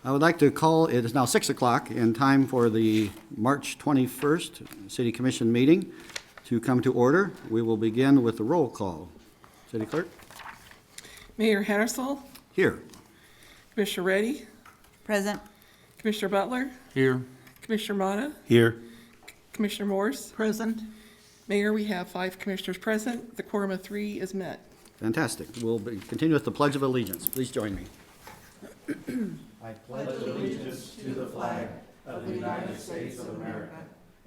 I would like to call, it is now 6 o'clock, and time for the March 21st City Commission meeting to come to order. We will begin with the roll call. City Clerk? Mayor Hattersall, Here. Commissioner Reddy, Present. Commissioner Butler, Here. Commissioner Motta, Here. Commissioner Morse. Present. Mayor, we have 5 commissioners present. The quorum of 3 is met. Fantastic. We'll continue with the Pledge of Allegiance. Please join me. I pledge allegiance to the flag of the United States of America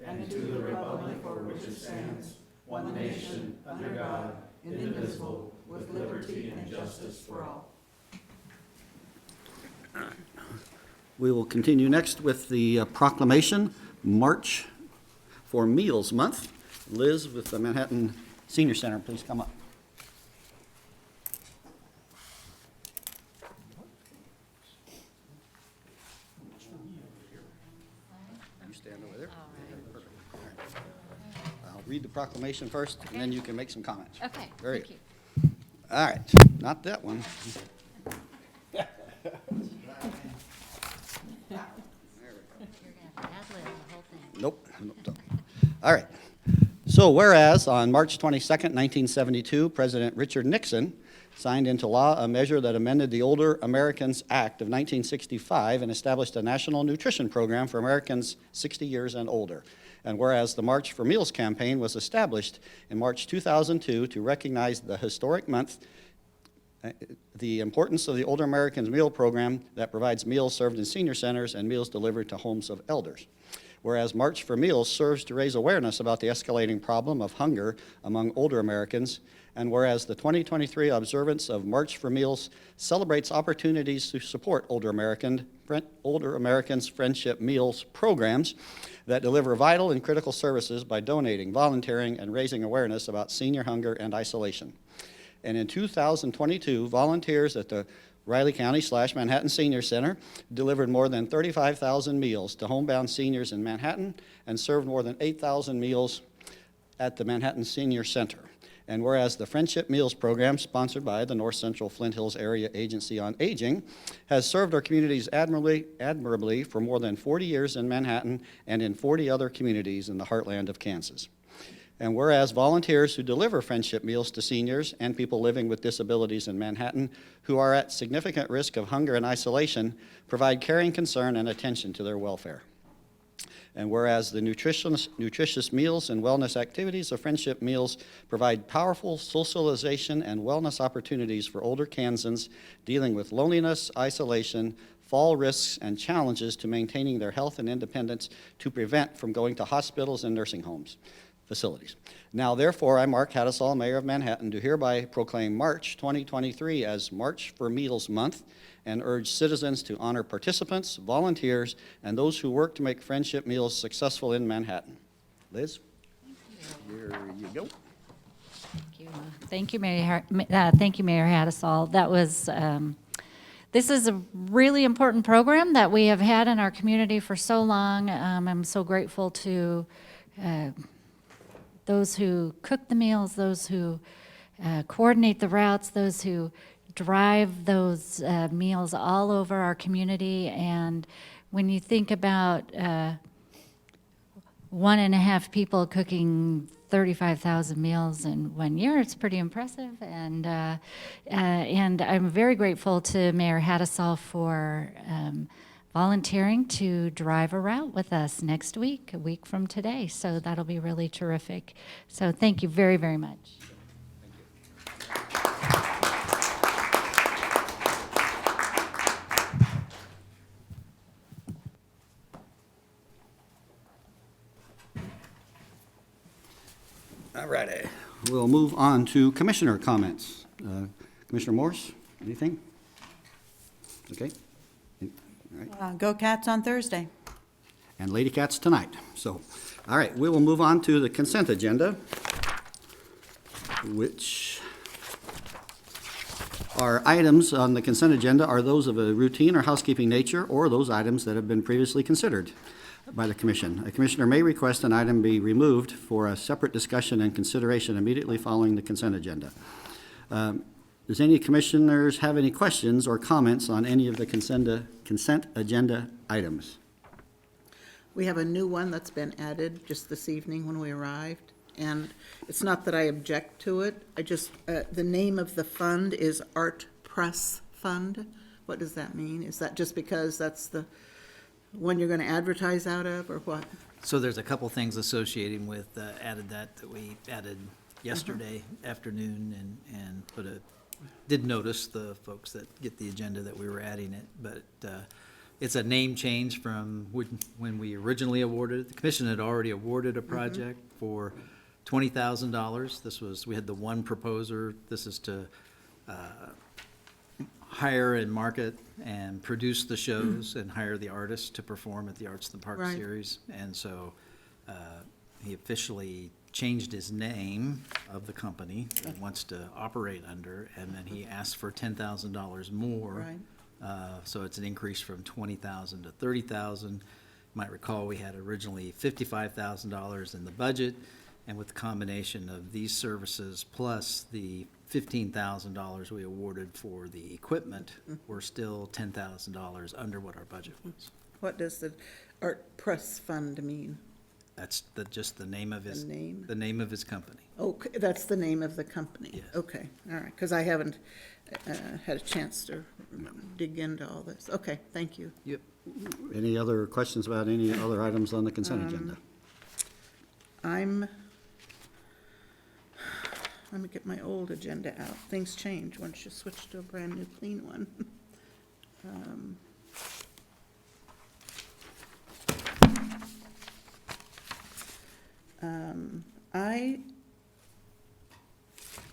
and to the republic for which it stands, one nation, under God, indivisible, with liberty and justice for all. We will continue next with the proclamation, March for Meals Month. Liz with the Manhattan Senior Center, please come up. You stand over there. Perfect. All right. I'll read the proclamation first, and then you can make some comments. Okay, Very thank good. you. All right, not that one. You're gonna have to ad-lib the whole thing. Nope. All right. So whereas on March 22nd, 1972, President Richard Nixon signed into law a measure that amended the Older Americans Act of 1965 and established a national nutrition program for Americans 60 years and older. And whereas the March for Meals campaign was established in March 2002 to recognize the historic month, the importance of the Older Americans Meal Program that provides meals served in senior centers and meals delivered to homes of elders. Whereas March for Meals serves to raise awareness about the escalating problem of hunger among older Americans, and whereas the 2023 observance of March for Meals celebrates opportunities to support older Americans Friendship Meals programs that deliver vital and critical services by donating, volunteering, and raising awareness about senior hunger and isolation. And in 2022, volunteers at the Riley County/Manhattan Senior Center delivered more than 35,000 meals to homebound seniors in Manhattan and served more than 8,000 meals at the Manhattan Senior Center. And whereas the Friendship Meals Program, sponsored by the North Central Flint Hills Area Agency on Aging, has served our communities admirably for more than 40 years in Manhattan and in 40 other communities in the heartland of Kansas. And whereas volunteers who deliver friendship meals to seniors and people living with disabilities in Manhattan who are at significant risk of hunger and isolation provide caring concern and attention to their welfare. And whereas the nutritious meals and wellness activities of Friendship Meals provide powerful socialization and wellness opportunities for older Kansans dealing with loneliness, isolation, fall risks, and challenges to maintaining their health and independence to prevent from going to hospitals and nursing homes facilities. Now, therefore, I, Mark Hattersall, Mayor of Manhattan, do hereby proclaim March 2023 as March for Meals Month and urge citizens to honor participants, volunteers, and those who work to make Friendship Meals successful in Manhattan. Liz? Here you go. Thank you. Thank you, Mayor Hattersall. That was, this is a really important program that we have had in our community for so long. I'm so grateful to those who cook the meals, those who coordinate the routes, those who drive those meals all over our community. And when you think about 1.5 people cooking 35,000 meals in 1 year, it's pretty impressive. And I'm very grateful to Mayor Hattersall for volunteering to drive a route with us next week, a week from today. So that'll be really terrific. So thank you very, very much. All righty. We'll move on to commissioner comments. Commissioner Morse, anything? Okay. All right. Go Cats on Thursday. And Lady Cats tonight. So, all right, we will move on to the consent agenda, which are items on the consent agenda are those of a routine or housekeeping nature or those items that have been previously considered by the commission. A commissioner may request an item be removed for a separate discussion and consideration immediately following the consent agenda. Does any commissioners have any questions or comments on any of the consent agenda items? We have a new one that's been added just this evening when we arrived, and it's not that I object to it, I just, the name of the fund is Art Press Fund. What does that mean? Is that just because that's the one you're gonna advertise out of, or what? So there's a couple things associated with that we added yesterday afternoon and did notice the folks that get the agenda that we were adding it, but it's a name change from when we originally awarded it. The commission had already awarded a project for $20,000. We had the one proposer. This is to hire and market and produce the shows and hire the artists to perform at the Arts in the Park Right. series. And so he officially changed his name of the company that he wants to operate under, and then he asked for $10,000 more. Right. So it's an increase from $20,000 to $30,000. You might recall we had originally $55,000 in the budget, and with the combination of these services plus the $15,000 we awarded for the equipment, we're still $10,000 under what our budget was. What does the Art Press Fund mean? That's just the name of his. The name? The name of his company. Oh, that's the name of the company? Yes. Okay, all right, because I haven't had a chance to dig into all this. Okay, thank you. Yep. Any other questions about any other items on the consent agenda? Let me get my old agenda out. Things change once you switch to a brand-new clean one. I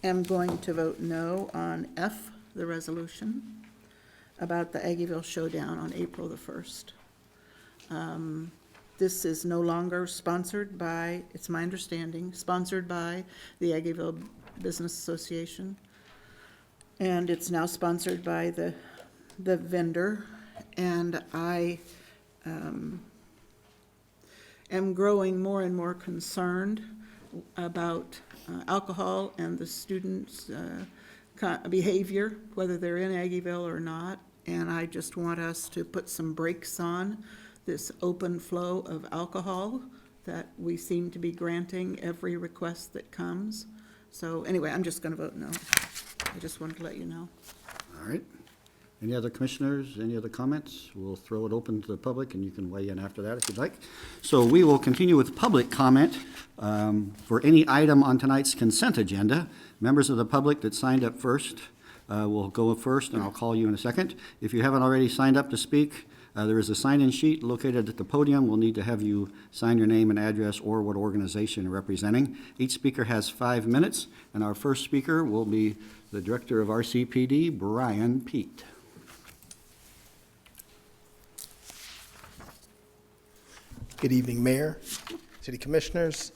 am going to vote no on F, the resolution, about the Aggieville Showdown on April the 1st. This is no longer sponsored by, it's my understanding, sponsored by the Aggieville Business Association. And it's now sponsored by the vendor. And I am growing more and more concerned about alcohol and the students' behavior, whether they're in Aggieville or not. And I just want us to put some brakes on this open flow of alcohol that we seem to be granting every request that comes. So anyway, I'm just going to vote no. I just wanted to let you know. All right. Any other commissioners, any other comments? We'll throw it open to the public, and you can weigh in after that if you'd like. So we will continue with public comment for any item on tonight's consent agenda. Members of the public that signed up first will go first, and I'll call you in a second. If you haven't already signed up to speak, there is a sign-in sheet located at the podium. We'll need to have you sign your name and address or what organization you're representing. Each speaker has 5 minutes, and our first speaker will be the Director of RCPD, Brian Pete. Good evening, Mayor, City Commissioners,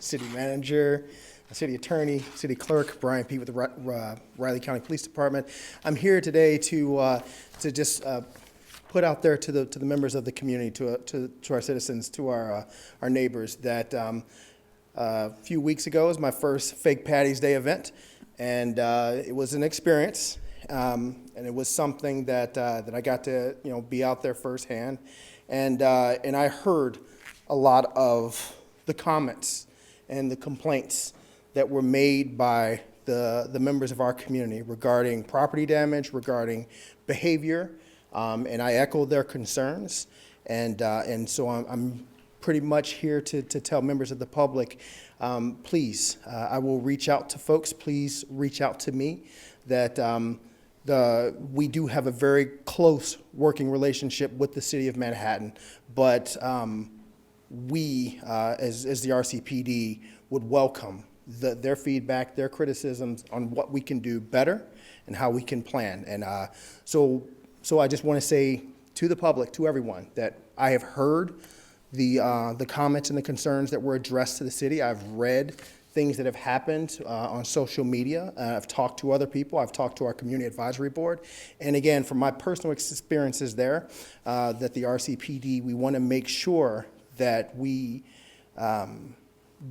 City Manager, City Attorney, City Clerk, Brian Pete with the Riley County Police Department. I'm here today to just put out there to the members of the community, to our citizens, to our neighbors, that a few weeks ago was my first Fake Patty's Day event, and it was an experience, and it was something that I got to be out there firsthand, and I heard a lot of the comments and the complaints that were made by the members of our community regarding property damage, regarding behavior, and I echo their concerns. And so I'm pretty much here to tell members of the public, please, I will reach out to folks. Please reach out to me. That we do have a very close working relationship with the City of Manhattan, but we, as the RCPD, would welcome their feedback, their criticisms on what we can do better and how we can plan. And so I just want to say to the public, to everyone, that I have heard the comments and the concerns that were addressed to the city. I've read things that have happened on social media. I've talked to other people. I've talked to our community advisory board. And again, from my personal experiences there, that the RCPD, we want to make sure that we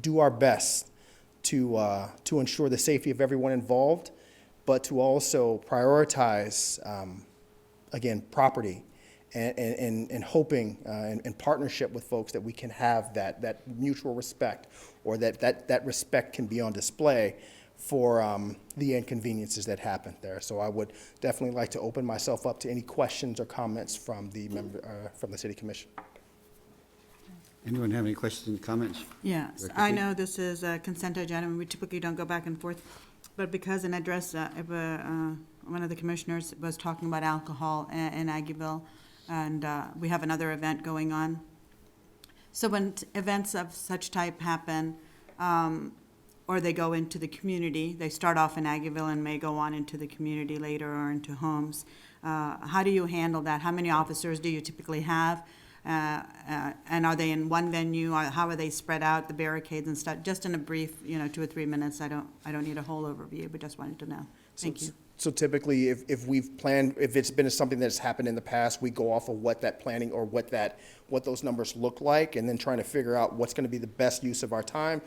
do our best to ensure the safety of everyone involved but to also prioritize, again, property and hoping in partnership with folks that we can have that mutual respect, or that respect can be on display for the inconveniences that happen there. So I would definitely like to open myself up to any questions or comments from the from the City Commission. Anyone have any questions, comments? Yes, Director I Pete? know this is a consent agenda, and we typically don't go back and forth, but because an address, one of the commissioners was talking about alcohol in Aggieville, and we have another event going on. So when events of such type happen, or they go into the community, they start off in Aggieville and may go on into the community later or into homes. How do you handle that? How many officers do you typically have? And are they in one venue, or how are they spread out, the barricades and stuff? Just in a brief, 2 or 3 minutes. I don't need a whole overview, but just wanted to know. Thank you. So typically, if we've planned, if it's been something that's happened in the past, we go off of what that planning or what those numbers look like, and then trying to figure out what's going to be the best use of our time,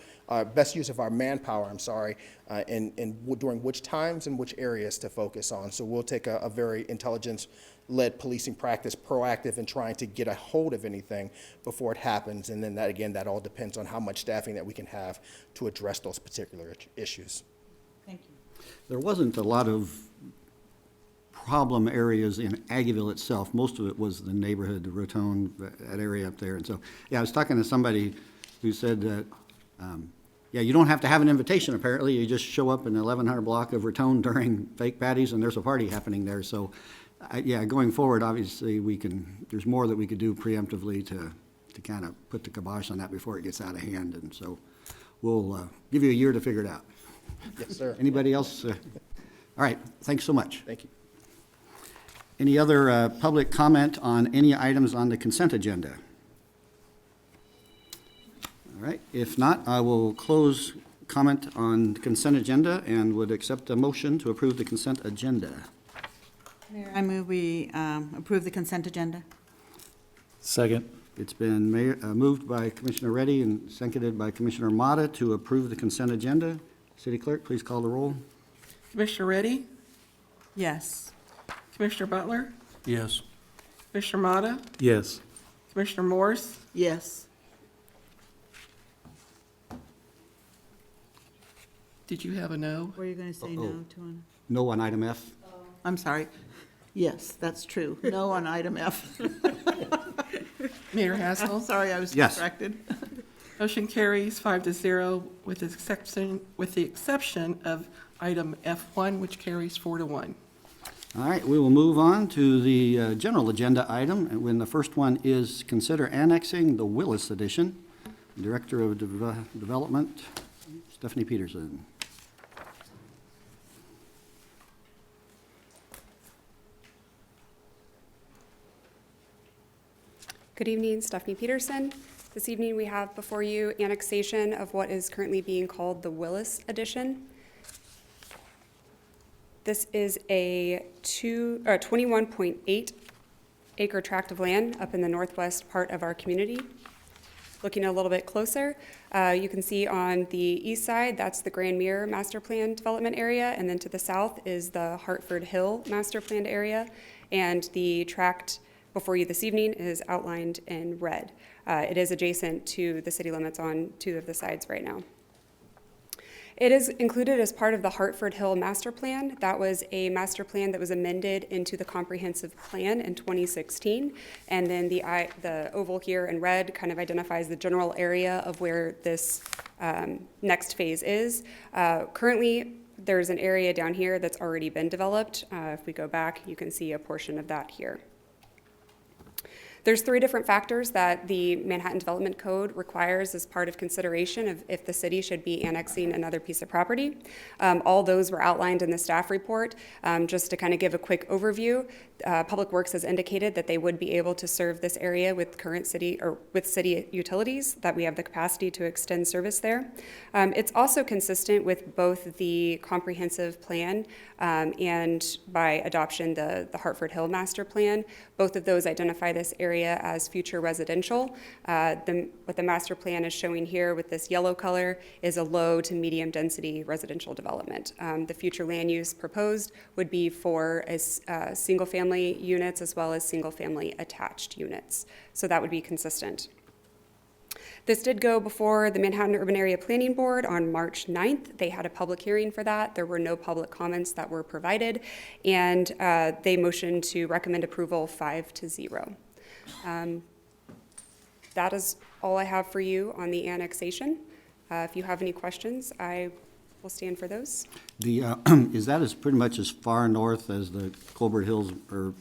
best use of our manpower, and during which times and which areas to focus on. So we'll take a very intelligence-led policing practice, proactive in trying to get a hold of anything before it happens. And then that all depends on how much staffing that we can have to address those particular issues. Thank you. There wasn't a lot of problem areas in Aggieville itself. Most of it was the neighborhood, the Raton, that area up there. And so, yeah, I was talking to somebody who said that, you don't have to have an invitation, apparently. You just show up in the 1100 block of Raton during fake patties, and there's a party happening there. So, going forward, obviously, there's more that we could do preemptively to kind of put the kibosh on that before it gets out of hand. And so we'll give you a year to figure it out. Yes, sir. Anybody else? All right, thanks so much. Thank you. Any other public comment on any items on the consent agenda? All right, if not, I will close comment on the consent agenda and would accept a motion to approve the consent agenda. Mayor, I move we approve the consent agenda. Second. It's been moved by Commissioner Reddy and seconded by Commissioner Mata to approve the consent agenda. City Clerk, please call the roll. Commissioner Reddy, Yes. Commissioner Butler, Yes. Commissioner Motta, Yes. Commissioner Morse, Yes. did you have a no? Were you going to say no to one? No on item F. I'm sorry. Yes, that's true. No on item F. Mayor Haskell? Sorry, I was Yes. distracted. Motion carries 5-0 with the exception of item F1, which carries 4-1. All right, we will move on to the general agenda item, and when the first one is consider annexing the Willis Addition. Director of Development, Stephanie Peterson. Good evening, Stephanie Peterson. This evening we have before you annexation of what is currently being called the Willis Addition. This is a 21.8 acre tract of land up in the northwest part of our community. Looking a little bit closer, you can see on the east side, that's the Grand Mirror Master Plan Development Area, and then to the south is the Hartford Hill Master Planned Area, and the tract before you this evening is outlined in red. It is adjacent to the city limits on 2 of the sides right now. It is included as part of the Hartford Hill Master Plan. That was a master plan that was amended into the comprehensive plan in 2016. And then the oval here in red kind of identifies the general area of where this next phase is. Currently, there's an area down here that's already been developed. If we go back, you can see a portion of that here. There's 3 different factors that the Manhattan Development Code requires as part of consideration of if the city should be annexing another piece of property. All those were outlined in the staff report. Just to kind of give a quick overview, Public Works has indicated that they would be able to serve this area with current city or with city utilities, that we have the capacity to extend service there. It's also consistent with both the comprehensive plan and by adoption the Hartford Hill Master Plan. Both of those identify this area area as future residential. What the master plan is showing here with this yellow color is a low to medium density residential development. The future land use proposed would be for single family units as well as single family attached units. So that would be consistent. This did go before the Manhattan Urban Area Planning Board on March 9th. They had a public hearing for that. There were no public comments that were provided, and they motioned to recommend approval 5-0. That is all I have for you on the annexation. If you have any questions, I will stand for those. Is that pretty much as far north as the Colbert Hills or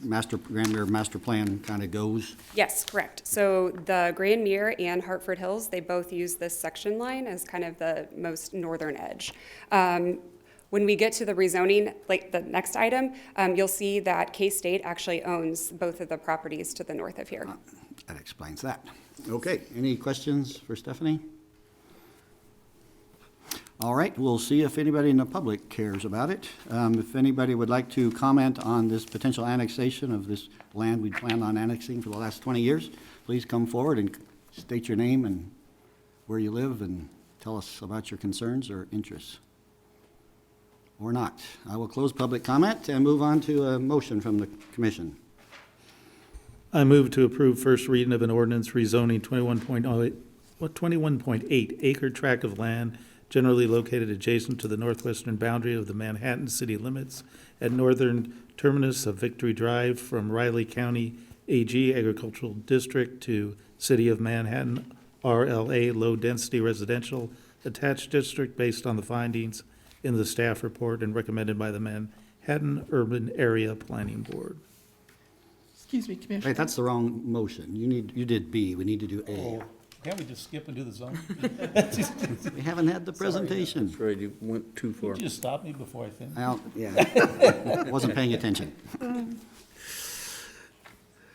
Grand Mirror Master Plan kind of goes? Yes, correct. So the Grand Mirror and Hartford Hills, they both use this section line as kind of the most northern edge. When we get to the rezoning, like the next item, you'll see that K-State actually owns both of the properties to the north of here. That explains that. Okay, any questions for Stephanie? All right, we'll see if anybody in the public cares about it. If anybody would like to comment on this potential annexation of this land we planned on annexing for the last 20 years, please come forward and state your name and where you live and tell us about your concerns or interests. Or not. I will close public comment and move on to a motion from the commission. I move to approve first reading of an ordinance rezoning 21.8 acre tract of land generally located adjacent to the northwestern boundary of the Manhattan city limits at northern terminus of Victory Drive from Riley County AG Agricultural District to City of Manhattan RLA Low Density Residential Attached District based on the findings in the staff report and recommended by the Manhattan Urban Area Planning Board. Excuse me, Commissioner. Right, that's the wrong motion. You did B. We need to do A. Can't we just skip and do the zone? We haven't had the presentation. That's right, you went too far. You just stop me before I finish. Well, yeah. Wasn't paying attention.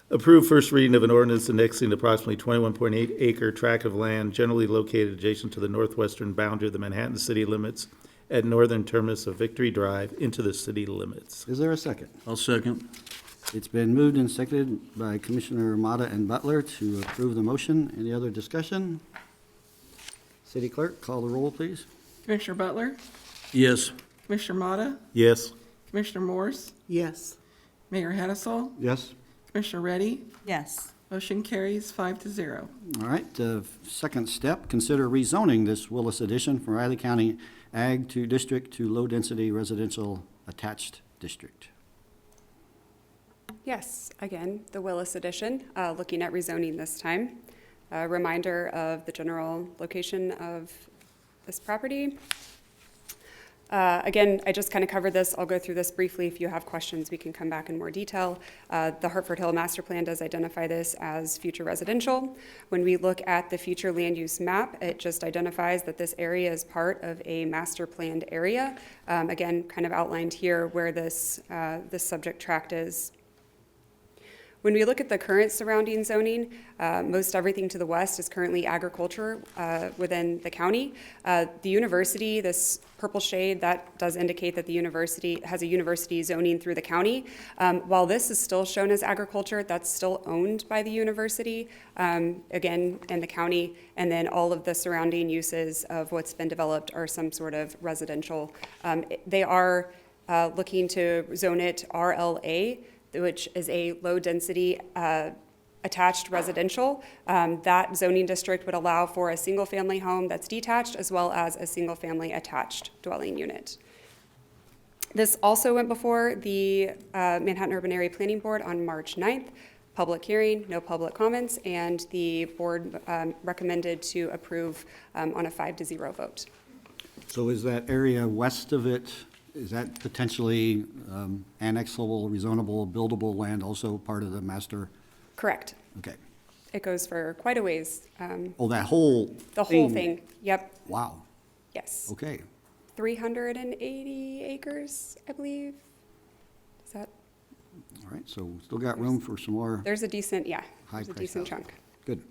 Approve first reading of an ordinance annexing approximately 21.8 acre tract of land generally located adjacent to the northwestern boundary of the Manhattan city limits at northern terminus of Victory Drive into the city limits. Is there a second? I'll second. It's been moved and seconded by Commissioner Mata and Butler to approve the motion. Any other discussion? City Clerk, call the roll, please. Commissioner Butler, Yes. Commissioner Motta, Yes. Commissioner Morse, Yes. Mayor Hattasol, Yes. Commissioner Reddy. Yes. Motion carries 5-0. All right, second step, consider rezoning this Willis Addition from Riley County Ag to District to Low Density Residential Attached District. Yes, again, the Willis Addition, looking at rezoning this time. A reminder of the general location of this property. Again, I just kind of covered this. I'll go through this briefly. If you have questions, we can come back in more detail. The Hartford Hill Master Plan does identify this as future residential. When we look at the future land use map, it just identifies that this area is part of a master planned area. Again, kind of outlined here where this subject tract is. When we look at the current surrounding zoning, most everything to the west is currently agriculture within the county. The university, this purple shade, that does indicate that the university has a university zoning through the county. While this is still shown as agriculture, that's still owned by the university, again, in the county, and then all of the surrounding uses of what's been developed are some sort of residential. They are looking to zone it RLA, which is a low-density attached residential. That zoning district would allow for a single-family home that's detached as well as a single-family attached dwelling unit. This also went before the Manhattan Urban Area Planning Board on March 9th. Public hearing, no public comments, and the board recommended to approve on a 5-0 vote. So is that area west of it, is that potentially annexable, rezonable, buildable land also part of the master? Correct. Okay. It goes for quite a ways. Oh, that whole The whole thing, yep, Wow. yes. Okay. 380 acres, I believe. Is that, All right, so still got room for some more there's a decent, yeah, high there's a price decent housing. chunk. Good.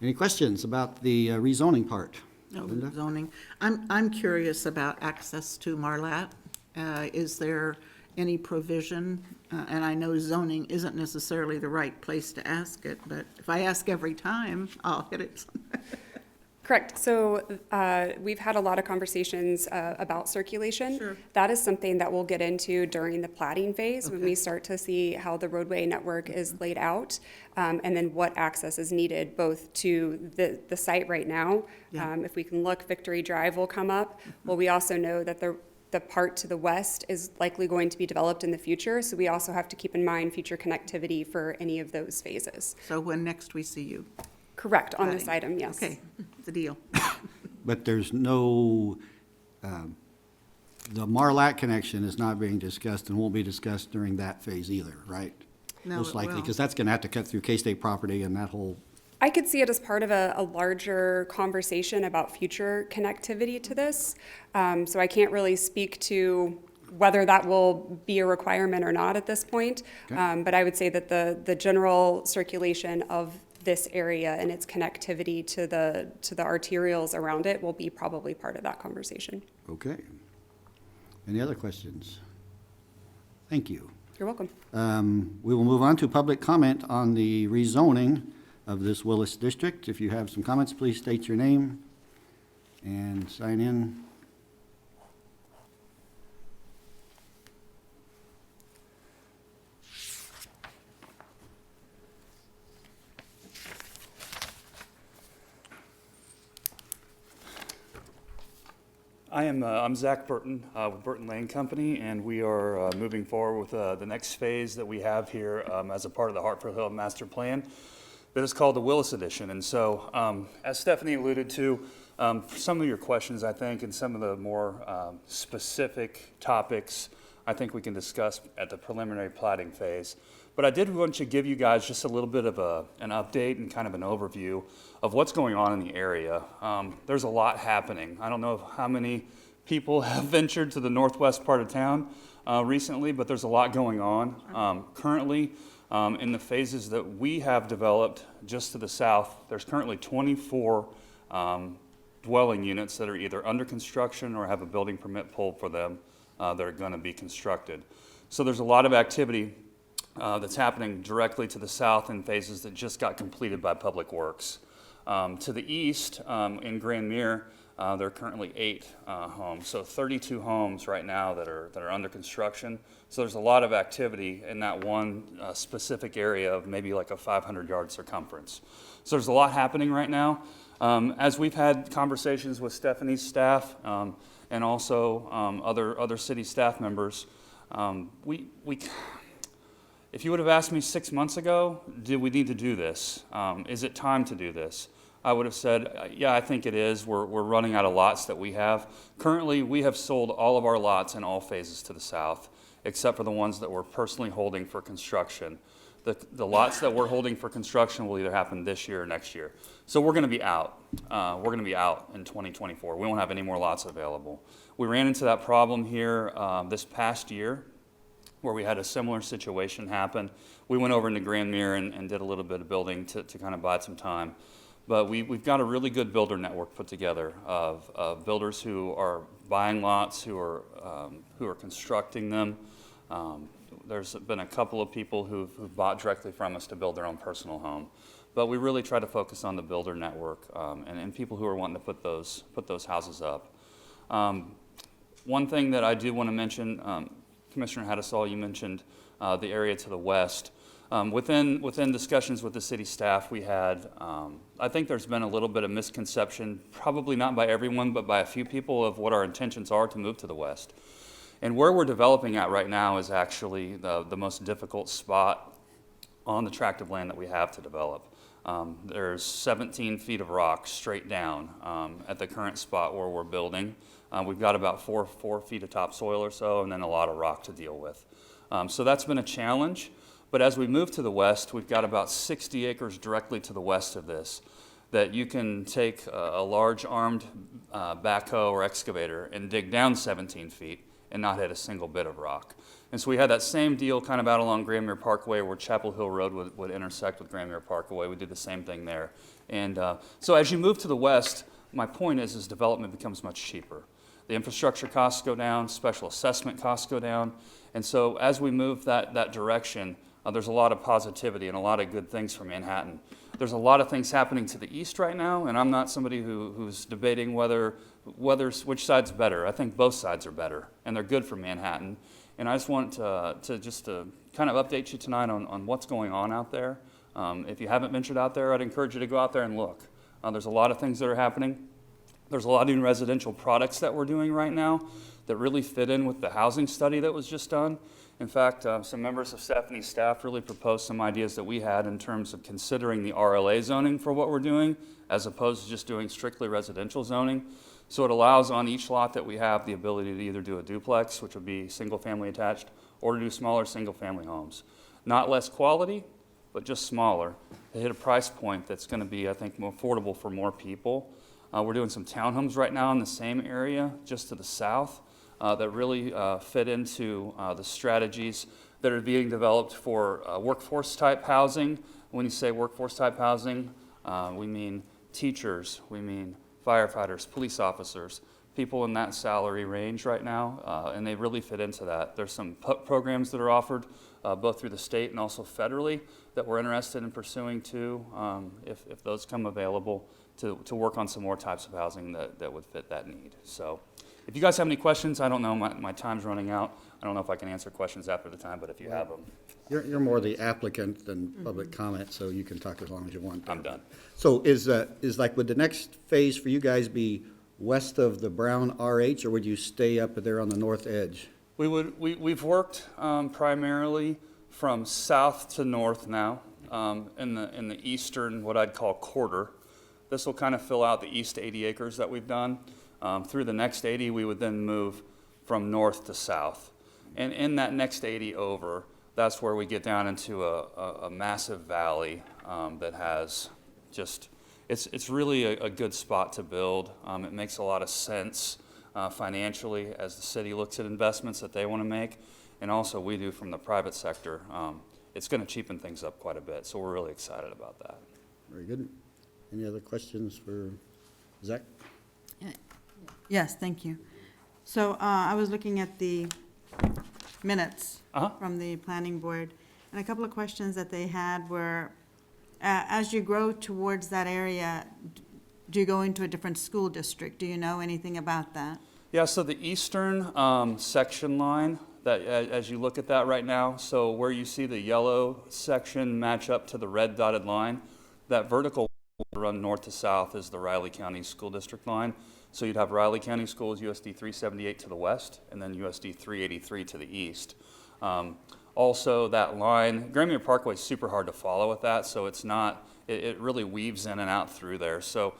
Any questions about the rezoning part? No, Linda? zoning. I'm curious about access to Marlat. Is there any provision? And I know zoning isn't necessarily the right place to ask it, but if I ask every time, I'll hit it. Correct. So we've had a lot of conversations about circulation. Sure. That is something that we'll get into during the plating phase when Okay. we start to see how the roadway network is laid out, and then what access is needed both to the site right now. Yeah. If we can look, Victory Drive will come up. Well, we also know that the part to the west is likely going to be developed in the future, so we also have to keep in mind future connectivity for any of those phases. So when next we see you? Correct, on this Plating. item, yes. Okay, the deal. But there's no, the Marlac connection is not being discussed and won't be discussed during that phase either, right? No, Most it likely, will. because that's going to have to cut through K-State property and that whole, I could see it as part of a larger conversation about future connectivity to this. So I can't really speak to whether that will be a requirement or not at this point. Okay. But I would say that the general circulation of this area and its connectivity to the arterials around it will be probably part of that conversation. okay. Any other questions? Thank you. You're welcome. We will move on to public comment on the rezoning of this Willis district. If you have some comments, please state your name and sign in. I'm Zach Burton with Burton Lane Company, and we are moving forward with the next phase that we have here as a part of the Hartford Hill Master Plan that is called the Willis Addition. And so, as Stephanie alluded to, some of your questions, I think, and some of the more specific topics, I think we can discuss at the preliminary plating phase. But I did want to give you guys just a little bit of an update and kind of an overview of what's going on in the area. There's a lot happening. I don't know how many people have ventured to the northwest part of town recently, but there's a lot going on. Currently, in the phases that we have developed just to the south, there's currently 24 dwelling units that are either under construction or have a building permit pulled for them that are going to be constructed. So there's a lot of activity that's happening directly to the south in phases that just got completed by Public Works. To the east, in Grand Mere, there are currently 8 homes, so 32 homes right now that are under construction. So there's a lot of activity in that one specific area of maybe like a 500-yard circumference. So there's a lot happening right now. As we've had conversations with Stephanie's staff and also other city staff members, if you would have asked me 6 months ago, did we need to do this? Is it time to do this? I would have said, yeah, I think it is. We're running out of lots that we have. Currently, we have sold all of our lots in all phases to the south, except for the ones that we're personally holding for construction. The lots that we're holding for construction will either happen this year or next year. So we're going to be out. We're going to be out in 2024. We won't have any more lots available. We ran into that problem here this past year, where we had a similar situation happen. We went over into Grand Mere and did a little bit of building to kind of buy some time. But we've got a really good builder network put together of builders who are buying lots, who are constructing them. There's been a couple of people who've bought directly from us to build their own personal home. But we really try to focus on the builder network and people who are wanting to put those houses up. One thing that I do want to mention, Commissioner Hattasol, you mentioned the area to the west. Within discussions with the city staff, we had, I think there's been a little bit of misconception, probably not by everyone, but by a few people, of what our intentions are to move to the west. And where we're developing at right now is actually the most difficult spot on the tract of land that we have to develop. There's 17 feet of rock straight down at the current spot where we're building. We've got about 4 feet of topsoil or so, and then a lot of rock to deal with. So that's been a challenge. But as we move to the west, we've got about 60 acres directly to the west of this that you can take a large armed backhoe or excavator and dig down 17 feet and not hit a single bit of rock. And so we had that same deal kind of out along Grand Mere Parkway where Chapel Hill Road would intersect with Grand Mere Parkway. We did the same thing there. And so as you move to the west, my point is development becomes much cheaper. the infrastructure costs go down, special assessment costs go down. And so as we move that direction, there's a lot of positivity and a lot of good things for Manhattan. There's a lot of things happening to the east right now, and I'm not somebody who's debating which side's better. I think both sides are better, and they're good for Manhattan. And I just want to kind of update you tonight on what's going on out there. If you haven't ventured out there, I'd encourage you to go out there and look. There's a lot of things that are happening. There's a lot of new residential products that we're doing right now that really fit in with the housing study that was just done. In fact, some members of Stephanie's staff really proposed some ideas that we had in terms of considering the RLA zoning for what we're doing, as opposed to just doing strictly residential zoning. So it allows on each lot that we have the ability to either do a duplex, which would be single-family attached, or to do smaller single-family homes. Not less quality, but just smaller, to hit a price point that's going to be, I think, more affordable for more people. We're doing some townhomes right now in the same area, just to the south, that really fit into the strategies that are being developed for workforce-type housing. When you say workforce-type housing, we mean teachers, we mean firefighters, police officers, people in that salary range right now, and they really fit into that. There's some programs that are offered both through the state and also federally that we're interested in pursuing too, if those come available, to work on some more types of housing that would fit that need. So if you guys have any questions, I don't know, my time's running out. I don't know if I can answer questions after the time, but if you have them. You're more the applicant than public comment, so you can talk as long as you want. I'm done. So is like, would the next phase for you guys be west of the Brown RH, or would you stay up there on the north edge? We've worked primarily from south to north now, in the eastern, what I'd call quarter. This will kind of fill out the east 80 acres that we've done. Through the next 80, we would then move from north to south. And in that next 80 over, that's where we get down into a massive valley that has just, it's really a good spot to build. It makes a lot of sense financially as the city looks at investments that they want to make, and also we do from the private sector. It's going to cheapen things up quite a bit, so we're really excited about that. Very good. Any other questions for Zach? Yes, thank you. So I was looking at the minutes from the planning board, and a couple of questions that they had were, as you grow towards that area, do you go into a different school district? Do you know anything about that? Yeah, so the eastern section line, that as you look at that right now, so where you see the yellow section match up to the red dotted line, that vertical run north to south is the Riley County School District line. So you'd have Riley County Schools, USD 378 to the west, and then USD 383 to the east. Also, that line, Grandmere Parkway is super hard to follow with that, so it's not, it really weaves in and out through there. So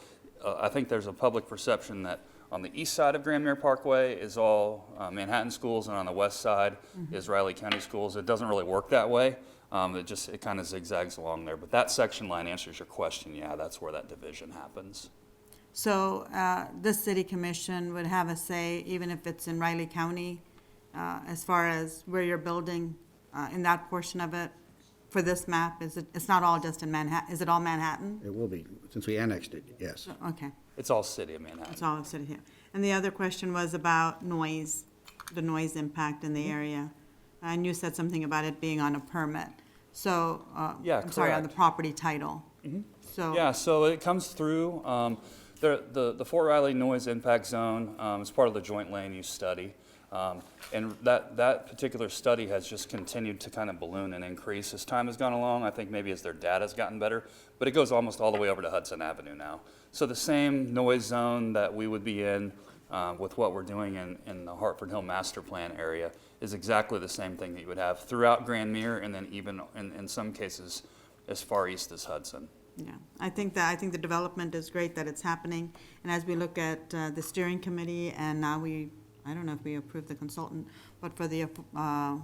I think there's a public perception that on the east side of Grandmere Parkway is all Manhattan schools, and on the west side is Riley County Schools. It doesn't really work that way. It kind of zigzags along there. But that section line answers your question. Yeah, that's where that division happens. So this city commission would have a say, even if it's in Riley County, as far as where you're building in that portion of it for this map? It's not all just in Manhattan? Is it all Manhattan? It will be, since we annexed it, yes. Okay, It's all city of Manhattan. it's all city here. And the other question was about noise, the noise impact in the area. And you said something about it being on a permit. So, Yeah, I'm sorry, on the correct. property title. So. Yeah, so it comes through, the Fort Riley Noise Impact Zone is part of the Joint Land Use Study. And that particular study has just continued to kind of balloon and increase as time has gone along. I think maybe as their data's gotten better, but it goes almost all the way over to Hudson Avenue now. So the same noise zone that we would be in with what we're doing in the Hartford Hill Master Plan area is exactly the same thing that you would have throughout Grandmere, and then even in some cases as far east as Hudson. Yeah, I think the development is great that it's happening. And as we look at the steering committee, and now I don't know if we approve the consultant, but for the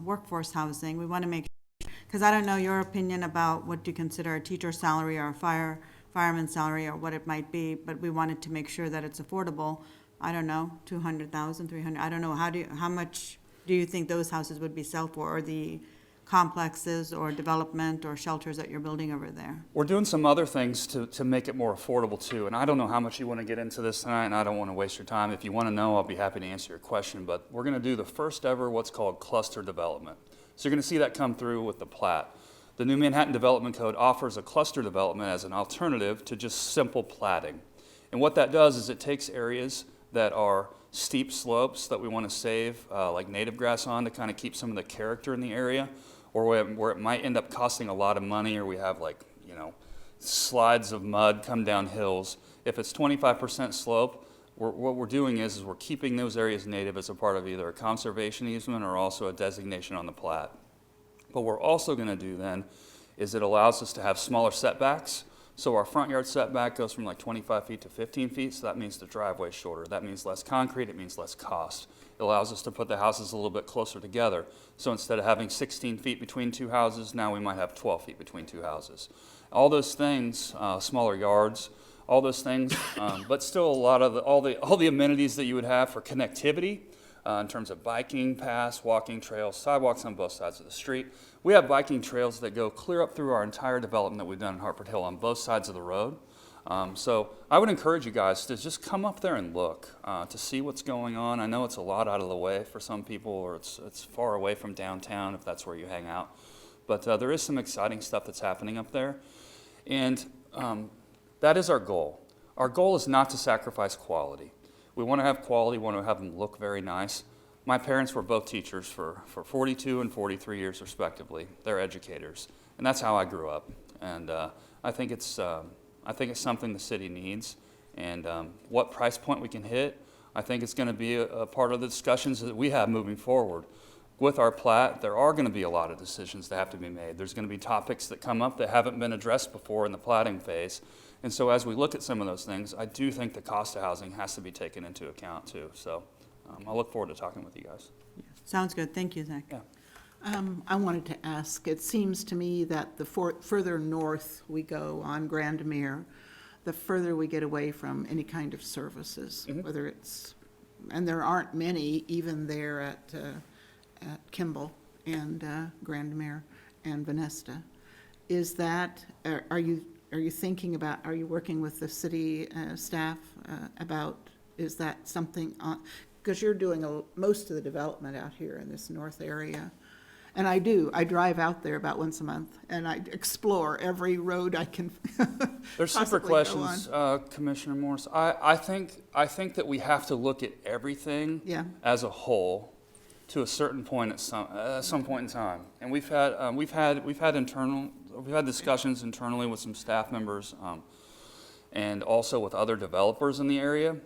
workforce housing, we want to make sure, because I don't know your opinion about what you consider a teacher salary or a fireman salary or what it might be, but we wanted to make sure that it's affordable. I don't know, 200,000, 300, I don't know, how much do you think those houses would be sold for, or the complexes or development or shelters that you're building over there? We're doing some other things to make it more affordable too. And I don't know how much you want to get into this tonight, and I don't want to waste your time. If you want to know, I'll be happy to answer your question. But we're going to do the first ever what's called cluster development. So you're going to see that come through with the plat. The new Manhattan Development Code offers a cluster development as an alternative to just simple platting. And what that does is it takes areas that are steep slopes that we want to save, like native grass on, to kind of keep some of the character in the area, or where it might end up costing a lot of money, or we have like, slides of mud come down hills. If it's 25% slope, what we're doing is we're keeping those areas native as a part of either a conservation easement or also a designation on the plat. What we're also going to do then is it allows us to have smaller setbacks. So our front yard setback goes from like 25 feet to 15 feet, so that means the driveway is shorter. That means less concrete, it means less cost. It allows us to put the houses a little bit closer together. So instead of having 16 feet between two houses, now we might have 12 feet between two houses. All those things, smaller yards, all those things, but still a lot of all the amenities that you would have for connectivity in terms of biking paths, walking trails, sidewalks on both sides of the street. We have biking trails that go clear up through our entire development that we've done in Hartford Hill on both sides of the road. So I would encourage you guys to just come up there and look to see what's going on. I know it's a lot out of the way for some people, or it's far away from downtown if that's where you hang out. But there is some exciting stuff that's happening up there. And that is our goal. Our goal is not to sacrifice quality. We want to have quality, we want to have them look very nice. My parents were both teachers for 42 and 43 years respectively. They're educators. And that's how I grew up. And I think it's something the city needs. And what price point we can hit, I think it's going to be a part of the discussions that we have moving forward. With our plat, there are going to be a lot of decisions that have to be made. There's going to be topics that come up that haven't been addressed before in the platting phase. And so as we look at some of those things, I do think the cost of housing has to be taken into account too. So I look forward to talking with you guys. Sounds good. Thank you, Zach. Yeah. I wanted to ask, it seems to me that the further north we go on Grandmere, the further we get away from any kind of services, whether it's, and there aren't many even there at Kimball and Grandmere and Venesta. Is that, are you thinking about, are you working with the city staff about, is that something on, because you're doing most of the development out here in this north area. And I drive out there about once a month, and I explore every road I can There's super questions, Commissioner Morris. I think that we have to look at everything as a whole to a certain point at some point in time. And we've had discussions internally with some staff members and also with other developers in the area,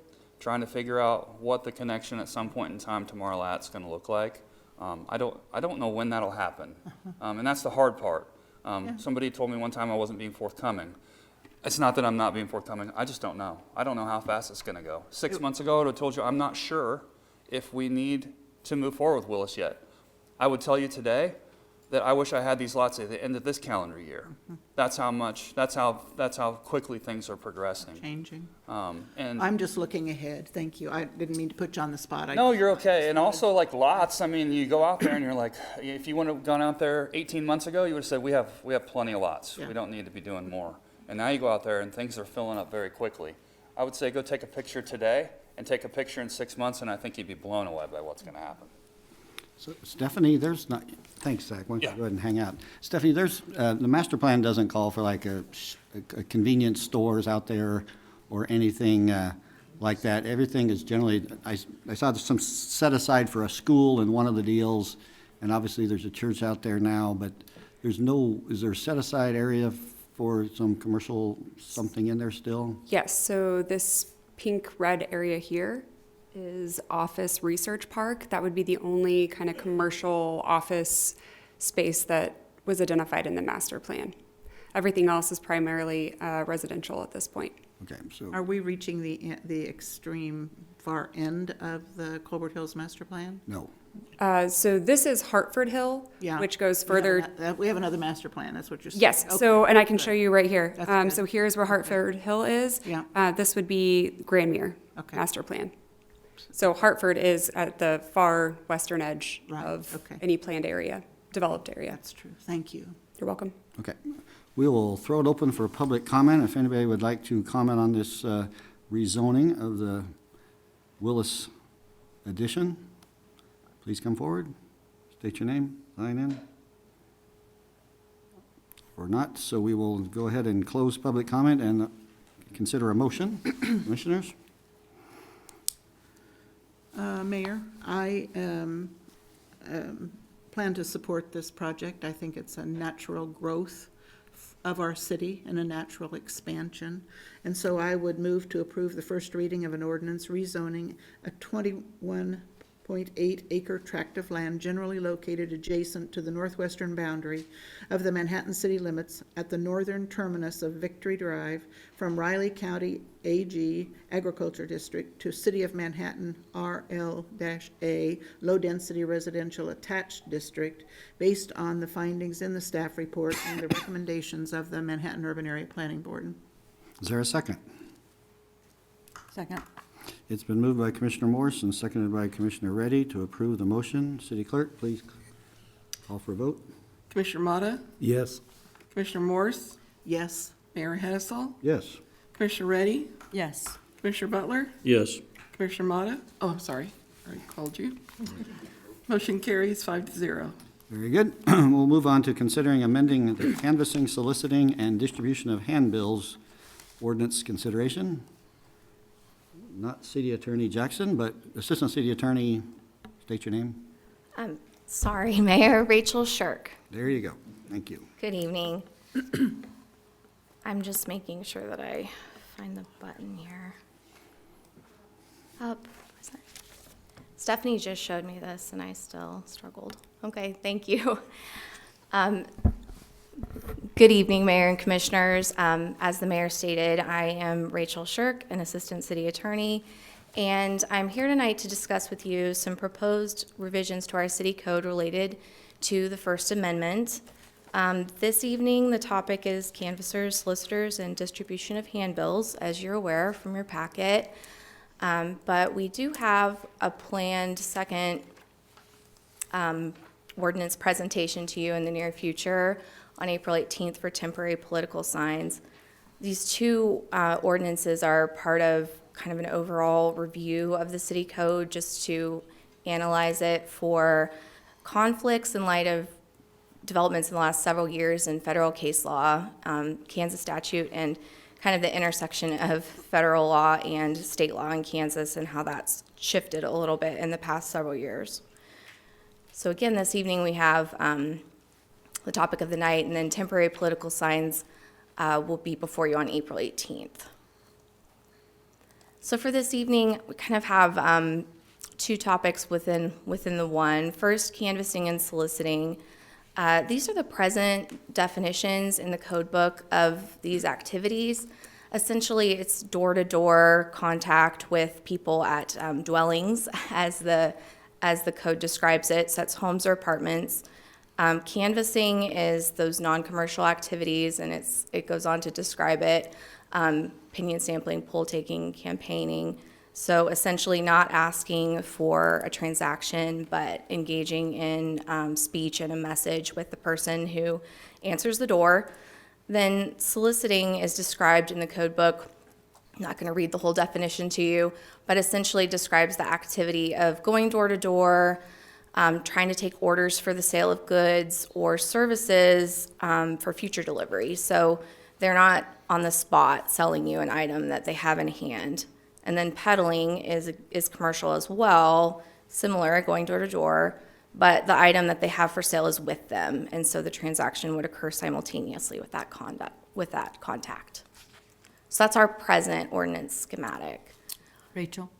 trying to figure out what the connection at some point in time to Marlat's going to look like. I don't know when that'll happen, and that's the hard part. Somebody told me one time I wasn't being forthcoming. It's not that I'm not being forthcoming. I just don't know. I don't know how fast it's going to go. 6 months ago, I would have told you I'm not sure if we need to move forward with Willis yet. I would tell you today that I wish I had these lots at the end of this calendar year. That's how quickly things are progressing. changing? And I'm just looking ahead, thank you. I didn't mean to put you on the spot. no, you're okay. And also like lots, I mean, you go out there and you're like, if you would have gone out there 18 months ago, you would have said, we have plenty of lots. Yeah. We don't need to be doing more. And now you go out there and things are filling up very quickly. I would say go take a picture today and take a picture in 6 months, and I think you'd be blown away by what's going to happen. So Stephanie, there's not, thanks, Zach. Why don't you Yeah. go ahead and hang out? Stephanie, there's, the master plan doesn't call for like a convenience stores out there or anything like that. Everything is generally, I saw there's some set aside for a school in one of the deals, and obviously there's a church out there now, but is there a set aside area for some commercial something in there still? Yes, so this pink-red area here is Office Research Park. That would be the only kind of commercial office space that was identified in the master plan. Everything else is primarily residential at this point. Okay, so. Are we reaching the extreme far end of the Colbert Hills master plan? No. So this is Hartford Hill, Yeah. which goes further. We have another master plan, that's what you're saying? Yes, Okay. so, and I can show you right here. That's good. So here's where Hartford Hill is. Yeah. This would be Grandmere Okay. master plan. So Hartford is at the far western edge Right, of okay. any planned area. developed area. That's true. Thank you. You're welcome. Okay. We will throw it open for public comment. If anybody would like to comment on this rezoning of the Willis Addition, please come forward. State your name, sign in. Or not, so we will go ahead and close public comment and consider a motion. Commissioners? Mayor, I plan to support this project. I think it's a natural growth of our city and a natural expansion. And so I would move to approve the first reading of an ordinance rezoning a 21.8 acre tract of land generally located adjacent to the northwestern boundary of the Manhattan city limits at the northern terminus of Victory Drive from Riley County AG Agriculture District to City of Manhattan RL-A Low Density Residential Attached District based on the findings in the staff report and the recommendations of the Manhattan Urban Area Planning Board. Is there a second? Second. It's been moved by Commissioner Morse and seconded by Commissioner Reddy to approve the motion. City Clerk, please call for a vote. Commissioner Motta, Yes. Commissioner Morse, Yes. Mayor Hattasol, Yes. Commissioner Reddy, Yes. Commissioner Butler, Yes. Commissioner Motta. Oh, I'm sorry. I already called you. Motion carries 5-0. Very good. We'll move on to considering amending the canvassing, soliciting, and distribution of handbills ordinance consideration. Not City Attorney Jackson, but Assistant City Attorney, state your name. Sorry, Mayor, Rachel Shirk. There you go. Thank you. Good evening. I'm just making sure that I find the button here. Up. Stephanie just showed me this and I still struggled. Okay, thank you. Good evening, Mayor and Commissioners. As the Mayor stated, I am Rachel Shirk, an Assistant City Attorney, and I'm here tonight to discuss with you some proposed revisions to our city code related to the First Amendment. This evening, the topic is canvassers, solicitors, and distribution of handbills, as you're aware from your packet. But we do have a planned second ordinance presentation to you in the near future on April 18th for temporary political signs. These two ordinances are part of kind of an overall review of the city code just to analyze it for conflicts in light of developments in the last several years in federal case law, Kansas statute, and kind of the intersection of federal law and state law in Kansas and how that's shifted a little bit in the past several years. So again, this evening we have the topic of the night, and then temporary political signs will be before you on April 18th. So for this evening, we kind of have two topics within the one. First, canvassing and soliciting. These are the present definitions in the code book of these activities. Essentially, it's door-to-door contact with people at dwellings, as the code describes it, so that's homes or apartments. Canvassing is those non-commercial activities, and it goes on to describe it, opinion sampling, poll taking, campaigning. So essentially not asking for a transaction, but engaging in speech and a message with the person who answers the door. Then soliciting is described in the code book. I'm not going to read the whole definition to you, but essentially describes the activity of going door to door, trying to take orders for the sale of goods or services for future delivery. So they're not on the spot selling you an item that they have in hand. And then peddling is commercial as well, similar, going door to door, but the item that they have for sale is with them, and so the transaction would occur simultaneously with that contact. So that's our present ordinance schematic. Rachel?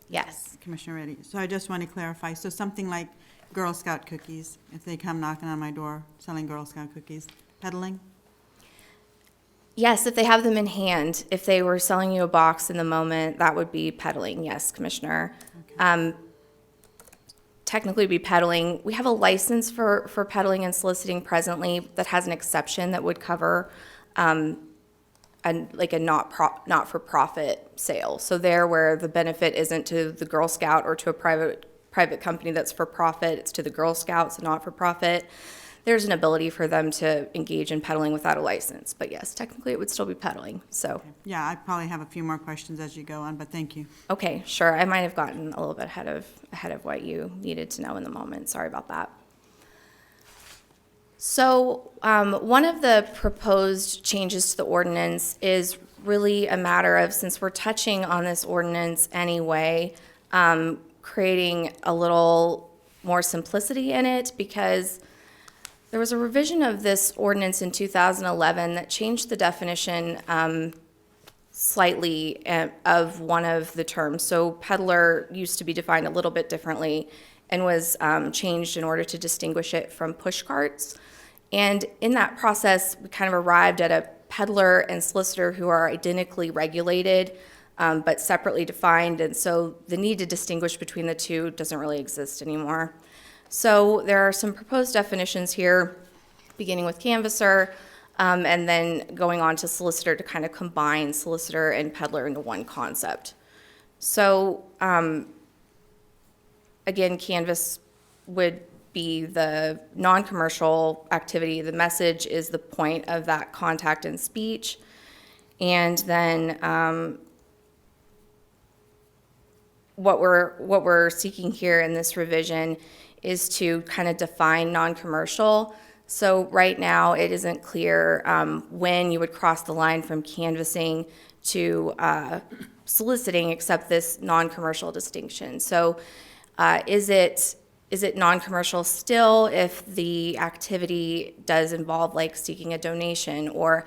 Yes. Commissioner Reddy. So I just want to clarify, so something like Girl Scout cookies, if they come knocking on my door selling Girl Scout cookies, peddling? Yes, if they have them in hand. If they were selling you a box in the moment, that would be peddling, yes, Commissioner. Okay. Technically be peddling. We have a license for peddling and soliciting presently that has an exception that would cover a not-for-profit sale. So there where the benefit isn't to the Girl Scout or to a private company that's for profit, it's to the Girl Scouts, not for profit. there's an ability for them to engage in peddling without a license. But yes, technically it would still be peddling, so. Yeah, I probably have a few more questions as you go on, but thank you. Okay, sure, I might have gotten a little bit ahead of what you needed to know in the moment, sorry about that. So one of the proposed changes to the ordinance is really a matter of, since we're touching on this ordinance anyway, creating a little more simplicity in it, because there was a revision of this ordinance in 2011 that changed the definition slightly of one of the terms. So peddler used to be defined a little bit differently and was changed in order to distinguish it from push carts. And in that process, we kind of arrived at a peddler and solicitor who are identically regulated, but separately defined. And so the need to distinguish between the two doesn't really exist anymore. So there are some proposed definitions here, beginning with canvasser, and then going on to solicitor to kind of combine solicitor and peddler into one concept. So again, canvas would be the non-commercial activity. The message is the point of that contact and speech. And then what we're seeking here in this revision is to kind of define non-commercial. So right now, it isn't clear when you would cross the line from canvassing to soliciting, except this non-commercial distinction. So is it non-commercial still if the activity does involve like seeking a donation or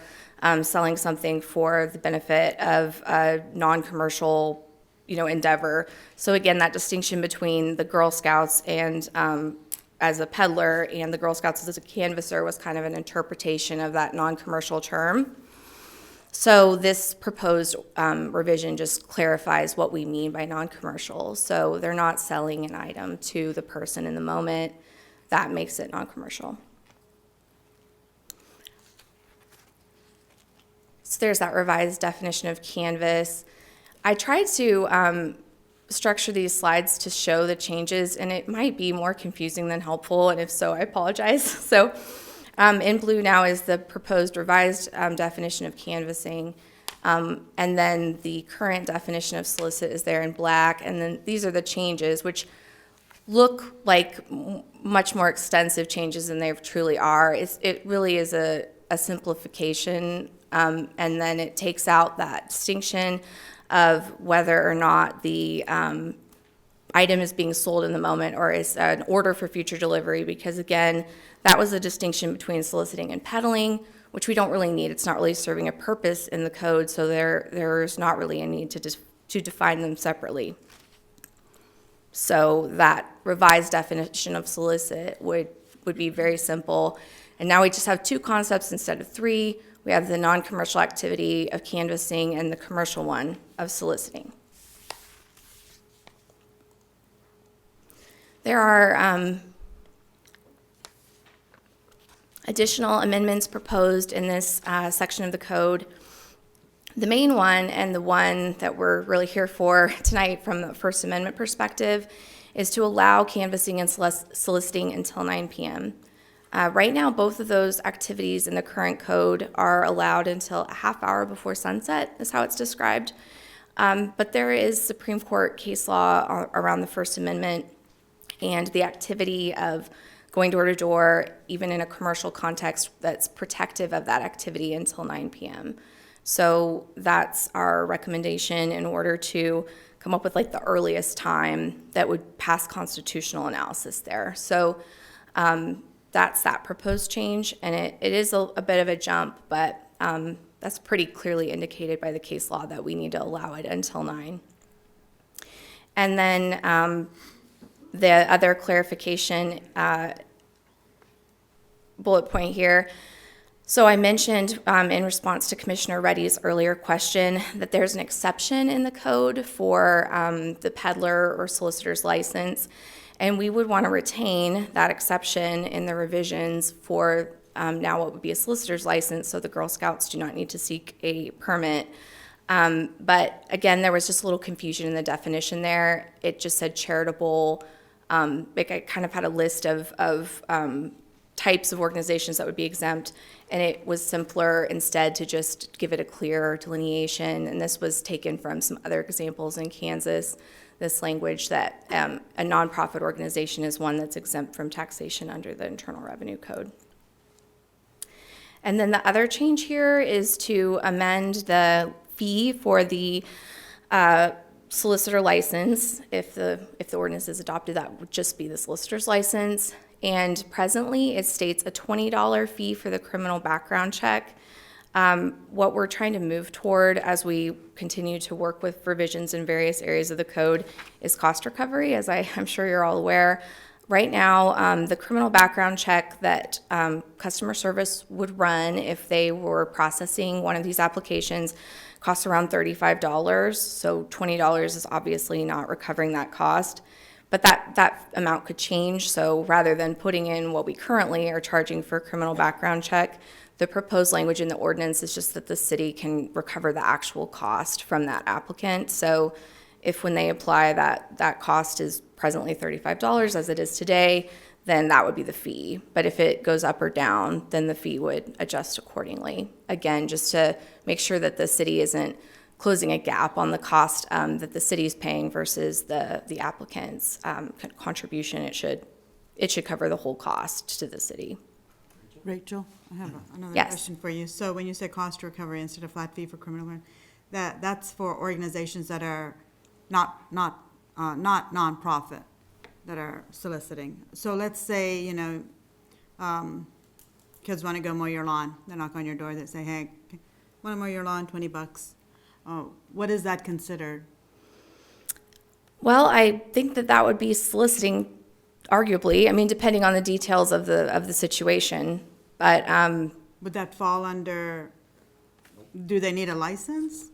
selling something for the benefit of a non-commercial, endeavor? So again, that distinction between the Girl Scouts and as a peddler and the Girl Scouts as a canvasser was kind of an interpretation of that non-commercial term. So this proposed revision just clarifies what we mean by non-commercial. So they're not selling an item to the person in the moment. That makes it non-commercial. So there's that revised definition of canvas. I tried to structure these slides to show the changes, and it might be more confusing than helpful, and if so, I apologize. So in blue now is the proposed revised definition of canvassing, and then the current definition of solicit is there in black, and then these are the changes, which look like much more extensive changes than they truly are. It really is a simplification, and then it takes out that distinction of whether or not the item is being sold in the moment or is an order for future delivery, because again, that was a distinction between soliciting and peddling, which we don't really need. It's not really serving a purpose in the code, so there's not really a need to define them separately. So that revised definition of solicit would be very simple. And now we just have two concepts instead of three. We have the non-commercial activity of canvassing and the commercial one of soliciting. There are additional amendments proposed in this section of the code. The main one, and the one that we're really here for tonight from the First Amendment perspective, is to allow canvassing and soliciting until 9 p.m. Right now, both of those activities in the current code are allowed until a half hour before sunset, is how it's described. But there is Supreme Court case law around the First Amendment and the activity of going door to door, even in a commercial context, that's protective of that activity until 9 p.m. So that's our recommendation in order to come up with like the earliest time that would pass constitutional analysis there. So that's that proposed change, and it is a bit of a jump, but that's pretty clearly indicated by the case law that we need to allow it until 9. And then the other clarification bullet point here. So I mentioned in response to Commissioner Reddy's earlier question that there's an exception in the code for the peddler or solicitor's license, and we would want to retain that exception in the revisions for now what would be a solicitor's license, so the Girl Scouts do not need to seek a permit. But again, there was just a little confusion in the definition there. It just said charitable. I kind of had a list of types of organizations that would be exempt, and it was simpler instead to just give it a clear delineation. And this was taken from some other examples in Kansas, this language that a nonprofit organization is one that's exempt from taxation under the Internal Revenue Code. And then the other change here is to amend the fee for the solicitor license. If the ordinance is adopted, that would just be the solicitor's license. And presently, it states a $20 fee for the criminal background check. What we're trying to move toward as we continue to work with revisions in various areas of the code is cost recovery, as I'm sure you're all aware. Right now, the criminal background check that customer service would run if they were processing one of these applications costs around $35. So $20 is obviously not recovering that cost. But that amount could change. So rather than putting in what we currently are charging for a criminal background check, the proposed language in the ordinance is just that the city can recover the actual cost from that applicant. So if when they apply that cost is presently $35 as it is today, then that would be the fee. But if it goes up or down, then the fee would adjust accordingly. Again, just to make sure that the city isn't closing a gap on the cost that the city is paying versus the applicant's contribution. It should cover the whole cost to the city. Rachel, I have another Yes. question for you. So when you say cost recovery instead of flat fee for criminal, that's for organizations that are not nonprofit, that are soliciting. So let's say, kids want to go mow your lawn. They knock on your door, they say, hey, want to mow your lawn, $20. Oh, what is that considered? Well, I think that would be soliciting, arguably. I mean, depending on the details of the situation. But Would that fall under, do they need a license?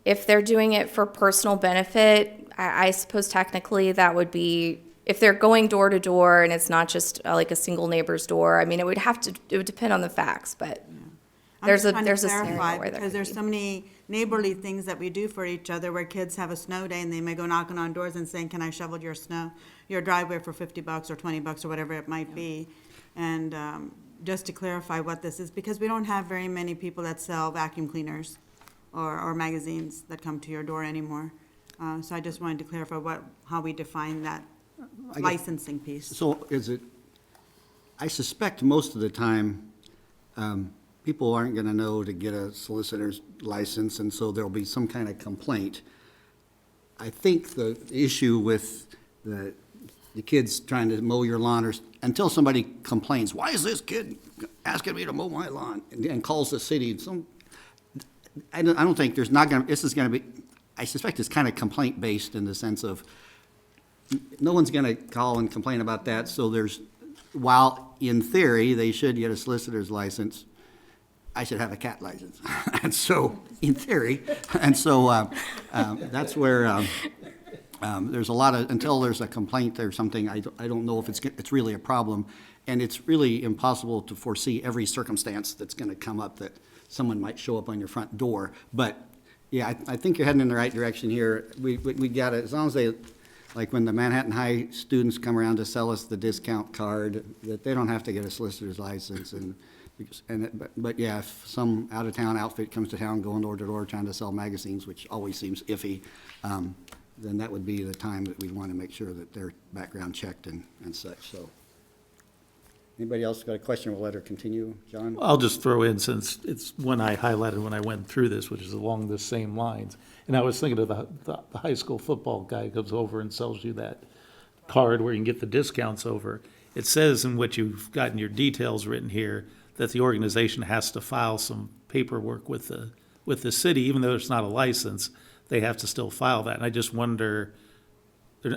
if they're doing it for personal benefit, I suppose technically that would be, if they're going door to door and it's not just like a single neighbor's door. I mean, it would depend on the facts, but there's a scenario where there because there's so many neighborly things that we do for each other, where kids have a snow day and they may go knocking on doors and saying, can I shovel your driveway for $50 or $20 or whatever it might be. And just to clarify what this is, because we don't have very many people that sell vacuum cleaners or magazines that come to your door anymore. So I just wanted to clarify how we define that licensing piece. So I suspect most of the time, people aren't going to know to get a solicitor's license, and so there'll be some kind of complaint. I think the issue with the kids trying to mow your lawn, or until somebody complains, why is this kid asking me to mow my lawn, and calls the city. I don't think this is going to be, I suspect it's kind of complaint-based in the sense of no one's going to call and complain about that, so while in theory they should get a solicitor's license, I should have a cat license. And so, in theory, that's where there's a lot of, until there's a complaint or something, I don't know if it's really a problem. And it's really impossible to foresee every circumstance that's going to come up that someone might show up on your front door. But, yeah, I think you're heading in the right direction here. We got it, as long as they, like when the Manhattan High students come around to sell us the discount card, that they don't have to get a solicitor's license. But yeah, if some out-of-town outfit comes to town going door to door trying to sell magazines, which always seems iffy, then that would be the time that we'd want to make sure that they're background checked and such, so. Anybody else got a question? We'll let her continue. John? I'll just throw in, since it's one I highlighted when I went through this, which is along the same lines. And I was thinking of the high school football guy who comes over and sells you that card where you can get the discounts over. It says in what you've got in your details written here that the organization has to file some paperwork with the city, even though it's not a license, they have to still file that. And I just wonder, I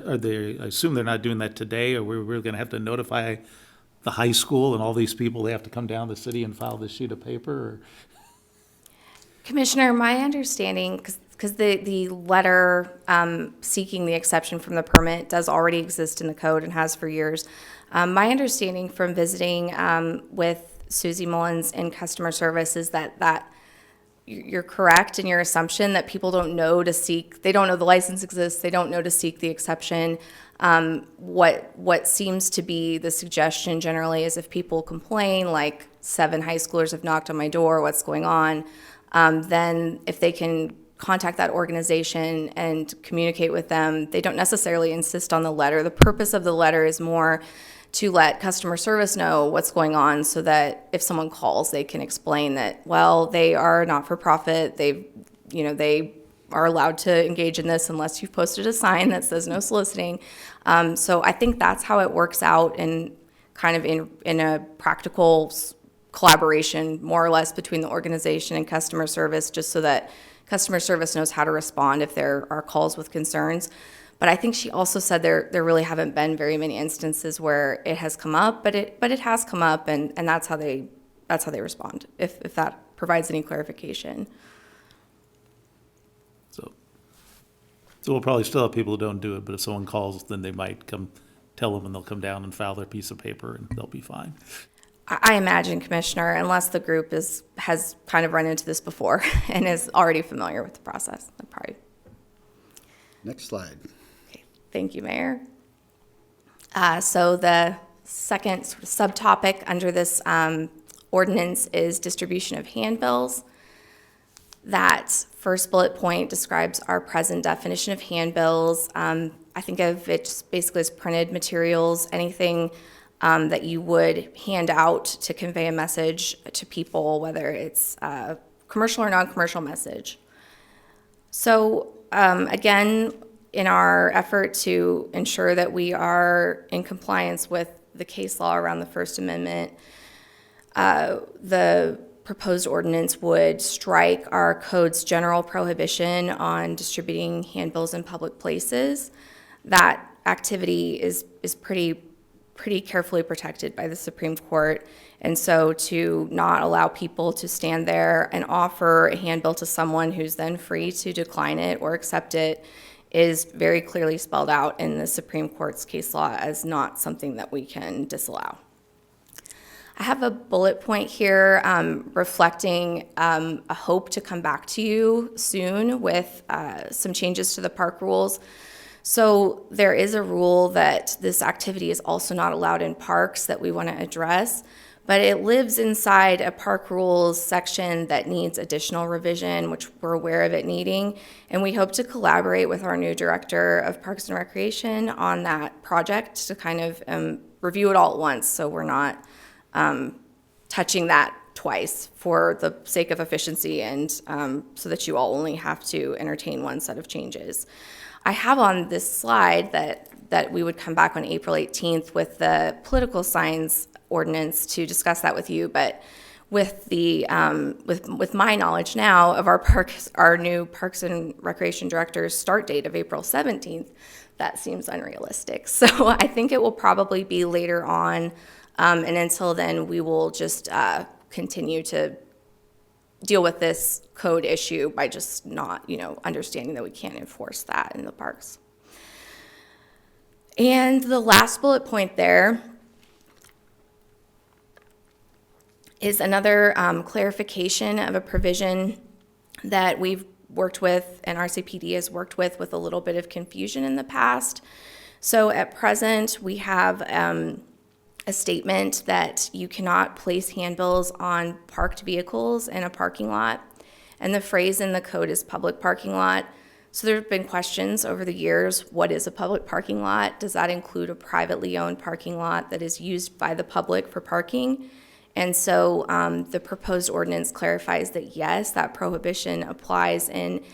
assume they're not doing that today, or we're going to have to notify the high school and all these people, they have to come down to the city and file this sheet of paper? Or? Commissioner, my understanding, because the letter seeking the exception from the permit does already exist in the code and has for years. My understanding from visiting with Susie Mullins in customer service is that you're correct in your assumption that people don't know to seek, they don't know the license exists, they don't know to seek the exception. What seems to be the suggestion generally is if people complain, like 7 high schoolers have knocked on my door, what's going on? Then if they can contact that organization and communicate with them, they don't necessarily insist on the letter. The purpose of the letter is more to let customer service know what's going on so that if someone calls, they can explain that, well, they are not-for-profit, they are allowed to engage in this unless you've posted a sign that says no soliciting. So I think that's how it works out in kind of in a practical collaboration, more or less, between the organization and customer service, just so that customer service knows how to respond if there are calls with concerns. But I think she also said there really haven't been very many instances where it has come up, but it has come up, and that's how they respond, if that provides any clarification. So we'll probably still have people who don't do it, but if someone calls, then they might come tell them, and they'll come down and file their piece of paper, and they'll be fine. I imagine, Commissioner, unless the group has kind of run into this before and is already familiar with the process. Probably. Next slide. Okay. Thank you, Mayor. So the second sort of subtopic under this ordinance is distribution of handbills. That first bullet point describes our present definition of handbills. I think of it just basically as printed materials, anything that you would hand out to convey a message to people, whether it's a commercial or non-commercial message. So again, in our effort to ensure that we are in compliance with the case law around the First Amendment, the proposed ordinance would strike our code's general prohibition on distributing handbills in public places. That activity is pretty carefully protected by the Supreme Court. And so to not allow people to stand there and offer a handbill to someone who's then free to decline it or accept it is very clearly spelled out in the Supreme Court's case law as not something that we can disallow. I have a bullet point here reflecting a hope to come back to you soon with some changes to the park rules. So there is a rule that this activity is also not allowed in parks that we want to address, but it lives inside a park rules section that needs additional revision, which we're aware of it needing, and we hope to collaborate with our new director of Parks and Recreation on that project to kind of review it all at once, so we're not touching that twice for the sake of efficiency and so that you all only have to entertain one set of changes. I have on this slide that we would come back on April 18th with the political signs ordinance to discuss that with you, but with the with my knowledge now of our new Parks and Recreation Director's start date of April 17th, that seems unrealistic. So I think it will probably be later on, and until then we will just continue to deal with this code issue by just not, understanding that we can't enforce that in the parks. And the last bullet point there is another clarification of a provision that we've worked with and RCPD has worked with a little bit of confusion in the past. So at present, we have a statement that you cannot place handbills on parked vehicles in a parking lot, and the phrase in the code is public parking lot. So there have been questions over the years, what is a public parking lot? Does that include a privately owned parking lot that is used by the public for parking? And so the proposed ordinance clarifies that yes, that prohibition applies in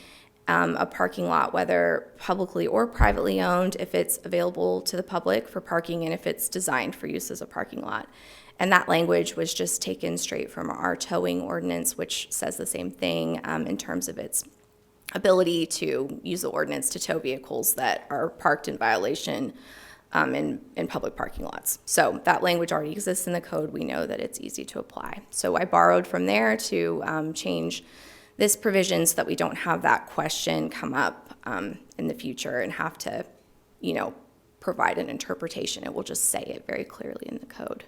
a parking lot, whether publicly or privately owned, if it's available to the public for parking and if it's designed for use as a parking lot. And that language was just taken straight from our towing ordinance, which says the same thing in terms of its ability to use the ordinance to tow vehicles that are parked in violation in public parking lots. So that language already exists in the code. We know that it's easy to apply. So I borrowed from there to change this provision so that we don't have that question come up in the future and have to, provide an interpretation. It will just say it very clearly in the code.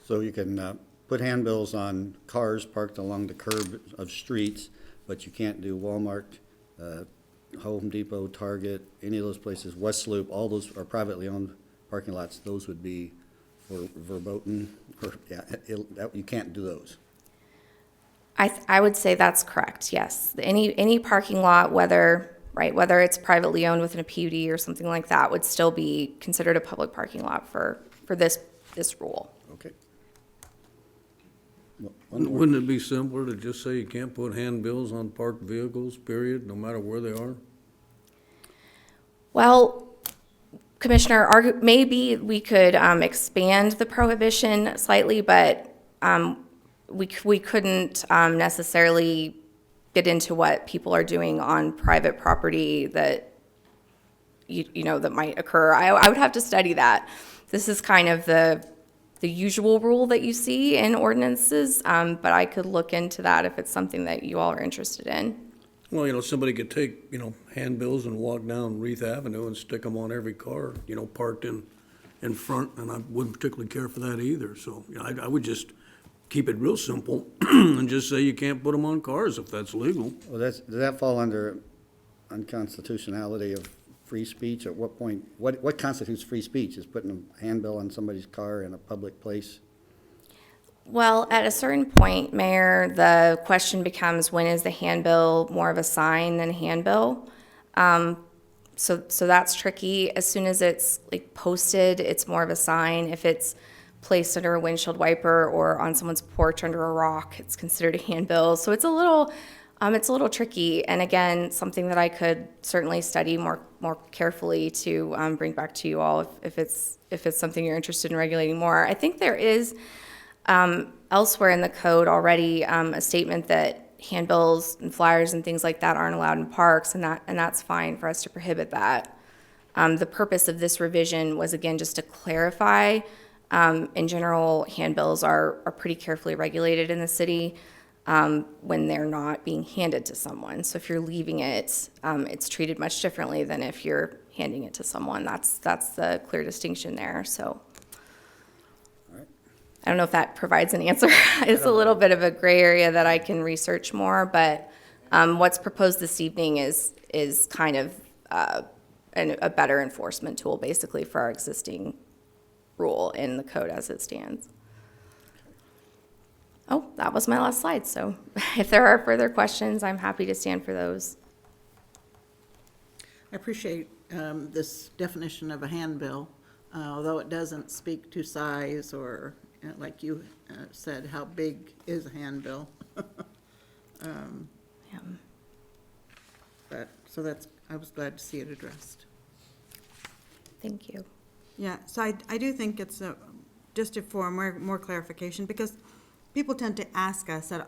So you can put handbills on cars parked along the curb of streets, but you can't do Walmart, Home Depot, Target, any of those places, West Loop, all those are privately owned parking lots. Those would be for verboten, or, yeah, you can't do those. I would say that's correct, yes. Any parking lot, whether it's privately owned within a PUD or something like that, would still be considered a public parking lot for this rule. Okay. Wouldn't it be simpler to just say you can't put handbills on parked vehicles, period, no matter where they are? Well, Commissioner, maybe we could expand the prohibition slightly, but we couldn't necessarily get into what people are doing on private property that, you know, that might occur. I would have to study that. This is kind of the usual rule that you see in ordinances, but I could look into that if it's something that you all are interested in. Well, you know, somebody could take, you know, handbills and walk down Reeth Avenue and stick them on every car, you know, parked in front, and I wouldn't particularly care for that either. So, you know, I would just keep it real simple and just say you can't put them on cars if that's legal. Well, does that fall under unconstitutionality of free speech? At what point, what constitutes free speech? Is putting a handbill on somebody's car in a public place? Well, at a certain point, Mayor, the question becomes, when is the handbill more of a sign than a handbill? So that's tricky. As soon as it's like posted, it's more of a sign. If it's placed under a windshield wiper or on someone's porch under a rock, it's considered a handbill. So it's a little tricky. And again, something that I could certainly study more carefully to bring back to you all if it's something you're interested in regulating more. I think there is elsewhere in the code already a statement that handbills and flyers and things like that aren't allowed in parks, and that's fine for us to prohibit that. The purpose of this revision was, again, just to clarify. In general, handbills are pretty carefully regulated in the city when they're not being handed to someone. So if you're leaving it, it's treated much differently than if you're handing it to someone. That's the clear distinction there. So I don't know if that provides an answer. It's a little bit of a gray area that I can research more, but what's proposed this evening is kind of a better enforcement tool, basically, for our existing rule in the code as it stands. Oh, that was my last slide, so if there are further questions, I'm happy to stand for those. I appreciate this definition of a handbill, although it doesn't speak to size or, like you said, how big is a handbill? Yeah. I was glad to see it addressed. Thank you. Yeah, so I do think it's just for more clarification, because people tend to ask us at,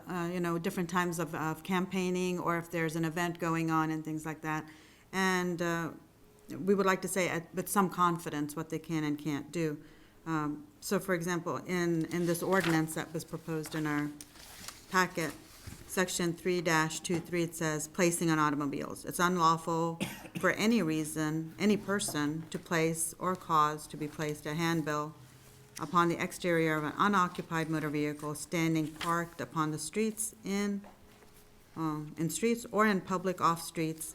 different times of campaigning, or if there's an event going on and things like that. And we would like to say with some confidence what they can and can't do. So for example, in this ordinance that was proposed in our packet, section 3-23, it says placing on automobiles. It's unlawful for any reason, any person, to place or cause to be placed a handbill upon the exterior of an unoccupied motor vehicle standing parked upon the streets in streets or in public off streets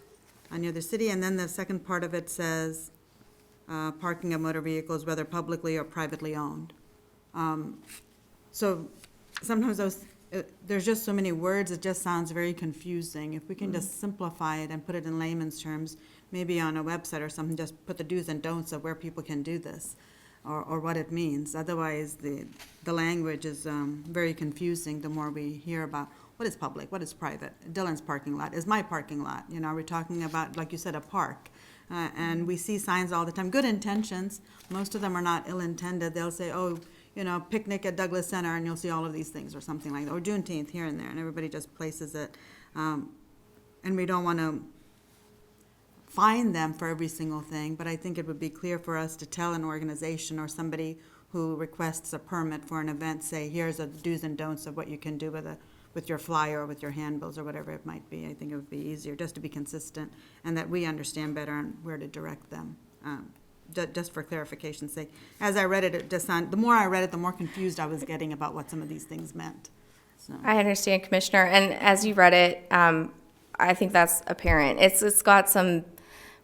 near the city. And then the second part of it says parking of motor vehicles, whether publicly or privately owned. So sometimes there's just so many words, it just sounds very confusing. If we can just simplify it and put it in layman's terms, maybe on a website or something, just put the do's and don'ts of where people can do this, or what it means. Otherwise, the language is very confusing the more we hear about what is public, what is private. Dylan's parking lot is my parking lot. We're talking about, like you said, a park. And we see signs all the time, good intentions. Most of them are not ill-intended. They'll say, picnic at Douglas Center, and you'll see all of these things, or something like that, or Juneteenth here and there, and everybody just places it. And we don't want to fine them for every single thing, but I think it would be clear for us to tell an organization or somebody who requests a permit for an event, say, here's the do's and don'ts of what you can do with your flyer or with your handbills or whatever it might be. I think it would be easier just to be consistent, and that we understand better on where to direct them. just for clarification's sake. As I read it, it just sounded, the more I read it, the more confused I was getting about what some of these things meant. So, I understand, Commissioner, and as you read it, I think that's apparent. It's got some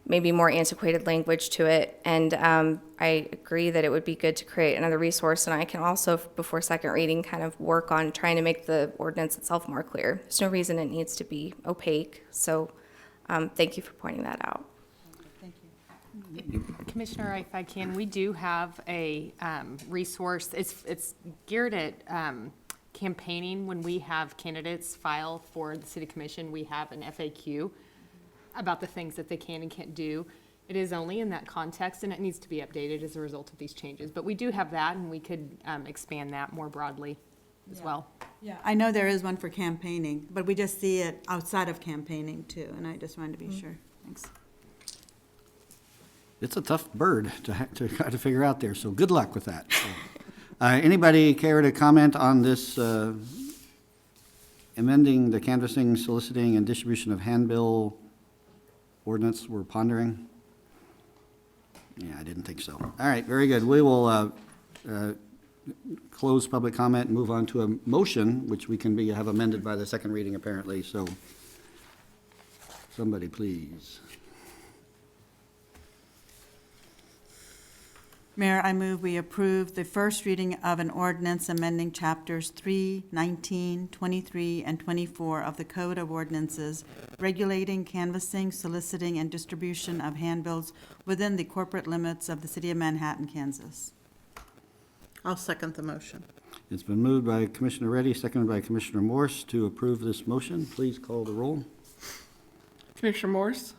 maybe more antiquated language to it, and I agree that it would be good to create another resource, and I can also, before second reading, kind of work on trying to make the ordinance itself more clear. There's no reason it needs to be opaque, so thank you for pointing that out. thank you. Commissioner, if I can, we do have a resource. It's geared at campaigning. When we have candidates file for the city commission, we have an FAQ about the things that they can and can't do. It is only in that context, and it needs to be updated as a result of these changes. But we do have that, and we could expand that more broadly as well. Yeah, I know there is one for campaigning, but we just see it outside of campaigning too, and I just wanted to be sure. Thanks. It's a tough bird to try to figure out there, so good luck with that. Anybody care to comment on this amending the canvassing, soliciting, and distribution of handbill ordinance we're pondering? Yeah, I didn't think so. All right, very good. We will close public comment and move on to a motion, which we can have amended by the second reading apparently, so somebody please. Mayor, I move we approve the first reading of an ordinance amending chapters 3, 19, 23, and 24 of the Code of Ordinances, regulating canvassing, soliciting, and distribution of handbills within the corporate limits of the city of Manhattan, Kansas. I'll second the motion. It's been moved by Commissioner Reddy, seconded by Commissioner Morse to approve this motion. Please call the roll. Commissioner Morse?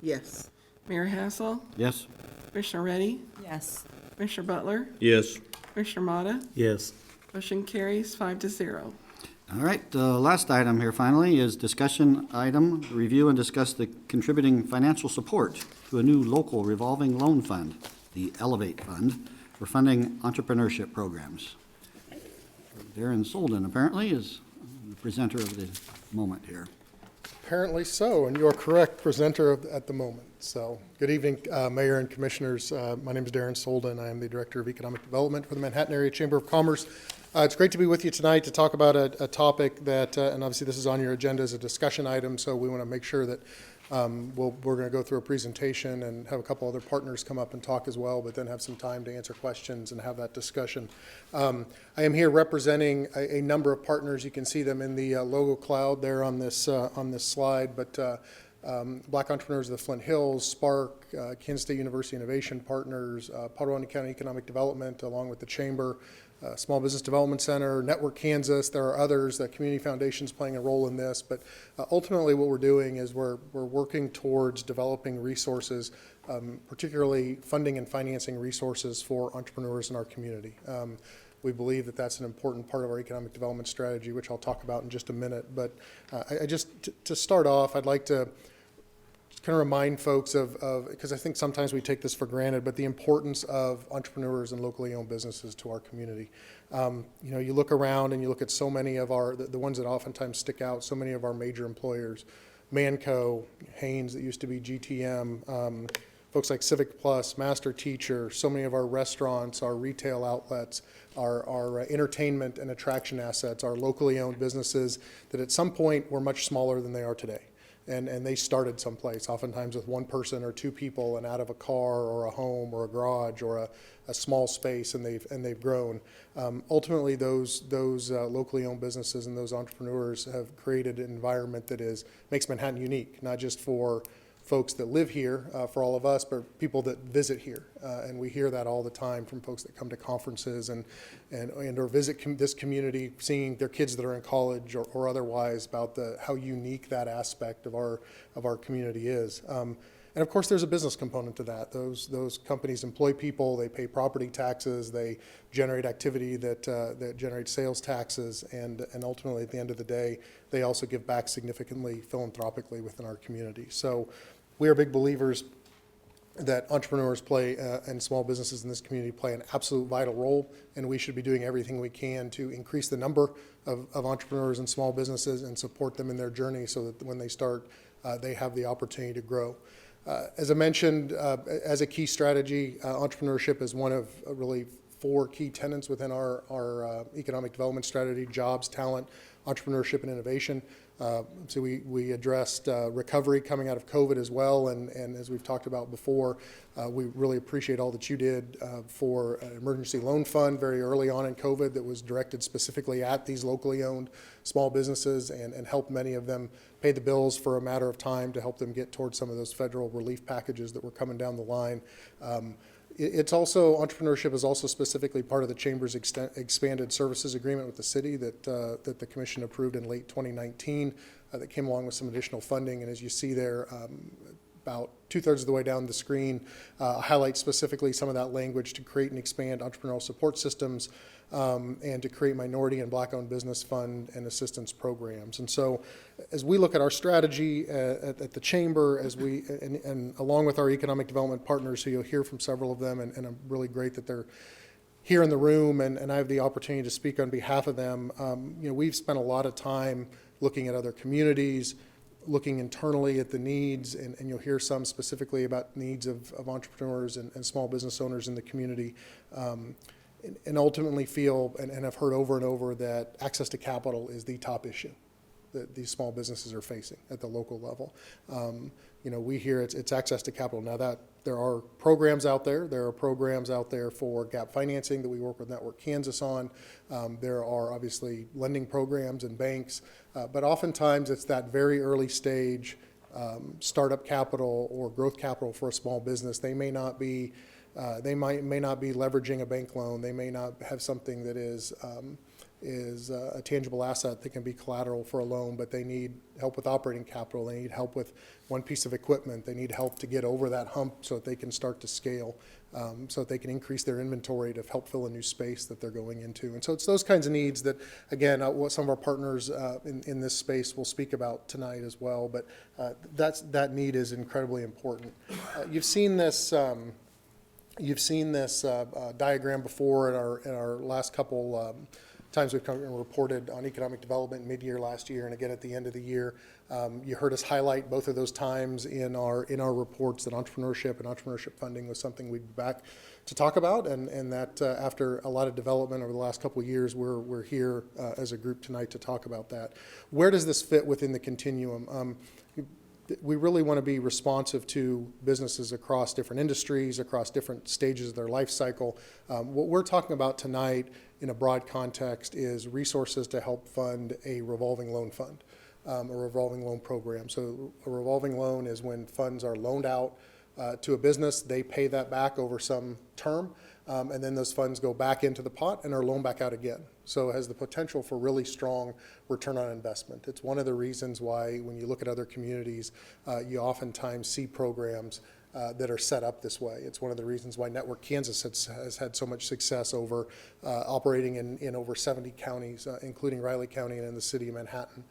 Yes. Mayor Hassel? Yes? Commissioner Reddy? Yes. Commissioner Butler? Yes. Commissioner Motta? Yes. Motion carries 5-0. All right, the last item here finally is discussion item, review and discuss the contributing financial support to a new local revolving loan fund, the Elevate Fund, for funding entrepreneurship programs. Darren Solden apparently is the presenter of the moment here. Apparently so, and you are correct, presenter at the moment. So, good evening, Mayor and Commissioners. My name is Darren Solden. I am the Director of Economic Development for the Manhattan Area Chamber of Commerce. It's great to be with you tonight to talk about a topic that, and obviously this is on your agenda as a discussion item, so we want to make sure that we're going to go through a presentation and have a couple other partners come up and talk as well, but then have some time to answer questions and have that discussion. I am here representing a number of partners. You can see them in the logo cloud there on this slide, but Black Entrepreneurs of the Flint Hills, Spark, Kansas State University Innovation Partners, Potawatomi County Economic Development, along with the Chamber, Small Business Development Center, Network Kansas. There are others. The community foundation's playing a role in this, but ultimately what we're doing is we're working towards developing resources, particularly funding and financing resources for entrepreneurs in our community. We believe that that's an important part of our economic development strategy, which I'll talk about in just a minute. But to start off, I'd like to kind of remind folks of because I think sometimes we take this for granted, but the importance of entrepreneurs and locally owned businesses to our community. You look around and you look at so many of the ones that oftentimes stick out, so many of our major employers, Manco, Haynes, that used to be GTM, folks like Civic Plus, Master Teacher, so many of our restaurants, our retail outlets, our entertainment and attraction assets, our locally owned businesses that at some point were much smaller than they are today. And they started someplace, oftentimes with one person or two people and out of a car or a home or a garage or a small space, and they've grown. Ultimately, those locally owned businesses and those entrepreneurs have created an environment that makes Manhattan unique, not just for folks that live here, for all of us, but people that visit here. And we hear that all the time from folks that come to conferences and or visit this community, seeing their kids that are in college or otherwise about how unique that aspect of our community is. And of course, there's a business component to that. Those companies employ people, they pay property taxes, they generate activity that generates sales taxes, and ultimately, at the end of the day, they also give back significantly philanthropically within our community. So we are big believers that entrepreneurs and small businesses in this community play an absolute vital role, and we should be doing everything we can to increase the number of entrepreneurs and small businesses and support them in their journey so that when they start, they have the opportunity to grow. As I mentioned, as a key strategy, entrepreneurship is one of really 4 key tenets within our economic development strategy: jobs, talent, entrepreneurship, and innovation. So we addressed recovery coming out of COVID as well, and as we've talked about before, we really appreciate all that you did for an emergency loan fund very early on in COVID that was directed specifically at these locally owned small businesses and helped many of them pay the bills for a matter of time to help them get towards some of those federal relief packages that were coming down the line. It's also, entrepreneurship is also specifically part of the Chamber's expanded services agreement with the city that the Commission approved in late 2019 that came along with some additional funding. And as you see there, about 2/3 of the way down the screen, highlight specifically some of that language to create and expand entrepreneurial support systems and to create minority and Black-owned business fund and assistance programs. And so as we look at our strategy at the Chamber, and along with our economic development partners, who you'll hear from several of them, and I'm really great that they're here in the room, and I have the opportunity to speak on behalf of them. We've spent a lot of time looking at other communities, looking internally at the needs, and you'll hear some specifically about needs of entrepreneurs and small business owners in the community. And ultimately feel, and have heard over and over, that access to capital is the top issue that these small businesses are facing at the local level. We hear it's access to capital. Now that there are programs out there. There are programs out there for gap financing that we work with Network Kansas on. There are obviously lending programs and banks, but oftentimes it's that very early stage startup capital or growth capital for a small business. They may not be may not be leveraging a bank loan. They may not have something that is a tangible asset that can be collateral for a loan, but they need help with operating capital. They need help with one piece of equipment. They need help to get over that hump so that they can start to scale, so that they can increase their inventory to help fill a new space that they're going into. And so it's those kinds of needs that, again, what some of our partners in this space will speak about tonight as well. But that need is incredibly important. You've seen this. You've seen this diagram before in our last couple times we've come and reported on economic development mid-year last year and again at the end of the year. You heard us highlight both of those times in our reports that entrepreneurship funding was something we'd be back to talk about, and that after a lot of development over the last couple of years, we're here as a group tonight to talk about that. Where does this fit within the continuum? We really want to be responsive to businesses across different industries, across different stages of their life cycle. What we're talking about tonight in a broad context is resources to help fund a revolving loan fund, a revolving loan program. So a revolving loan is when funds are loaned out to a business, they pay that back over some term, and then those funds go back into the pot and are loaned back out again. So it has the potential for really strong return on investment. It's one of the reasons why when you look at other communities, you oftentimes see programs that are set up this way. It's one of the reasons why Network Kansas has had so much success over operating in over 70 counties, including Riley County and in the city of Manhattan,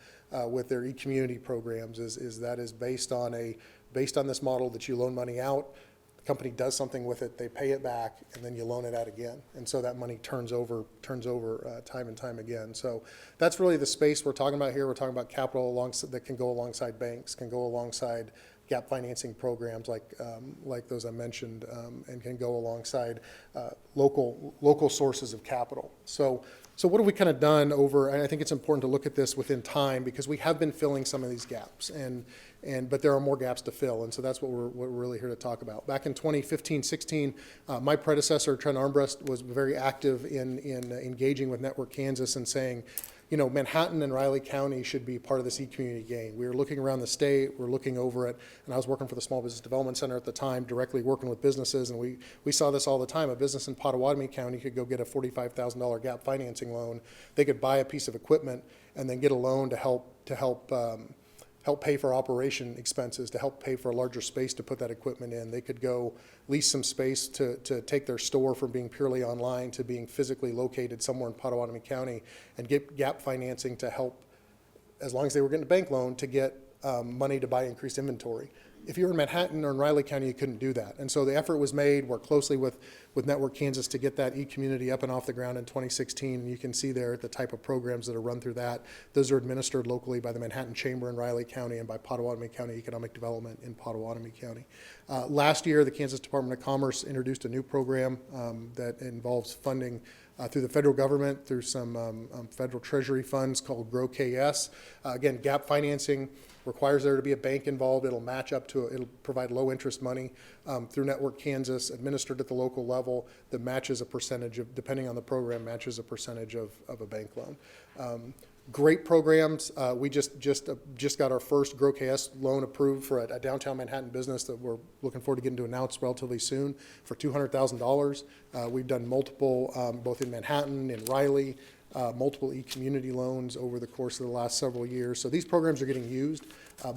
with their e-community programs. Is based on this model that you loan money out. Company does something with it, they pay it back, and then you loan it out again. And so that money turns over time and time again. So that's really the space we're talking about here. We're talking about capital that can go alongside banks, can go alongside gap financing programs like those I mentioned, and can go alongside local sources of capital. So what have we kind of done over, and I think it's important to look at this within time because we have been filling some of these gaps, but there are more gaps to fill, and so that's what we're really here to talk about. Back in 2015-16, my predecessor, Trent Armbrust, was very active in engaging with Network Kansas and saying, Manhattan and Riley County should be part of this e-community gain. We were looking around the state, we're looking over it, and I was working for the Small Business Development Center at the time, directly working with businesses, and we saw this all the time. A business in Pottawatomie County could go get a $45,000 gap financing loan. They could buy a piece of equipment and then get a loan to help pay for operation expenses, to help pay for a larger space to put that equipment in. They could go lease some space to take their store from being purely online to being physically located somewhere in Pottawatomie County and get gap financing to help, as long as they were getting a bank loan, to get money to buy increased inventory. If you were in Manhattan or in Riley County, you couldn't do that. And so the effort was made, worked closely with Network Kansas to get that e-community up and off the ground in 2016. And you can see there the type of programs that are run through that. Those are administered locally by the Manhattan Chamber in Riley County and by Pottawatomie County Economic Development in Pottawatomie County. Last year, the Kansas Department of Commerce introduced a new program that involves funding through the federal government, through some federal treasury funds called Grow KS. Again, gap financing requires there to be a bank involved. It'll match up to, it'll provide low interest money through Network Kansas, administered at the local level, that matches a percentage of, depending on the program, matches a percentage of a bank loan. Great programs. We just got our first Grow KS loan approved for a downtown Manhattan business that we're looking forward to getting to announce relatively soon for $200,000. We've done multiple, both in Manhattan, in Riley, multiple e-community loans over the course of the last several years. So these programs are getting used,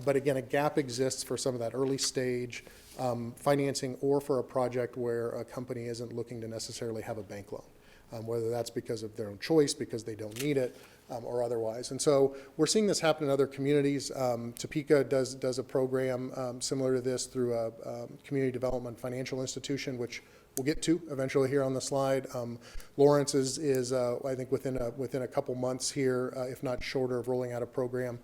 but again, a gap exists for some of that early stage financing, or for a project where a company isn't looking to necessarily have a bank loan, whether that's because of their own choice, because they don't need it, or otherwise. And so we're seeing this happen in other communities. Topeka does a program similar to this through a community development financial institution, which we'll get to eventually here on the slide. Lawrence is I think within a couple months here, if not shorter, of rolling out a program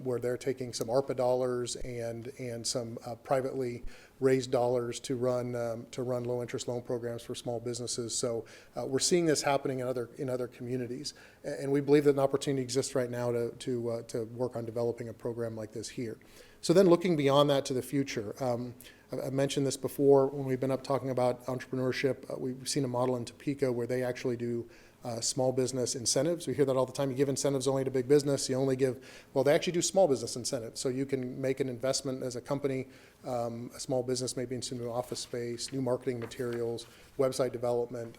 where they're taking some ARPA dollars and some privately raised dollars to run low interest loan programs for small businesses. So we're seeing this happening in other communities, and we believe that an opportunity exists right now to work on developing a program like this here. So then looking beyond that to the future. I mentioned this before when we've been up talking about entrepreneurship. We've seen a model in Topeka where they actually do small business incentives. We hear that all the time. You give incentives only to big business. You only give, well, they actually do small business incentives. So you can make an investment as a company, a small business, maybe into new office space, new marketing materials, website development,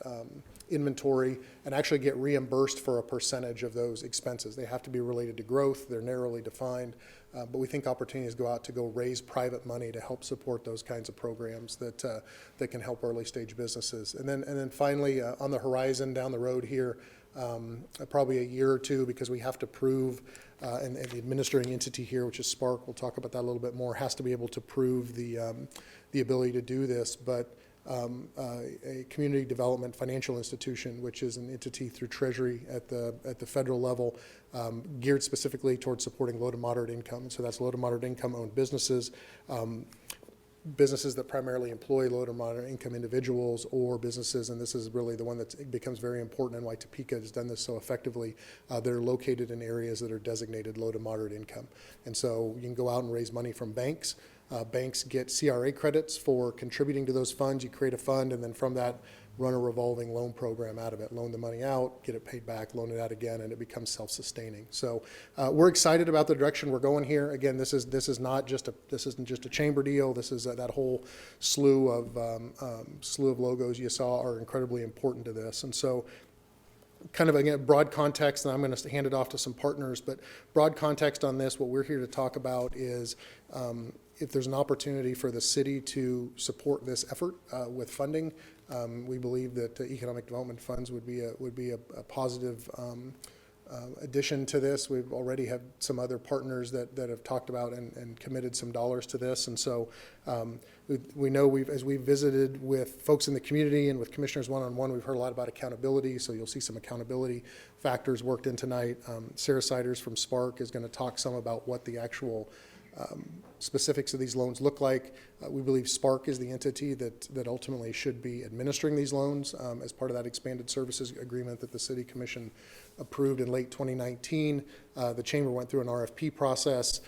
inventory, and actually get reimbursed for a percentage of those expenses. They have to be related to growth. They're narrowly defined. But we think opportunities go out to go raise private money to help support those kinds of programs that can help early stage businesses. And then finally, on the horizon down the road here, probably a year or two, because we have to prove, and the administering entity here, which is Spark, we'll talk about that a little bit more, has to be able to prove the ability to do this. But a community development financial institution, which is an entity through Treasury at the federal level, geared specifically towards supporting low to moderate income. So that's low to moderate income owned businesses, businesses that primarily employ low to moderate income individuals, or businesses, and this is really the one that becomes very important and why Topeka has done this so effectively, that are located in areas that are designated low to moderate income. And so you can go out and raise money from banks. Banks get CRA credits for contributing to those funds. You create a fund, and then from that, run a revolving loan program out of it. Loan the money out, get it paid back, loan it out again, and it becomes self-sustaining. So we're excited about the direction we're going here. Again, this isn't just a chamber deal. This is that whole slew of logos you saw are incredibly important to this. And so, kind of, again, broad context, and I'm going to hand it off to some partners, but broad context on this, what we're here to talk about is if there's an opportunity for the city to support this effort with funding, we believe that economic development funds would be a positive addition to this. We've already had some other partners that have talked about and committed some dollars to this, and so we know as we've visited with folks in the community and with commissioners one-on-one, we've heard a lot about accountability, so you'll see some accountability factors worked in tonight. Sarah Siders from Spark is going to talk some about what the actual specifics of these loans look like. We believe Spark is the entity that ultimately should be administering these loans as part of that expanded services agreement that the City Commission approved in late 2019. The Chamber went through an RFP process.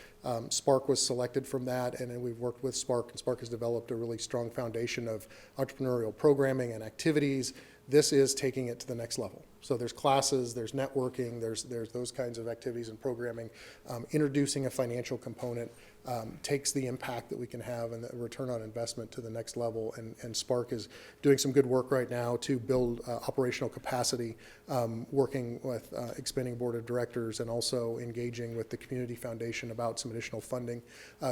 Spark was selected from that, and then we've worked with Spark, and Spark has developed a really strong foundation of entrepreneurial programming and activities. This is taking it to the next level. So there's classes, there's networking, there's those kinds of activities and programming. Introducing a financial component takes the impact that we can have and the return on investment to the next level. And Spark is doing some good work right now to build operational capacity, working with expanding board of directors and also engaging with the Community Foundation about some additional funding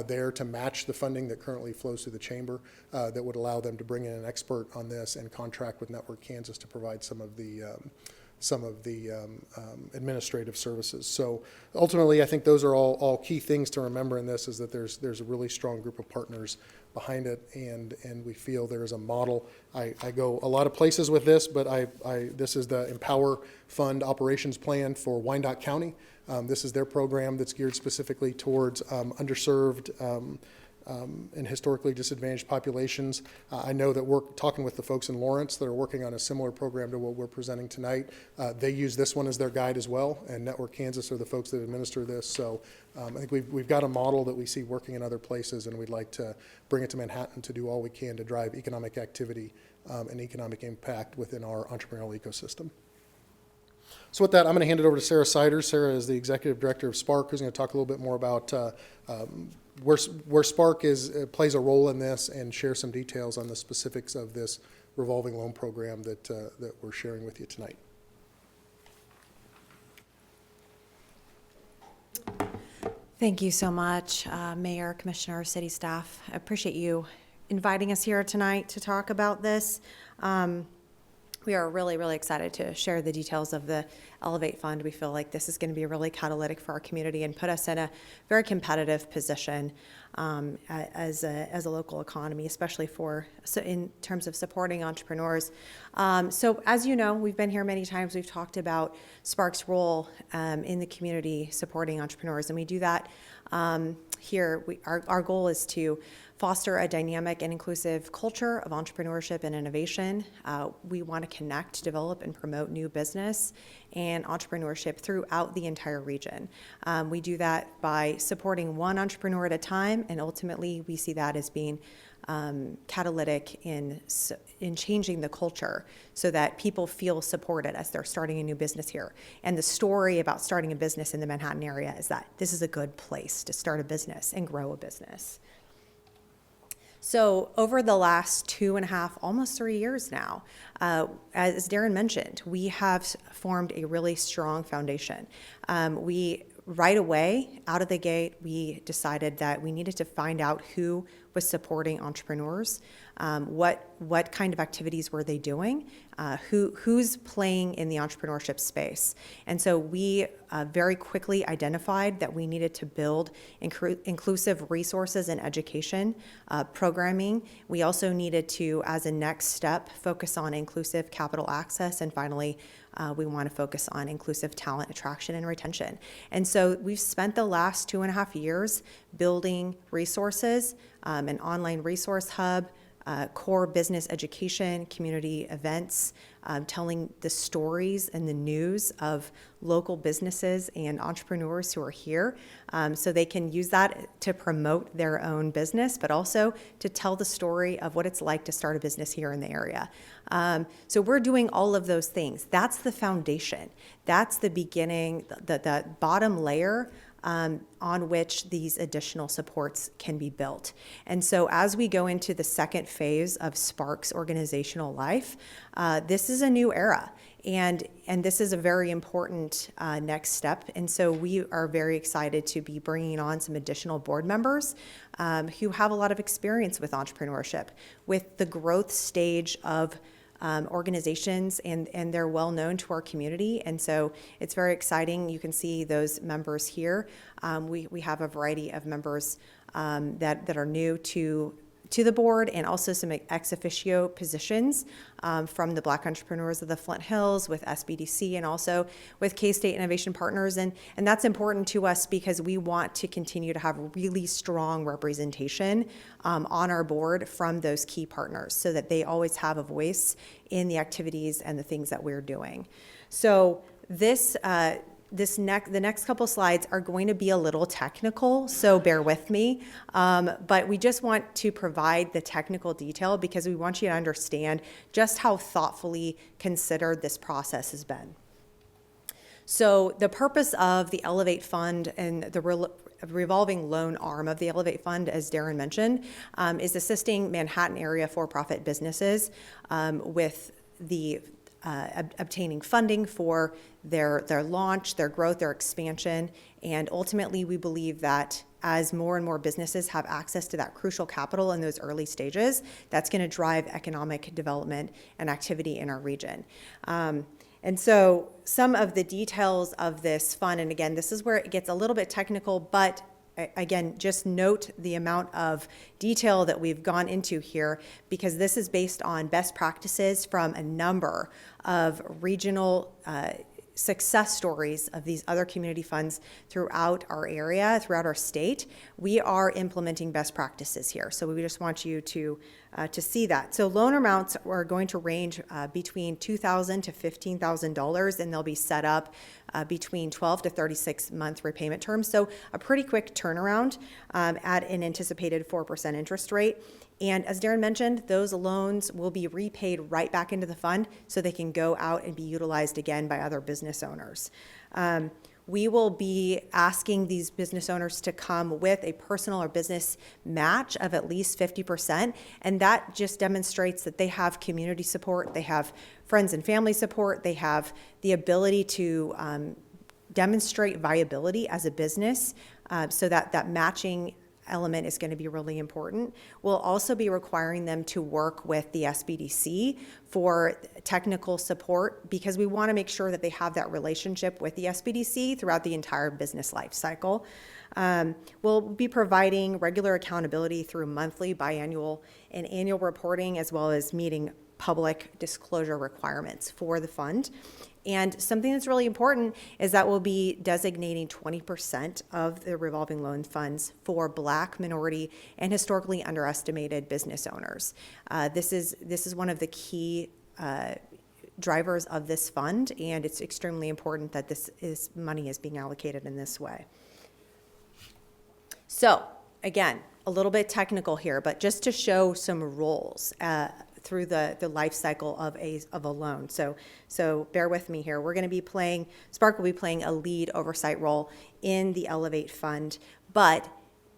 there to match the funding that currently flows through the chamber that would allow them to bring in an expert on this and contract with Network Kansas to provide some of the some of the administrative services. So ultimately, I think those are all key things to remember in this, is that there's a really strong group of partners behind it, and we feel there is a model. I go a lot of places with this, but this is the Empower Fund operations plan for Wyandotte County. This is their program that's geared specifically towards underserved and historically disadvantaged populations. I know that we're talking with the folks in Lawrence that are working on a similar program to what we're presenting tonight. They use this one as their guide as well, and Network Kansas are the folks that administer this. So I think we've got a model that we see working in other places, and we'd like to bring it to Manhattan to do all we can to drive economic activity and economic impact within our entrepreneurial ecosystem. So with that, I'm going to hand it over to Sarah Siders. Sarah is the Executive Director of Spark, who's going to talk a little bit more about where Spark plays a role in this, and share some details on the specifics of this revolving loan program that we're sharing with you tonight. Thank you so much, Mayor, Commissioner, City staff. I appreciate you inviting us here tonight to talk about this. We are really, really excited to share the details of the Elevate Fund. We feel like this is going to be really catalytic for our community and put us in a very competitive position as a local economy, especially in terms of supporting entrepreneurs. So as you know, we've been here many times. We've talked about Spark's role in the community supporting entrepreneurs, and we do that here. Our goal is to foster a dynamic and inclusive culture of entrepreneurship and innovation. We want to connect, develop, and promote new business and entrepreneurship throughout the entire region. We do that by supporting one entrepreneur at a time, and ultimately we see that as being catalytic in changing the culture so that people feel supported as they're starting a new business here. And the story about starting a business in the Manhattan area is that this is a good place to start a business and grow a business. So over the last 2.5, almost 3 years now, as Darren mentioned, we have formed a really strong foundation. Right away, out of the gate, we decided that we needed to find out who was supporting entrepreneurs, what kind of activities were they doing, who's playing in the entrepreneurship space. And so we very quickly identified that we needed to build inclusive resources and education programming. We also needed to, as a next step, focus on inclusive capital access, and finally, we want to focus on inclusive talent attraction and retention. And so we've spent the last 2.5 years building resources, an online resource hub, core business education, community events, telling the stories and the news of local businesses and entrepreneurs who are here, so they can use that to promote their own business, but also to tell the story of what it's like to start a business here in the area. So we're doing all of those things. That's the foundation. That's the beginning, the bottom layer on which these additional supports can be built. And so as we go into the second phase of Spark's organizational life, this is a new era. And this is a very important next step. And so we are very excited to be bringing on some additional board members who have a lot of experience with entrepreneurship, with the growth stage of organizations, and they're well known to our community. And so it's very exciting. You can see those members here. We have a variety of members that are new to the board, and also some ex officio positions from the Black Entrepreneurs of the Flint Hills, with SBDC, and also with K-State Innovation Partners. And that's important to us because we want to continue to have really strong representation on our board from those key partners, so that they always have a voice in the activities and the things that we're doing. So the next couple slides are going to be a little technical, so bear with me. But we just want to provide the technical detail because we want you to understand just how thoughtfully considered this process has been. So the purpose of the Elevate Fund and the revolving loan arm of the Elevate Fund, as Darren mentioned, is assisting Manhattan area for-profit businesses with the obtaining funding for their launch, their growth, their expansion. And ultimately, we believe that as more and more businesses have access to that crucial capital in those early stages, that's going to drive economic development and activity in our region. And so some of the details of this fund, and again, this is where it gets a little bit technical, but again, just note the amount of detail that we've gone into here, because this is based on best practices from a number of regional success stories of these other community funds throughout our area, throughout our state. We are implementing best practices here, so we just want you to see that. So loan amounts are going to range between $2,000 to $15,000, and they'll be set up between 12 to 36 month repayment terms. So a pretty quick turnaround at an anticipated 4% interest rate. And as Darren mentioned, those loans will be repaid right back into the fund so they can go out and be utilized again by other business owners. We will be asking these business owners to come with a personal or business match of at least 50%, and that just demonstrates that they have community support, they have friends and family support, they have the ability to demonstrate viability as a business, so that matching element is going to be really important. We'll also be requiring them to work with the SBDC for technical support, because we want to make sure that they have that relationship with the SBDC throughout the entire business life cycle. We'll be providing regular accountability through monthly, biannual, and annual reporting, as well as meeting public disclosure requirements for the fund. And something that's really important is that we'll be designating 20% of the revolving loan funds for Black, minority, and historically underestimated business owners. This is one of the key drivers of this fund, and it's extremely important that money is being allocated in this way. So again, a little bit technical here, but just to show some roles through the life cycle of a loan. So bear with me here. We're going to be playing, Spark will be playing a lead oversight role in the Elevate Fund, but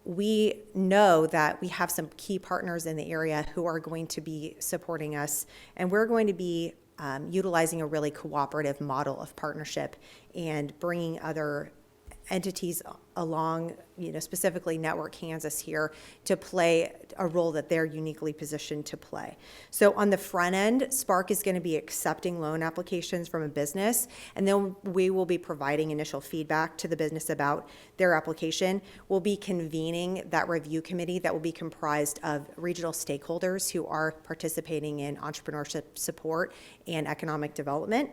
we know that we have some key partners in the area who are going to be supporting us, and we're going to be utilizing a really cooperative model of partnership and bringing other entities along, specifically Network Kansas here, to play a role that they're uniquely positioned to play. So on the front end, Spark is going to be accepting loan applications from a business, and then we will be providing initial feedback to the business about their application. We'll be convening that review committee that will be comprised of regional stakeholders who are participating in entrepreneurship support and economic development.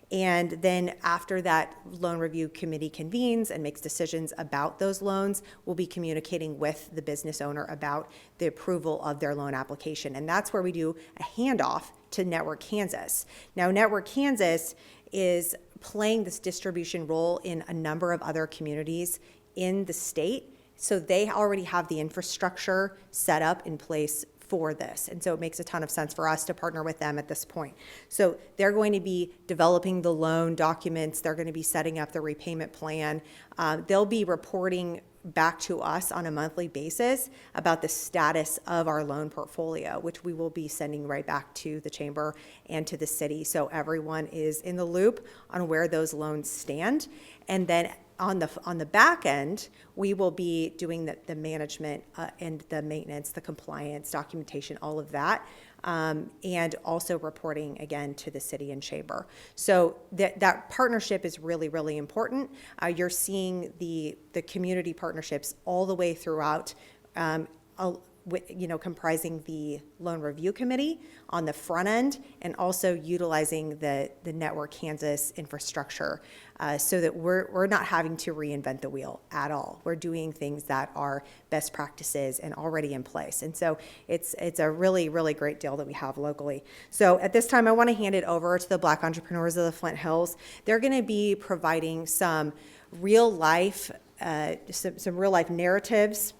And then after that loan review committee convenes and makes decisions about those loans, we'll be communicating with the business owner about the approval of their loan application. And that's where we do a handoff to Network Kansas. Now, Network Kansas is playing this distribution role in a number of other communities in the state. So they already have the infrastructure set up in place for this. And so it makes a ton of sense for us to partner with them at this point. So they're going to be developing the loan documents. They're going to be setting up the repayment plan. They'll be reporting back to us on a monthly basis about the status of our loan portfolio, which we will be sending right back to the chamber and to the city. So everyone is in the loop on where those loans stand. And then on the back end, we will be doing the management and the maintenance, the compliance, documentation, all of that, and also reporting again to the city and chamber. So that partnership is really, really important. You're seeing the community partnerships all the way throughout, comprising the loan review committee on the front end, and also utilizing the Network Kansas infrastructure, so that we're not having to reinvent the wheel at all. We're doing things that are best practices and already in place. And so it's a really, really great deal that we have locally. So at this time, I want to hand it over to the Black entrepreneurs of the Flint Hills. They're going to be providing some real life narratives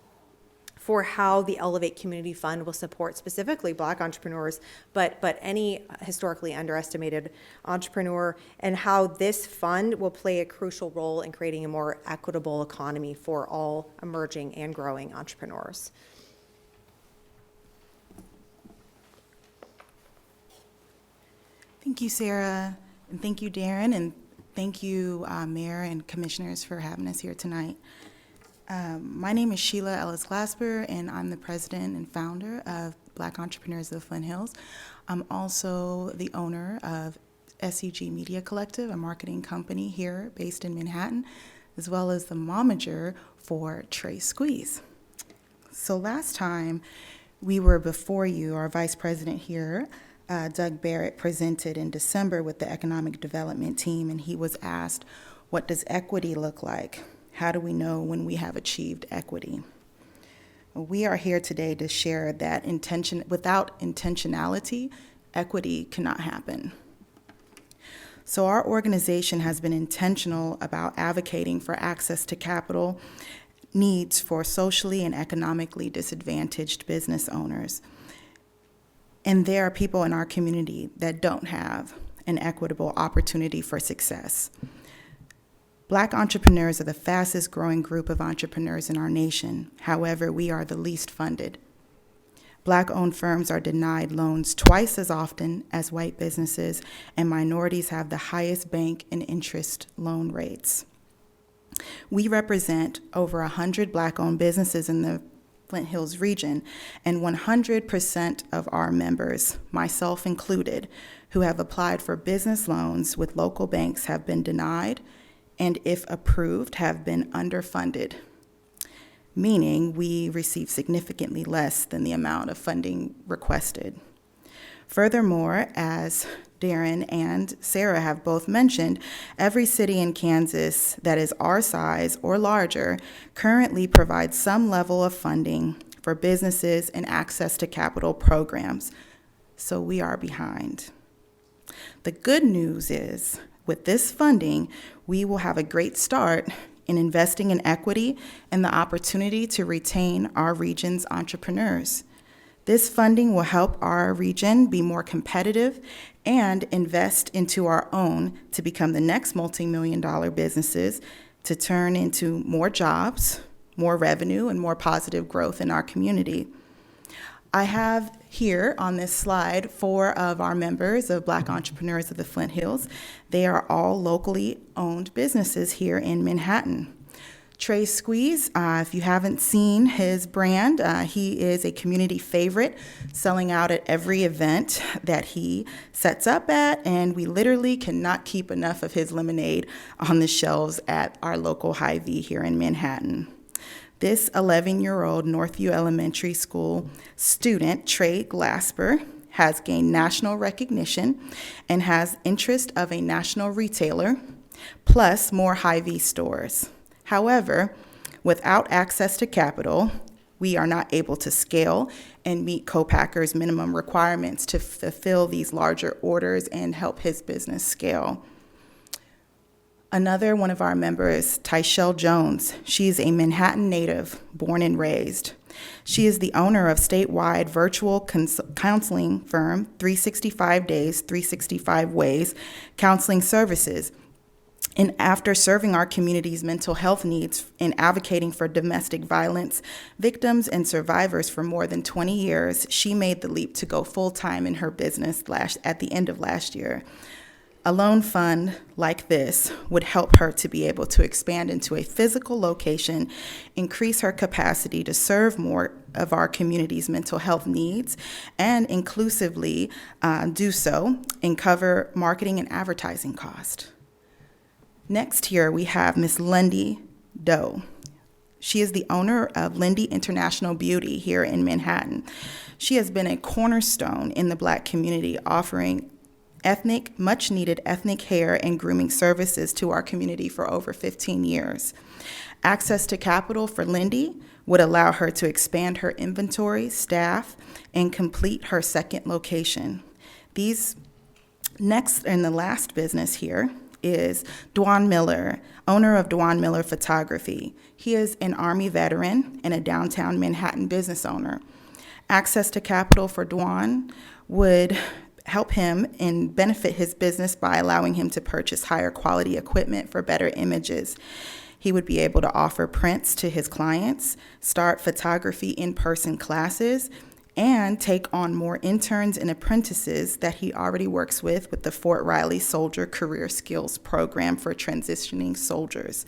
for how the Elevate Community Fund will support specifically Black entrepreneurs, but any historically underestimated entrepreneur, and how this fund will play a crucial role in creating a more equitable economy for all emerging and growing entrepreneurs. Thank you, Sarah, and thank you, Darren, and thank you, Mayor and Commissioners, for having us here tonight. My name is Sheila Ellis Glasper, and I'm the president and founder of Black Entrepreneurs of the Flint Hills. I'm also the owner of SEG Media Collective, a marketing company here based in Manhattan, as well as the momager for Trey Squeeze. So last time we were before you, our vice president here, Doug Barrett, presented in December with the economic development team, and he was asked, what does equity look like? How do we know when we have achieved equity? We are here today to share that without intentionality, equity cannot happen. So our organization has been intentional about advocating for access to capital needs for socially and economically disadvantaged business owners. And there are people in our community that don't have an equitable opportunity for success. Black entrepreneurs are the fastest growing group of entrepreneurs in our nation. However, we are the least funded. Black-owned firms are denied loans twice as often as white businesses, and minorities have the highest bank and interest loan rates. We represent over 100 Black-owned businesses in the Flint Hills region, and 100% of our members, myself included, who have applied for business loans with local banks have been denied, and if approved, have been underfunded, meaning we receive significantly less than the amount of funding requested. Furthermore, as Darren and Sarah have both mentioned, every city in Kansas that is our size or larger currently provides some level of funding for businesses and access to capital programs. So we are behind. The good news is, with this funding, we will have a great start in investing in equity and the opportunity to retain our region's entrepreneurs. This funding will help our region be more competitive and invest into our own to become the next multi-million-dollar businesses, to turn into more jobs, more revenue, and more positive growth in our community. I have here on this slide 4 of our members of Black Entrepreneurs of the Flint Hills. They are all locally owned businesses here in Manhattan. Trey Squeeze, if you haven't seen his brand, he is a community favorite, selling out at every event that he sets up at, and we literally cannot keep enough of his lemonade on the shelves at our local Hy-Vee here in Manhattan. This 11-year-old Northview Elementary School student, Trey Glasper, has gained national recognition and has interest of a national retailer, plus more Hy-Vee stores. However, without access to capital, we are not able to scale and meet co-packer's minimum requirements to fulfill these larger orders and help his business scale. Another one of our members, Tyshell Jones. She's a Manhattan native, born and raised. She is the owner of statewide virtual counseling firm 365 Days, 365 Ways Counseling Services. And after serving our community's mental health needs and advocating for domestic violence victims and survivors for more than 20 years, she made the leap to go full-time in her business at the end of last year. A loan fund like this would help her to be able to expand into a physical location, increase her capacity to serve more of our community's mental health needs, and inclusively do so and cover marketing and advertising costs. Next here we have Miss Lindy Doe. She is the owner of Lindy International Beauty here in Manhattan. She has been a cornerstone in the Black community, offering much needed ethnic hair and grooming services to our community for over 15 years. Access to capital for Lindy would allow her to expand her inventory, staff, and complete her second location. These next and the last business here is Dwan Miller, owner of Dwan Miller Photography. He is an Army veteran and a downtown Manhattan business owner. Access to capital for Dwan would help him and benefit his business by allowing him to purchase higher quality equipment for better images. He would be able to offer prints to his clients, start photography in-person classes, and take on more interns and apprentices that he already works with the Fort Riley Soldier Career Skills Program for transitioning soldiers.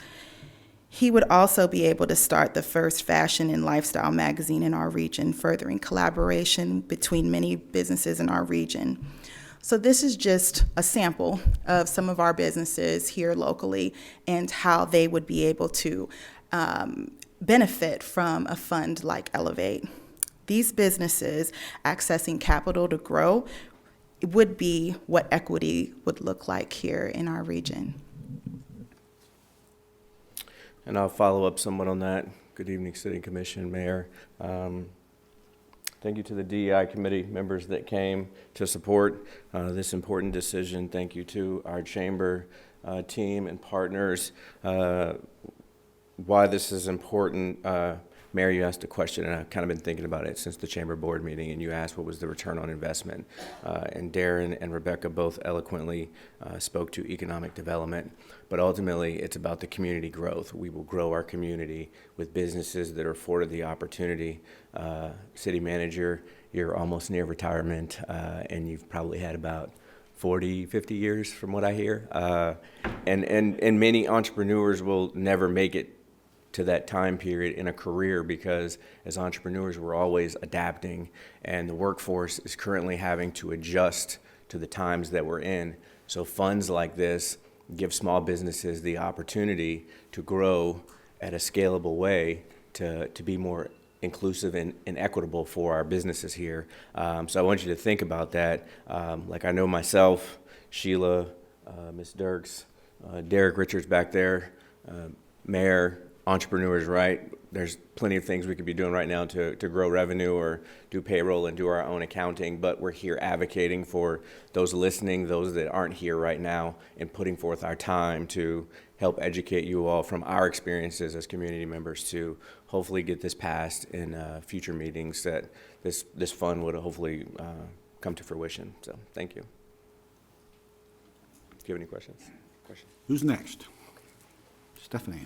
He would also be able to start the first fashion and lifestyle magazine in our region, furthering collaboration between many businesses in our region. So this is just a sample of some of our businesses here locally and how they would be able to benefit from a fund like Elevate. These businesses accessing capital to grow would be what equity would look like here in our region. And I'll follow up somewhat on that. Good evening, City Commission, Mayor. Thank you to the DEI committee members that came to support this important decision. Thank you to our chamber team and partners. Why this is important, Mayor, you asked a question, and I've kind of been thinking about it since the chamber board meeting, and you asked what was the return on investment. And Darren and Rebecca both eloquently spoke to economic development, but ultimately it's about the community growth. We will grow our community with businesses that are afforded the opportunity. City manager, you're almost near retirement, and you've probably had about 40, 50 years from what I hear. And many entrepreneurs will never make it to that time period in a career because as entrepreneurs, we're always adapting, and the workforce is currently having to adjust to the times that we're in. So funds like this give small businesses the opportunity to grow at a scalable way to be more inclusive and equitable for our businesses here. So I want you to think about that. Like I know myself, Sheila, Ms. Dirks, Derek Richards back there, Mayor, entrepreneurs, right? There's plenty of things we could be doing right now to grow revenue or do payroll and do our own accounting, but we're here advocating for those listening, those that aren't here right now, and putting forth our time to help educate you all from our experiences as community members to hopefully get this passed in future meetings that this fund would hopefully come to fruition. So thank you. Do you have any questions? Who's next? Stephanie.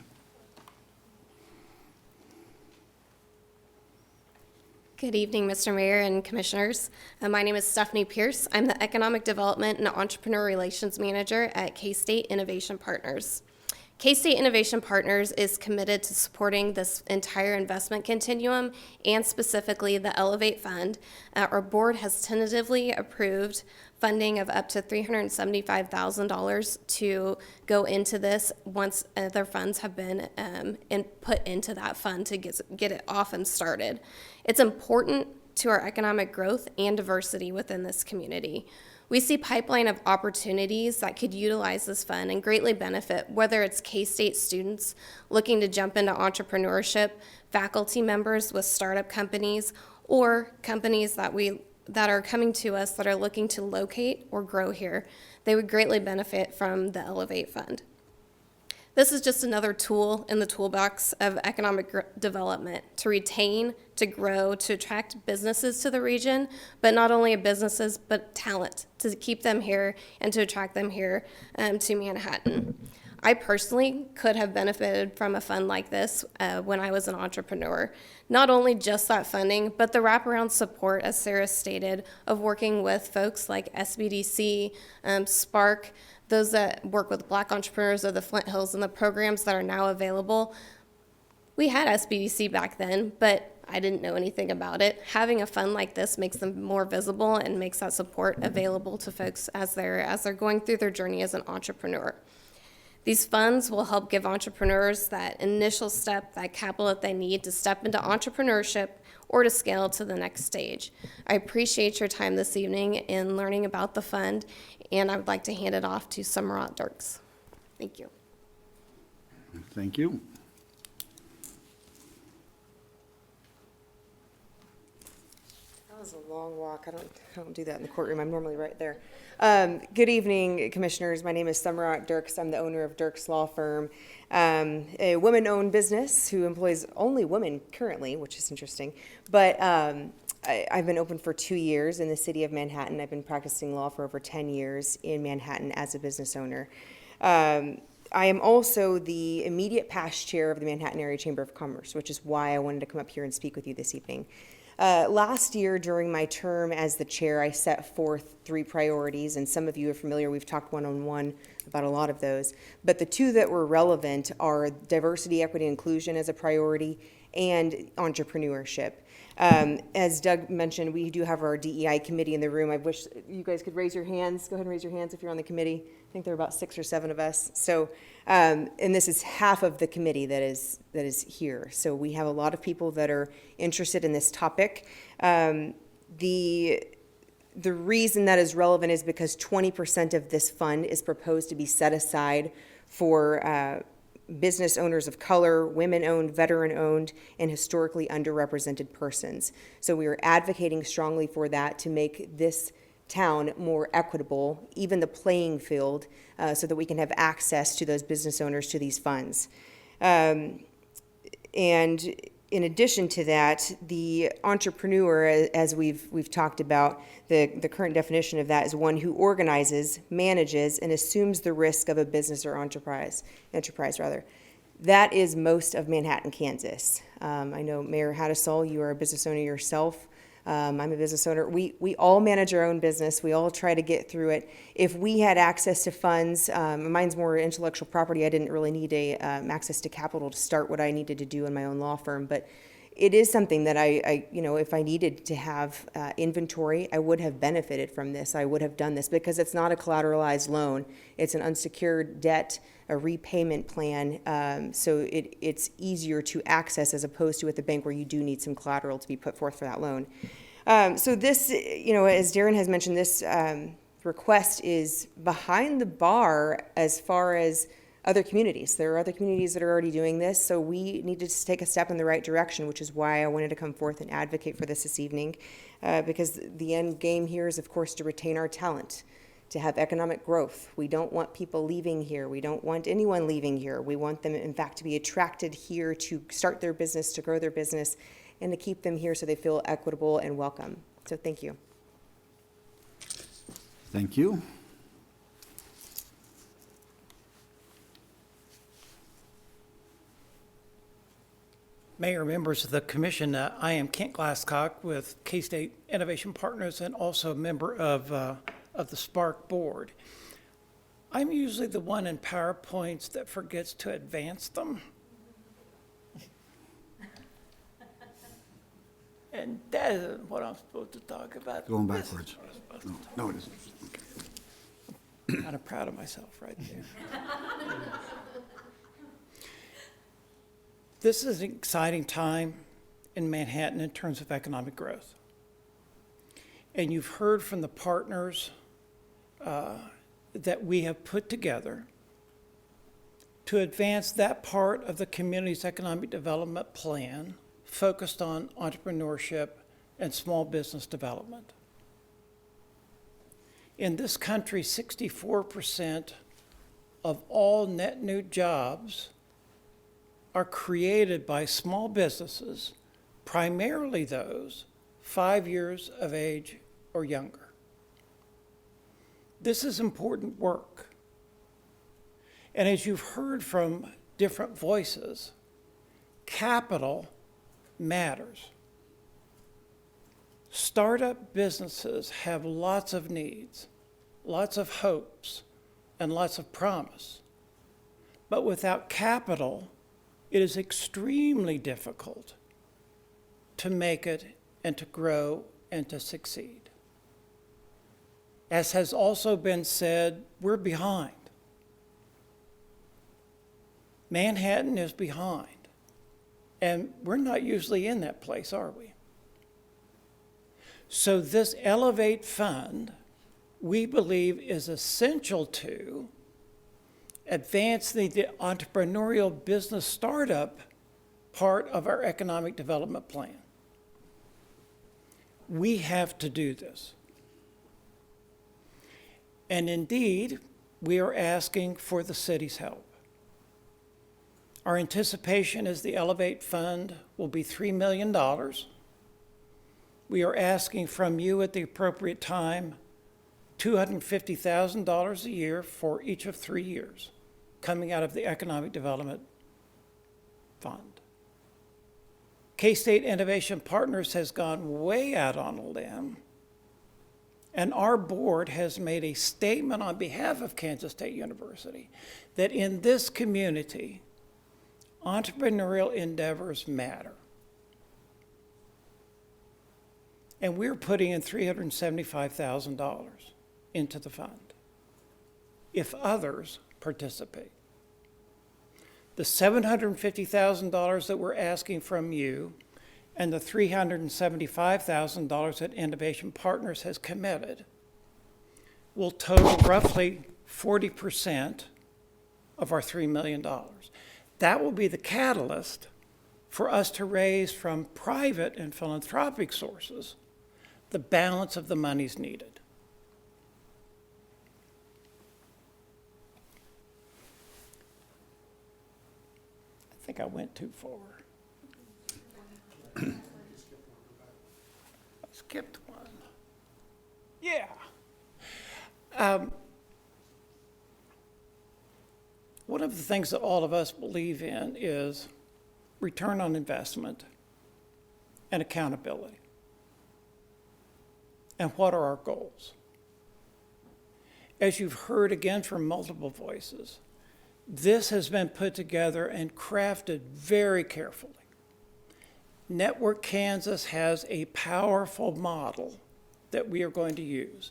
Good evening, Mr. Mayor and Commissioners. My name is Stephanie Pierce. I'm the Economic Development and Entrepreneur Relations Manager at K-State Innovation Partners. K-State Innovation Partners is committed to supporting this entire investment continuum and specifically the Elevate Fund. Our board has tentatively approved funding of up to $375,000 to go into this once their funds have been put into that fund to get it off and started. It's important to our economic growth and diversity within this community. We see pipeline of opportunities that could utilize this fund and greatly benefit, whether it's K-State students looking to jump into entrepreneurship, faculty members with startup companies, or companies that are coming to us that are looking to locate or grow here. They would greatly benefit from the Elevate Fund. This is just another tool in the toolbox of economic development to retain, to grow, to attract businesses to the region, but not only businesses, but talent, to keep them here and to attract them here to Manhattan. I personally could have benefited from a fund like this when I was an entrepreneur. Not only just that funding, but the wraparound support, as Sarah stated, of working with folks like SBDC, Spark, those that work with Black entrepreneurs of the Flint Hills and the programs that are now available. We had SBDC back then, but I didn't know anything about it. Having a fund like this makes them more visible and makes that support available to folks as they're going through their journey as an entrepreneur. These funds will help give entrepreneurs that initial step, that capital that they need to step into entrepreneurship or to scale to the next stage. I appreciate your time this evening in learning about the fund, and I would like to hand it off to Summerat Dirks. Thank you. Thank you. That was a long walk. I don't do that in the courtroom. I'm normally right there. Good evening, Commissioners. My name is Summerat Dirks. I'm the owner of Dirks Law Firm, a women-owned business who employs only women currently, which is interesting. But I've been open for 2 years in the city of Manhattan. I've been practicing law for over 10 years in Manhattan as a business owner. I am also the immediate past chair of the Manhattan Area Chamber of Commerce, which is why I wanted to come up here and speak with you this evening. Last year, during my term as the chair, I set forth 3 priorities, and some of you are familiar. We've talked one-on-one about a lot of those. But the 2 that were relevant are diversity, equity, inclusion as a priority, and entrepreneurship. As Doug mentioned, we do have our DEI committee in the room. I wish you guys could raise your hands. Go ahead and raise your hands if you're on the committee. I think there are about 6 or 7 of us. So, and this is half of the committee that is here. So we have a lot of people that are interested in this topic. The reason that is relevant is because 20% of this fund is proposed to be set aside for business owners of color, women-owned, veteran-owned, and historically underrepresented persons. So we are advocating strongly for that to make this town more equitable, even the playing field, so that we can have access to those business owners to these funds. And in addition to that, the entrepreneur, as we've talked about, the current definition of that is one who organizes, manages, and assumes the risk of a business or enterprise. That is most of Manhattan, Kansas. I know Mayor Hattasol, you are a business owner yourself. I'm a business owner. We all manage our own business. We all try to get through it. If we had access to funds, mine's more intellectual property. I didn't really need access to capital to start what I needed to do in my own law firm. But it is something that I if I needed to have inventory, I would have benefited from this. I would have done this because it's not a collateralized loan. It's an unsecured debt, a repayment plan. So it's easier to access as opposed to at the bank where you do need some collateral to be put forth for that loan. So this, as Darren has mentioned, this request is behind the bar as far as other communities. There are other communities that are already doing this, so we need to just take a step in the right direction, which is why I wanted to come forth and advocate for this evening, because the end game here is, of course, to retain our talent, to have economic growth. We don't want people leaving here. We don't want anyone leaving here. We want them, in fact, to be attracted here to start their business, to grow their business, and to keep them here so they feel equitable and welcome. So thank you. Thank you. Mayor, members of the commission, I am Kent Glasscock with K-State Innovation Partners and also a member of the Spark board. I'm usually the one in PowerPoints that forgets to advance them. And that isn't what I'm supposed to talk about. Going backwards. No, it isn't. Okay. Kind of proud of myself right there. This is an exciting time in Manhattan in terms of economic growth. And you've heard from the partners that we have put together to advance that part of the community's economic development plan focused on entrepreneurship and small business development. In this country, 64% of all net new jobs are created by small businesses, primarily those 5 years of age or younger. This is important work. And as you've heard from different voices, capital matters. Startup businesses have lots of needs, lots of hopes, and lots of promise. But without capital, it is extremely difficult to make it and to grow and to succeed. As has also been said, we're behind. Manhattan is behind. And we're not usually in that place, are we? So this Elevate Fund, we believe, is essential to advance the entrepreneurial business startup part of our economic development plan. We have to do this. And indeed, we are asking for the city's help. Our anticipation is the Elevate Fund will be $3 million. We are asking from you at the appropriate time $250,000 a year for each of 3 years, coming out of the Economic Development Fund. K-State Innovation Partners has gone way out on a limb, and our board has made a statement on behalf of Kansas State University that in this community, entrepreneurial endeavors matter. And we're putting in $375,000 into the fund if others participate. The $750,000 that we're asking from you and the $375,000 that Innovation Partners has committed will total roughly 40% of our $3 million. That will be the catalyst for us to raise from private and philanthropic sources the balance of the monies needed. I think I went too far. I skipped one. Yeah. One of the things that all of us believe in is return on investment and accountability. And what are our goals? As you've heard again from multiple voices, this has been put together and crafted very carefully. Network Kansas has a powerful model that we are going to use.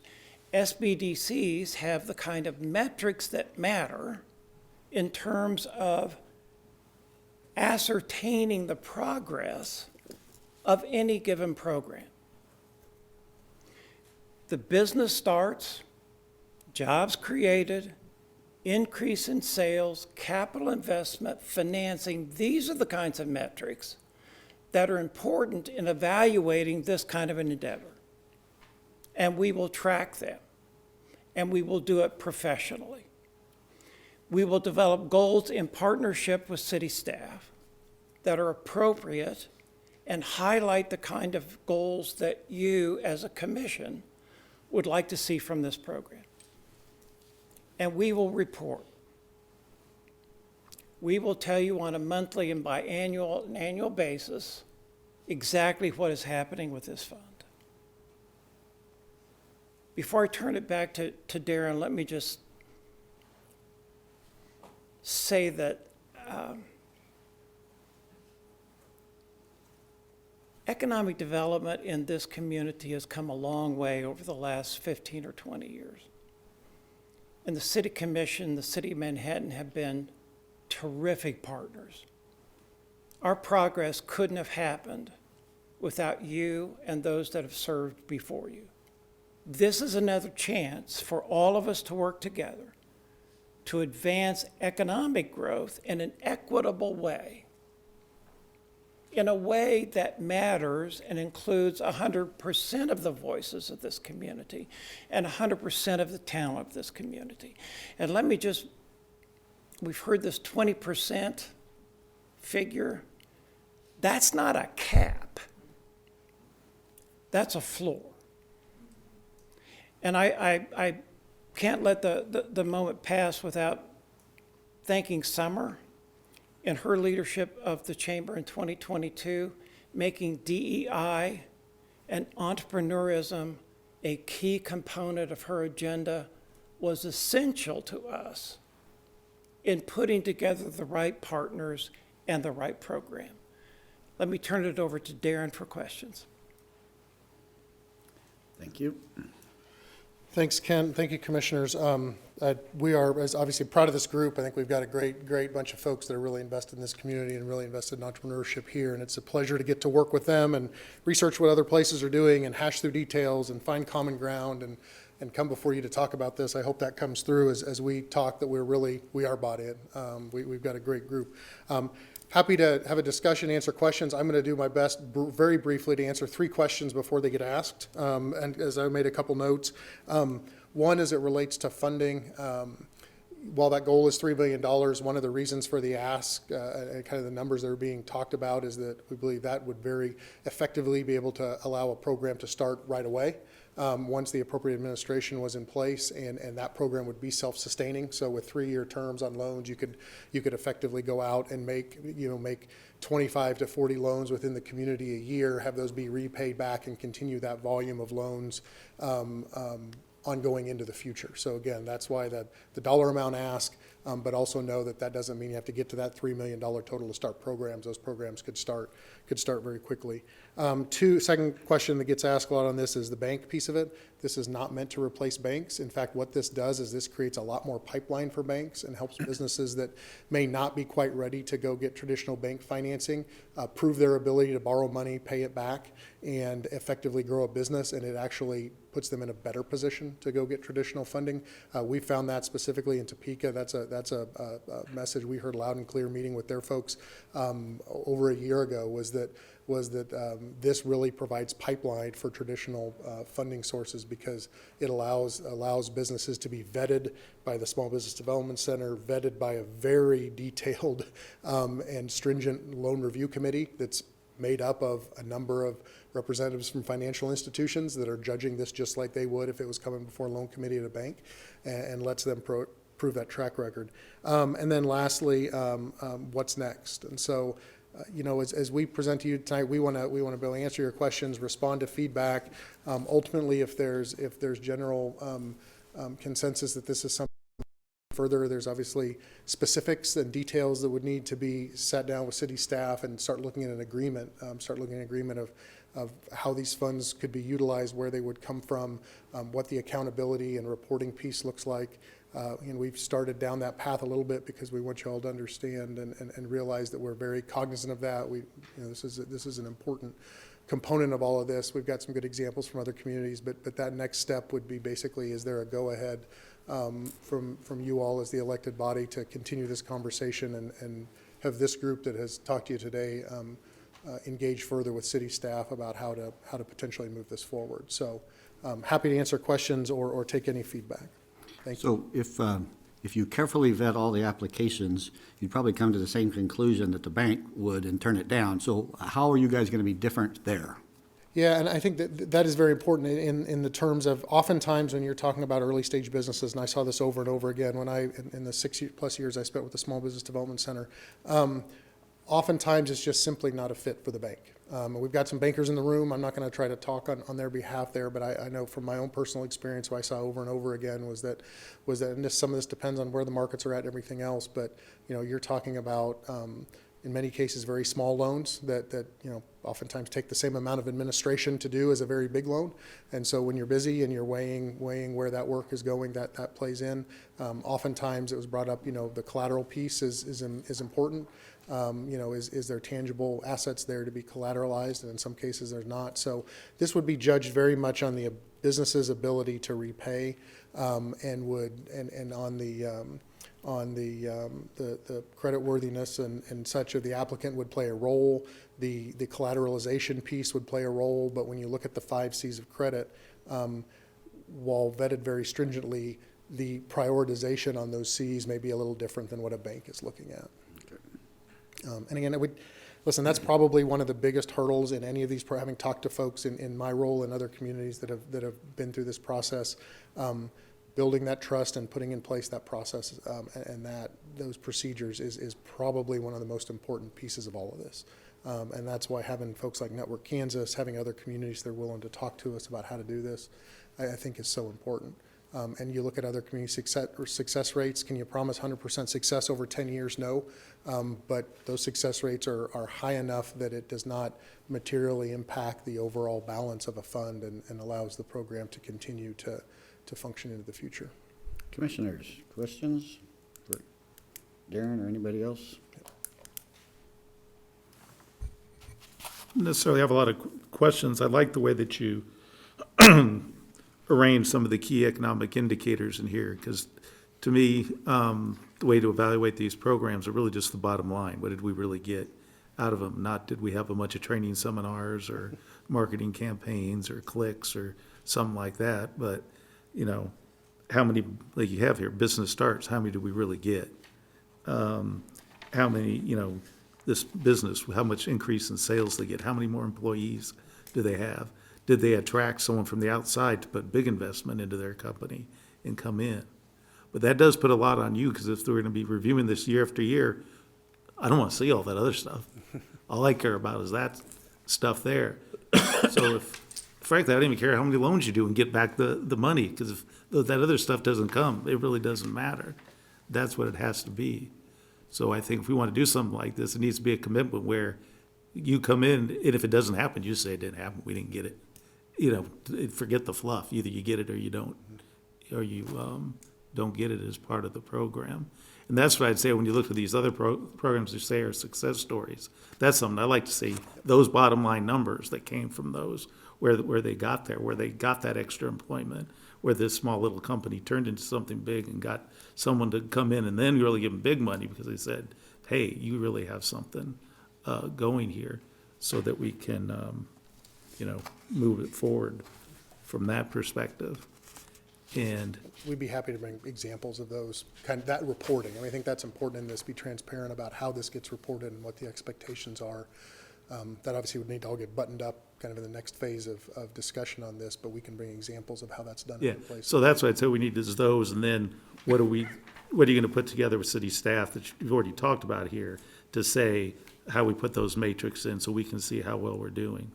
SBDCs have the kind of metrics that matter in terms of ascertaining the progress of any given program. The business starts, jobs created, increase in sales, capital investment, financing. These are the kinds of metrics that are important in evaluating this kind of an endeavor. And we will track them, and we will do it professionally. We will develop goals in partnership with city staff that are appropriate and highlight the kind of goals that you as a commission would like to see from this program. And we will report. We will tell you on a monthly and biannual and annual basis exactly what is happening with this fund. Before I turn it back to Darren, let me just say that economic development in this community has come a long way over the last 15 or 20 years. And the City Commission, the City of Manhattan have been terrific partners. Our progress couldn't have happened without you and those that have served before you. This is another chance for all of us to work together to advance economic growth in an equitable way, in a way that matters and includes 100% of the voices of this community and 100% of the talent of this community. And let me just, we've heard this 20% figure. That's not a cap. That's a floor. And I can't let the moment pass without thanking Summer and her leadership of the Chamber in 2022, making DEI and entrepreneurism a key component of her agenda was essential to us in putting together the right partners and the right program. Let me turn it over to Darren for questions. Thank you. Thanks, Ken. Thank you, commissioners. We are obviously proud of this group. I think we've got a great bunch of folks that are really invested in this community and really invested in entrepreneurship here. And it's a pleasure to get to work with them and research what other places are doing and hash through details and find common ground and come before you to talk about this. I hope that comes through as we talk, that we are bought in. We've got a great group. Happy to have a discussion, answer questions. I'm going to do my best very briefly to answer 3 questions before they get asked. And as I made a couple notes, one as it relates to funding, while that goal is $3 billion, one of the reasons for the ask and kind of the numbers that are being talked about is that we believe that would very effectively be able to allow a program to start right away. Once the appropriate administration was in place, and that program would be self-sustaining. So with 3-year terms on loans, you could effectively go out and make 25 to 40 loans within the community a year, have those be repaid back, and continue that volume of loans ongoing into the future. So again, that's why the dollar amount ask, but also know that doesn't mean you have to get to that $3 million total to start programs. Those programs could start could start very quickly. Second question that gets asked a lot on this is the bank piece of it. This is not meant to replace banks. In fact, what this does is this creates a lot more pipeline for banks and helps businesses that may not be quite ready to go get traditional bank financing, prove their ability to borrow money, pay it back, and effectively grow a business, and it actually puts them in a better position to go get traditional funding. We found that specifically in Topeka. That's a message we heard loud and clear meeting with their folks over a year ago, was that this really provides pipeline for traditional funding sources, because it allows businesses to be vetted by the Small Business Development Center, vetted by a very detailed and stringent loan review committee that's made up of a number of representatives from financial institutions that are judging this just like they would if it was coming before a loan committee at a bank, and lets them prove that track record. And then lastly, what's next? And so, as we present to you tonight, we want to be able to answer your questions, respond to feedback. Ultimately, if there's general consensus that this is something further, there's obviously specifics and details that would need to be sat down with city staff and start looking at an agreement. Of how these funds could be utilized, where they would come from, what the accountability and reporting piece looks like. And we've started down that path a little bit because we want you all to understand and realize that we're very cognizant of that. This is an important component of all of this. We've got some good examples from other communities, but that next step would be basically, is there a go-ahead from you all as the elected body to continue this conversation and have this group that has talked to you today engage further with city staff about how to potentially move this forward. So happy to answer questions or take any feedback. Thank you. So if you carefully vet all the applications, you'd probably come to the same conclusion that the bank would and turn it down. So how are you guys going to be different there? Yeah, and I think that is very important in the terms of, oftentimes when you're talking about early stage businesses, and I saw this over and over again when in the 6+ years I spent with the Small Business Development Center, oftentimes it's just simply not a fit for the bank. We've got some bankers in the room. I'm not going to try to talk on their behalf there, but I know from my own personal experience, what I saw over and over again was that and some of this depends on where the markets are at and everything else, but you're talking about in many cases very small loans that oftentimes take the same amount of administration to do as a very big loan. And so when you're busy and you're weighing where that work is going, that plays in. Oftentimes it was brought up, the collateral piece is important. Is there tangible assets there to be collateralized? And in some cases there's not. So this would be judged very much on the business's ability to repay, and on the credit worthiness and such of the applicant would play a role. The collateralization piece would play a role, but when you look at the 5 C's of credit, while vetted very stringently, the prioritization on those C's may be a little different than what a bank is looking at. And again, listen, that's probably one of the biggest hurdles in any of these, having talked to folks in my role in other communities that have been through this process, building that trust and putting in place that process and those procedures is probably one of the most important pieces of all of this. And that's why having folks like Network Kansas, having other communities that are willing to talk to us about how to do this, I think is so important. And you look at other community success rates. Can you promise 100% success over 10 years? No. But those success rates are high enough that it does not materially impact the overall balance of a fund and allows the program to continue to function into the future. Commissioners, questions for Darren or anybody else? Don't necessarily have a lot of questions. I like the way that you arrange some of the key economic indicators in here, because to me, the way to evaluate these programs are really just the bottom line. What did we really get out of them? Not did we have a bunch of training seminars or marketing campaigns or clicks or something like that, but how many, like you have here, business starts, how many do we really get? How many, this business, how much increase in sales they get? How many more employees do they have? Did they attract someone from the outside to put big investment into their company and come in? But that does put a lot on you, because if they're going to be reviewing this year after year, I don't want to see all that other stuff. All I care about is that stuff there. So frankly, I don't even care how many loans you do and get back the money, because if that other stuff doesn't come, it really doesn't matter. That's what it has to be. So I think if we want to do something like this, it needs to be a commitment where you come in, and if it doesn't happen, you say it didn't happen, we didn't get it. Forget the fluff. Either you get it or you don't, or you don't get it as part of the program. And that's what I'd say when you look at these other programs you say are success stories. That's something I like to see, those bottom line numbers that came from those, where they got there, where they got that extra employment, where this small little company turned into something big and got someone to come in and then really give them big money because they said, hey, you really have something going here, so that we can, move it forward from that perspective. And We'd be happy to bring examples of those, kind of that reporting. I think that's important in this, be transparent about how this gets reported and what the expectations are. That obviously would need to all get buttoned up kind of in the next phase of discussion on this, but we can bring examples of how that's done in yeah, other places. so that's what I'd say we need is those, and then what are you going to put together with city staff that you've already talked about here to say how we put those matrix in so we can see how well we're doing.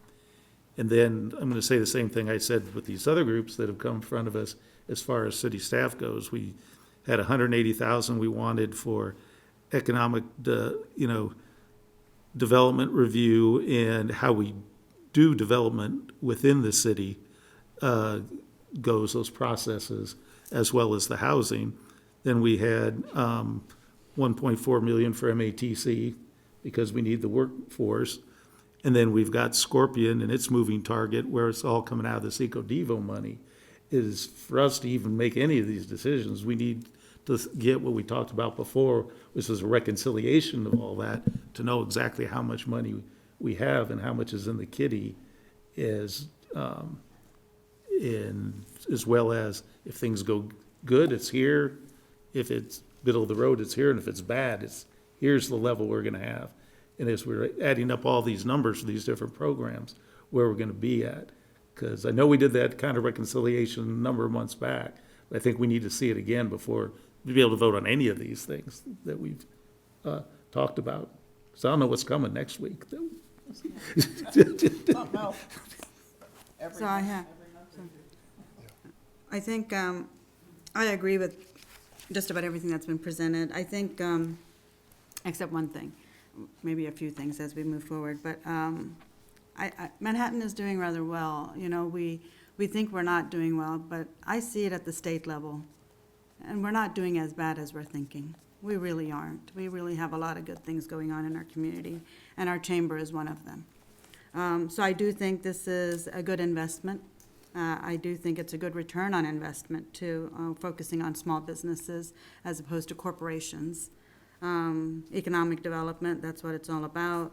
And then I'm going to say the same thing I said with these other groups that have come in front of us as far as city staff goes. We had $180,000 we wanted for economic, development review and how we do development within the city goes, those processes, as well as the housing. Then we had 1.4 million for MATC because we need the workforce. And then we've got Scorpion and its moving target, where it's all coming out of this EcoDevo money. Is for us to even make any of these decisions, we need to get what we talked about before, which is a reconciliation of all that, to know exactly how much money we have and how much is in the kitty, as well as if things go good, it's here. If it's middle of the road, it's here. And if it's bad, here's the level we're going to have. And as we're adding up all these numbers for these different programs, where we're going to be at. Because I know we did that kind of reconciliation a number of months back, but I think we need to see it again before we be able to vote on any of these things that we've talked about. So I don't know what's coming next week. I think, I agree with just about everything that's been presented. I think, except one thing, maybe a few things as we move forward, but Manhattan is doing rather well. We think we're not doing well, but I see it at the state level, and we're not doing as bad as we're thinking. We really aren't. We really have a lot of good things going on in our community, and our chamber is one of them. So I do think this is a good investment. I do think it's a good return on investment, too, focusing on small businesses as opposed to corporations. Economic development, that's what it's all about.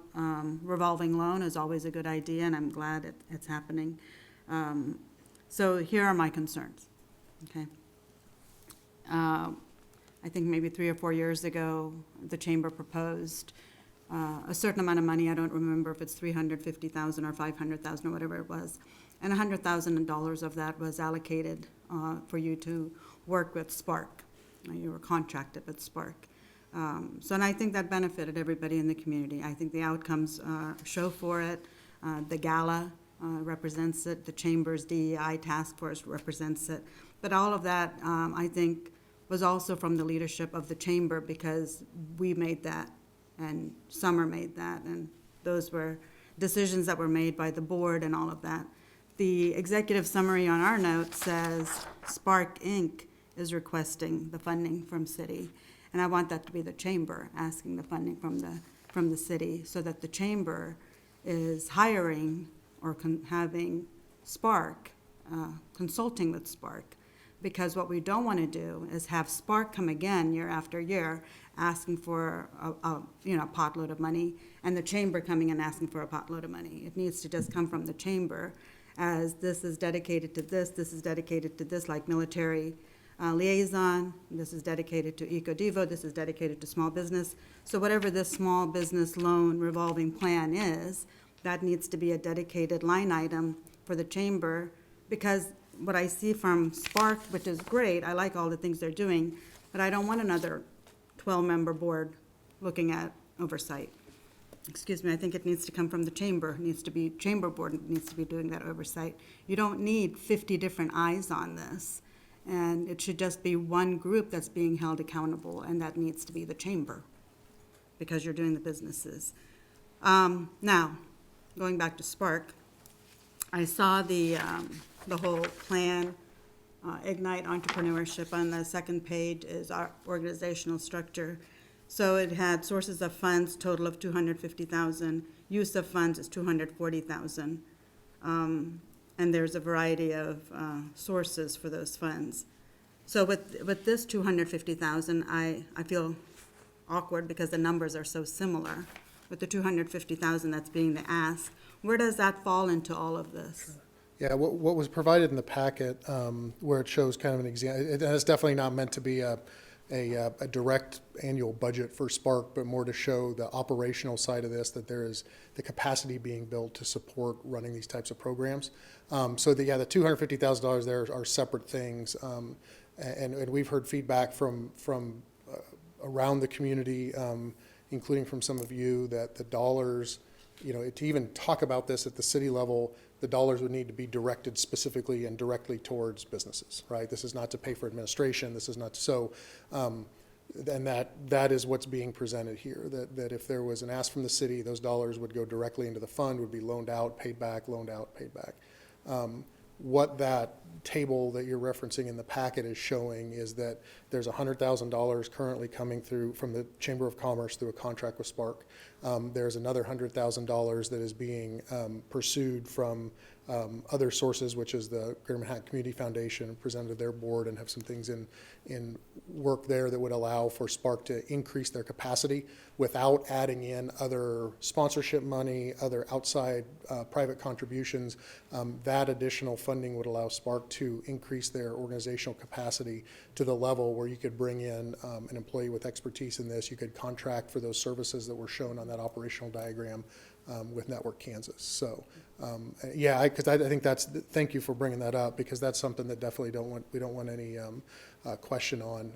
Revolving loan is always a good idea, and I'm glad it's happening. So here are my concerns, okay? I think maybe 3 or 4 years ago, the chamber proposed a certain amount of money. I don't remember if it's $350,000 or $500,000 or whatever it was. And $100,000 of that was allocated for you to work with Spark. You were contracted with Spark. And I think that benefited everybody in the community. I think the outcomes show for it. The gala represents it. The Chamber's DEI task force represents it. But all of that, I think, was also from the leadership of the Chamber, because we made that and Summer made that, and those were decisions that were made by the board and all of that. The executive summary on our note says Spark Inc. is requesting the funding from city. And I want that to be the chamber asking the funding from the city, so that the chamber is hiring or having Spark, consulting with Spark. Because what we don't want to do is have Spark come again year after year asking for a potload of money, and the chamber coming and asking for a potload of money. It needs to just come from the chamber, as this is dedicated to this is dedicated to this, like military liaison, this is dedicated to EcoDevo, this is dedicated to small business. So whatever this small business loan revolving plan is, that needs to be a dedicated line item for the chamber, because what I see from Spark, which is great, I like all the things they're doing, but I don't want another 12-member board looking at oversight. Excuse me, I think it needs to come from the chamber. It needs to be chamber board, it needs to be doing that oversight. You don't need 50 different eyes on this. And it should just be one group that's being held accountable, and that needs to be the chamber, because you're doing the businesses. Now, going back to Spark, I saw the whole plan, Ignite Entrepreneurship. On the second page is our organizational structure. So it had sources of funds, total of $250,000. Use of funds is $240,000. And there's a variety of sources for those funds. So with this $250,000, I feel awkward because the numbers are so similar. With the $250,000 that's being the ask, where does that fall into all of this? Yeah, what was provided in the packet, where it shows kind of an example, it's definitely not meant to be a direct annual budget for Spark, but more to show the operational side of this, that there is the capacity being built to support running these types of programs. So the $250,000 there are separate things, and we've heard feedback from around the community, including from some of you, that the dollars, to even talk about this at the city level, the dollars would need to be directed specifically and directly towards businesses, right? This is not to pay for administration. This is not so. And that is what's being presented here. That if there was an ask from the city, those dollars would go directly into the fund, would be loaned out, paid back, loaned out, paid back. What that table that you're referencing in the packet is showing is that there's $100,000 currently coming through from the Chamber of Commerce through a contract with Spark. There's another $100,000 that is being pursued from other sources, which is the Greater Manhattan Community Foundation, presented their board and have some things in work there that would allow for Spark to increase their capacity without adding in other sponsorship money, other outside private contributions. That additional funding would allow Spark to increase their organizational capacity to the level where you could bring in an employee with expertise in this. You could contract for those services that were shown on that operational diagram with Network Kansas. So, because I think thank you for bringing that up, because that's something that definitely we don't want any question on.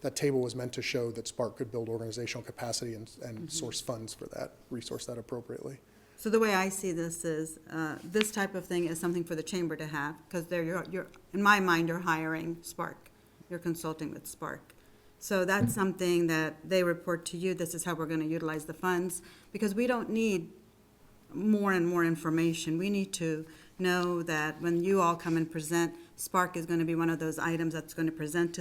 That table was meant to show that Spark could build organizational capacity and source funds for that, resource that appropriately. So the way I see this is, this type of thing is something for the chamber to have, because you're, in my mind, you're hiring Spark. You're consulting with Spark. So that's something that they report to you, this is how we're going to utilize the funds, because we don't need more and more information. We need to know that when you all come and present, Spark is going to be one of those items that's going to present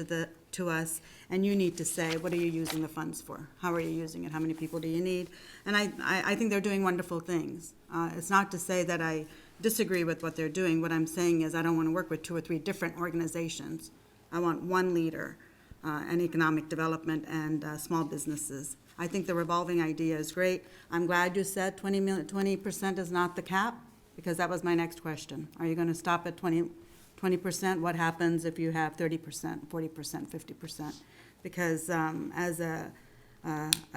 to us, and you need to say, what are you using the funds for? How are you using it? How many people do you need? And I think they're doing wonderful things. It's not to say that I disagree with what they're doing. What I'm saying is I don't want to work with 2 or 3 different organizations. I want one leader, and economic development and small businesses. I think the revolving idea is great. I'm glad you said 20% is not the cap, because that was my next question. Are you going to stop at 20%? What happens if you have 30%, 40%, 50%? Because as a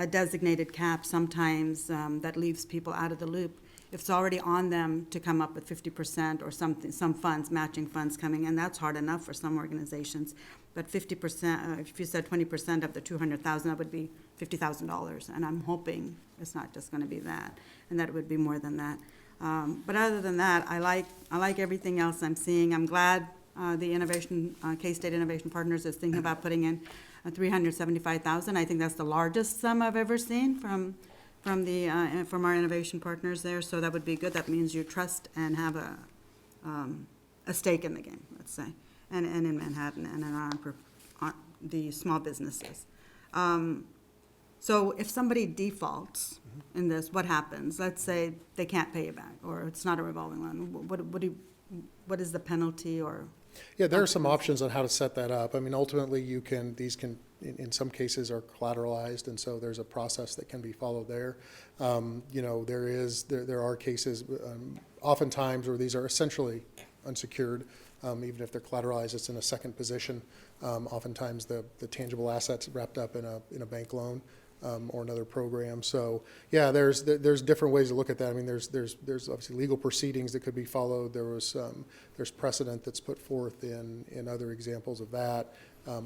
designated cap, sometimes that leaves people out of the loop. If it's already on them to come up with 50% or some funds, matching funds coming in, that's hard enough for some organizations. But 50%, if you said 20% of the $200,000, that would be $50,000. And I'm hoping it's not just going to be that, and that it would be more than that. But other than that, I like everything else I'm seeing. I'm glad the K-State Innovation Partners is thinking about putting in $375,000. I think that's the largest sum I've ever seen from our innovation partners there. So that would be good. That means you trust and have a stake in the game, let's say, and in Manhattan and in the small businesses. So if somebody defaults in this, what happens? Let's say they can't pay you back, or it's not a revolving loan. What is the penalty, or? Yeah, there are some options on how to set that up. I mean, ultimately, these can, in some cases, are collateralized, and so there's a process that can be followed there. There are cases, oftentimes, where these are essentially unsecured. Even if they're collateralized, it's in a second position. Oftentimes, the tangible assets wrapped up in a bank loan. Or another program. So yeah, there's different ways to look at that. I mean, there's obviously legal proceedings that could be followed. There's precedent that's put forth in other examples of that.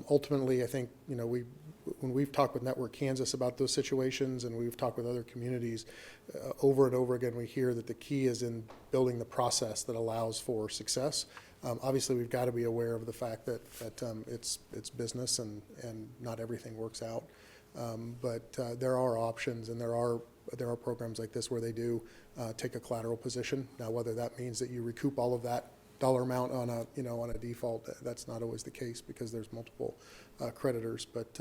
Ultimately, I think when we've talked with Network Kansas about those situations, and we've talked with other communities, over and over again, we hear that the key is in building the process that allows for success. Obviously, we've got to be aware of the fact that it's business and not everything works out. But there are options, and there are there are programs like this where they do take a collateral position. Now, whether that means that you recoup all of that dollar amount on a, on a default, that's not always the case because there's multiple creditors. But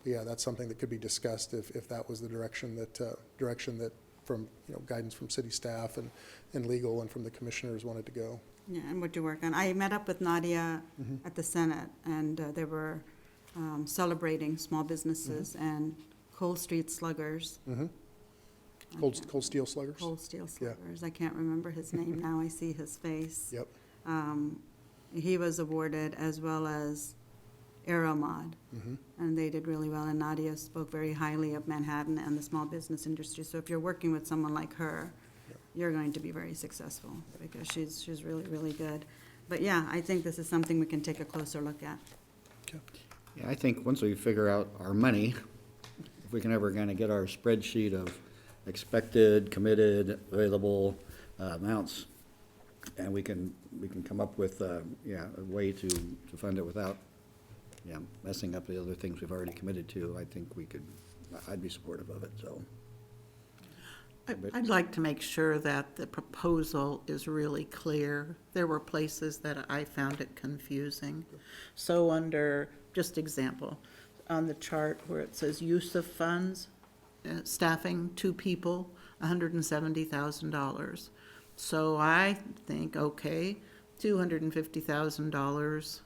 yeah, that's something that could be discussed if that was the direction that from, guidance from city staff and legal and from the commissioners wanted to go. Yeah, and what to work on. I met up with Nadia at the Senate, and they were celebrating small businesses and Cold Street Sluggers. Cold steel sluggers? Cold Steel Sluggers. I can't remember his name now. I see his face. Yep. He was awarded, as well as Aeromod. And they did really well. And Nadia spoke very highly of Manhattan and the small business industry. So if you're working with someone like her, you're going to be very successful because she's really, really good. But yeah, I think this is something we can take a closer look at. Yeah, I think once we figure out our money, if we can ever kind of get our spreadsheet of expected, committed, available amounts, and we can come up with a way to fund it without messing up the other things we've already committed to, I think I'd be supportive of it, so. I'd like to make sure that the proposal is really clear. There were places that I found it confusing. So under, just example, on the chart where it says use of funds, staffing 2 people, $170,000. So I think, okay, $250,000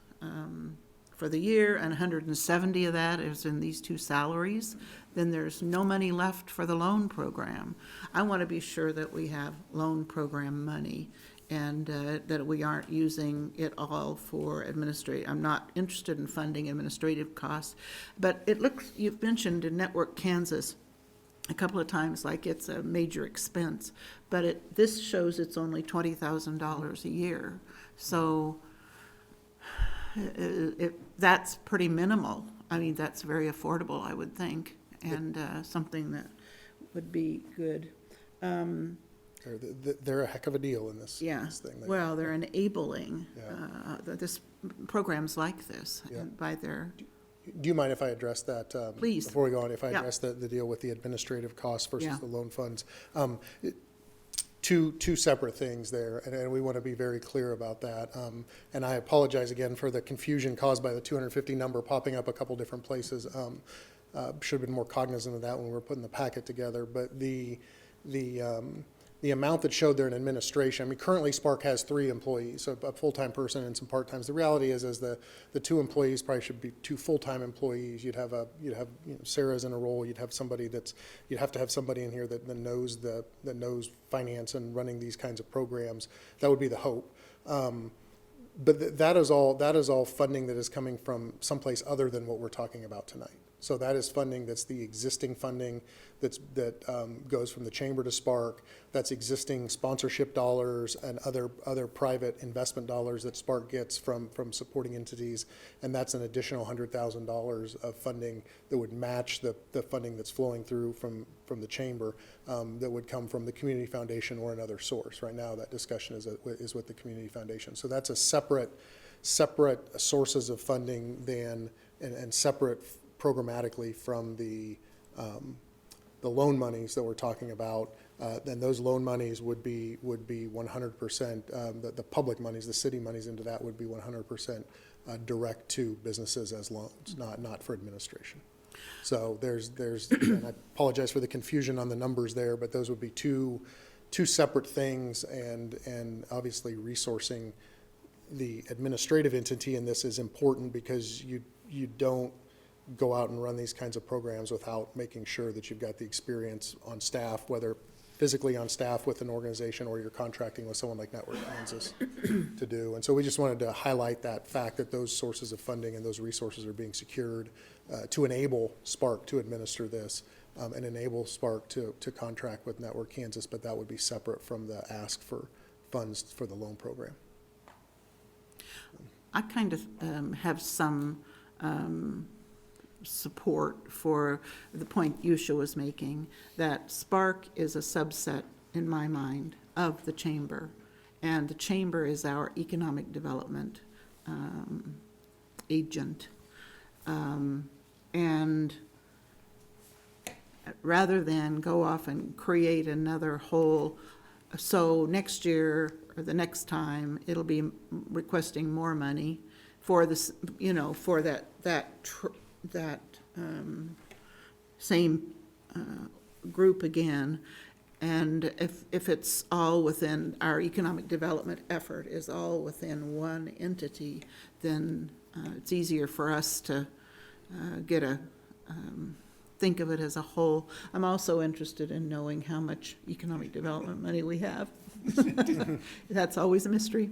for the year, and 170 of that is in these 2 salaries, then there's no money left for the loan program. I want to be sure that we have loan program money and that we aren't using it all for administrative. I'm not interested in funding administrative costs, but it looks, you've mentioned in Network Kansas a couple of times like it's a major expense, but this shows it's only $20,000 a year. So that's pretty minimal. I mean, that's very affordable, I would think, and something that would be good. They're a heck of a deal in this thing. Well, they're enabling this programs like this by their. Do you mind if I address that? Please. Before we go on, if I address the deal with the administrative costs versus the loan funds. Two separate things there, and we want to be very clear about that. And I apologize again for the confusion caused by the 250 number popping up a couple different places. Should have been more cognizant of that when we were putting the packet together. But the amount that showed there in administration, I mean, currently Spark has 3 employees, so a full-time person and some part-times. The reality is the 2 employees probably should be 2 full-time employees. You'd have Sarah's in a role. You'd have to have somebody in here that knows finance and running these kinds of programs. That would be the hope. But that is all funding that is coming from someplace other than what we're talking about tonight. So that is funding that's the existing funding that goes from the chamber to Spark. That's existing sponsorship dollars and other private investment dollars that Spark gets from supporting entities. And that's an additional $100,000 of funding that would match the funding that's flowing through from the chamber that would come from the community foundation or another source. Right now, that discussion is with the community foundation. So that's a separate sources of funding and separate programmatically from the loan monies that we're talking about. Then those loan monies would be 100%, the public monies, the city monies into that would be 100% direct to businesses as loans, not for administration. So there's and I apologize for the confusion on the numbers there, but those would be two separate things, and obviously resourcing the administrative entity in this is important because you don't go out and run these kinds of programs without making sure that you've got the experience on staff, whether physically on staff with an organization or you're contracting with someone like Network Kansas to do. And so we just wanted to highlight that fact that those sources of funding and those resources are being secured to enable Spark to administer this and enable Spark to contract with Network Kansas, but that would be separate from the ask for funds for the loan program. I kind of have some support for the point Yusha was making, that Spark is a subset, in my mind, of the chamber. And the chamber is our economic development agent. And rather than go off and create another whole, so next year or the next time, it'll be requesting more money for this, you know, for that same group again. And if it's all within, our economic development effort is all within one entity, then it's easier for us to think of it as a whole. I'm also interested in knowing how much economic development money we have. That's always a mystery.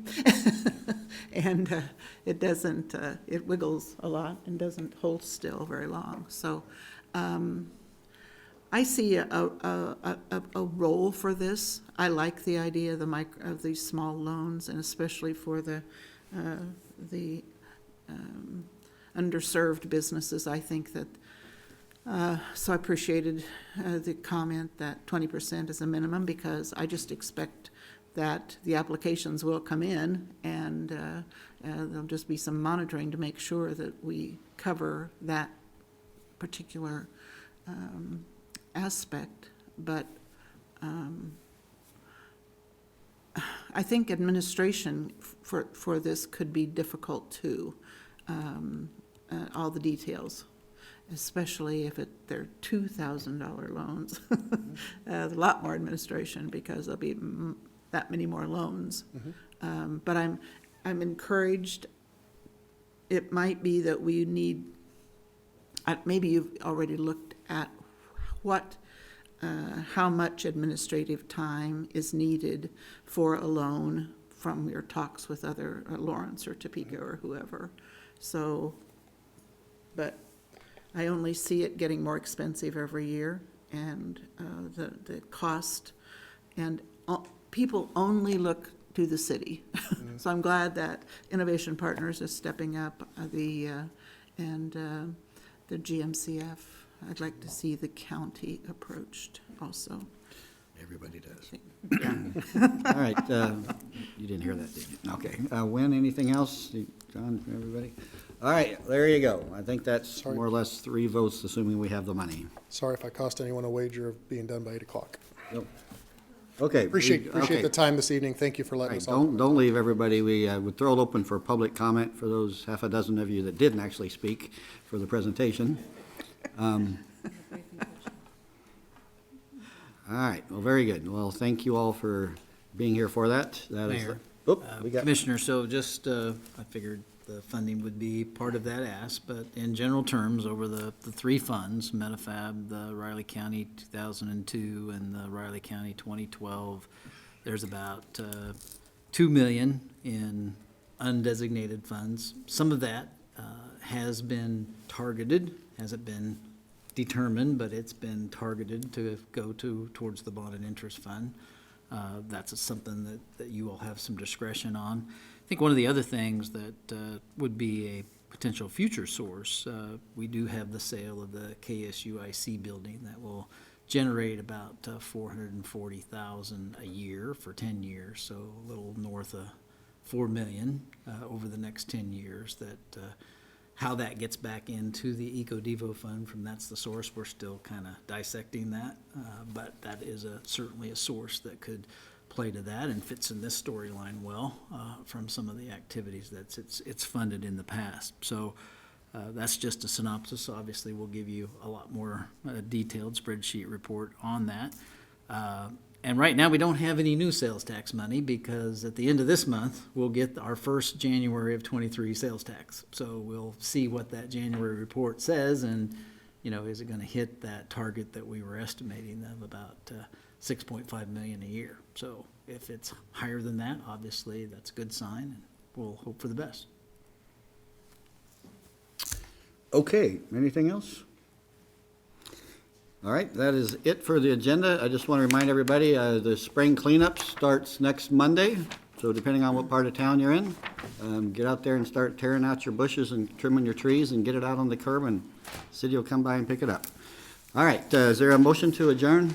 And it doesn't, it wiggles a lot and doesn't hold still very long. So I see a role for this. I like the idea of these small loans, and especially for the underserved businesses. I think that, so I appreciated the comment that 20% is a minimum, because I just expect that the applications will come in, and there'll just be some monitoring to make sure that we cover that particular aspect. But I think administration for this could be difficult too, all the details, especially if they're $2,000 loans. A lot more administration, because there'll be that many more loans. But I'm encouraged. It might be that we need, maybe you've already looked at how much administrative time is needed for a loan from your talks with other, Lawrence or Topeka or whoever. So, but I only see it getting more expensive every year, and the cost, and people only look to the city. So I'm glad that Innovation Partners is stepping up, and the GMCF. I'd like to see the county approached also. Everybody does. All right, you didn't hear that, did you? Okay. Wynn, anything else? John, everybody? All right, there you go. I think that's more or less 3 votes, assuming we have the money. Sorry if I cost anyone a wager of being done by 8 o'clock. Nope. Okay. Appreciate okay. the time this evening. Thank you for letting us all. Don't leave, everybody. We would throw it open for public comment for those half a dozen of you that didn't actually speak for the presentation. All right, well, very good. Well, thank you all for being here for that. Mayor, Commissioner, so just, I figured the funding would be part of that ask, but in general terms, over the 3 funds, Metafab, the Riley County 2002, and the Riley County 2012, there's about $2 million in undesignated funds. Some of that has been targeted, hasn't been determined, but it's been targeted to go towards the bond and interest fund. That's something that you all have some discretion on. I think one of the other things that would be a potential future source, we do have the sale of the KSUIC building that will generate about $440,000 a year for 10 years, so a little north of $4 million over the next 10 years. That how that gets back into the EcoDevo fund, from that's the source, we're still kind of dissecting that, but that is certainly a source that could play to that and fits in this storyline well from some of the activities that it's funded in the past. So that's just a synopsis. Obviously, we'll give you a lot more detailed spreadsheet report on that. And right now, we don't have any new sales tax money, because at the end of this month, we'll get our first January of 23 sales tax. So we'll see what that January report says, and, you know, is it going to hit that target that we were estimating of about $6.5 million a year. So if it's higher than that, obviously, that's a good sign, and we'll hope for the best. Okay, anything else? All right, that is it for the agenda. I just want to remind everybody, the spring cleanup starts next Monday. So depending on what part of town you're in, get out there and start tearing out your bushes and trimming your trees and get it out on the curb, and the city will come by and pick it up. All right, is there a motion to adjourn?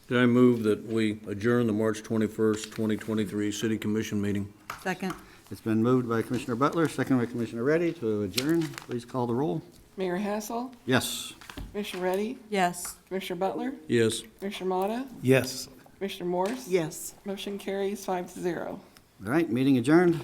Did I move that we adjourn the March 21st, 2023 City Commission meeting? Second. It's been moved by Commissioner Butler, second by Commissioner Reddy to adjourn. Please call the roll. Mayor Hassel, Yes. Commissioner Reddy, Yes. Commissioner Butler, Yes. Commissioner Motta, Yes. Commissioner Morse. Yes. Motion carries 5-0. All right, meeting adjourned.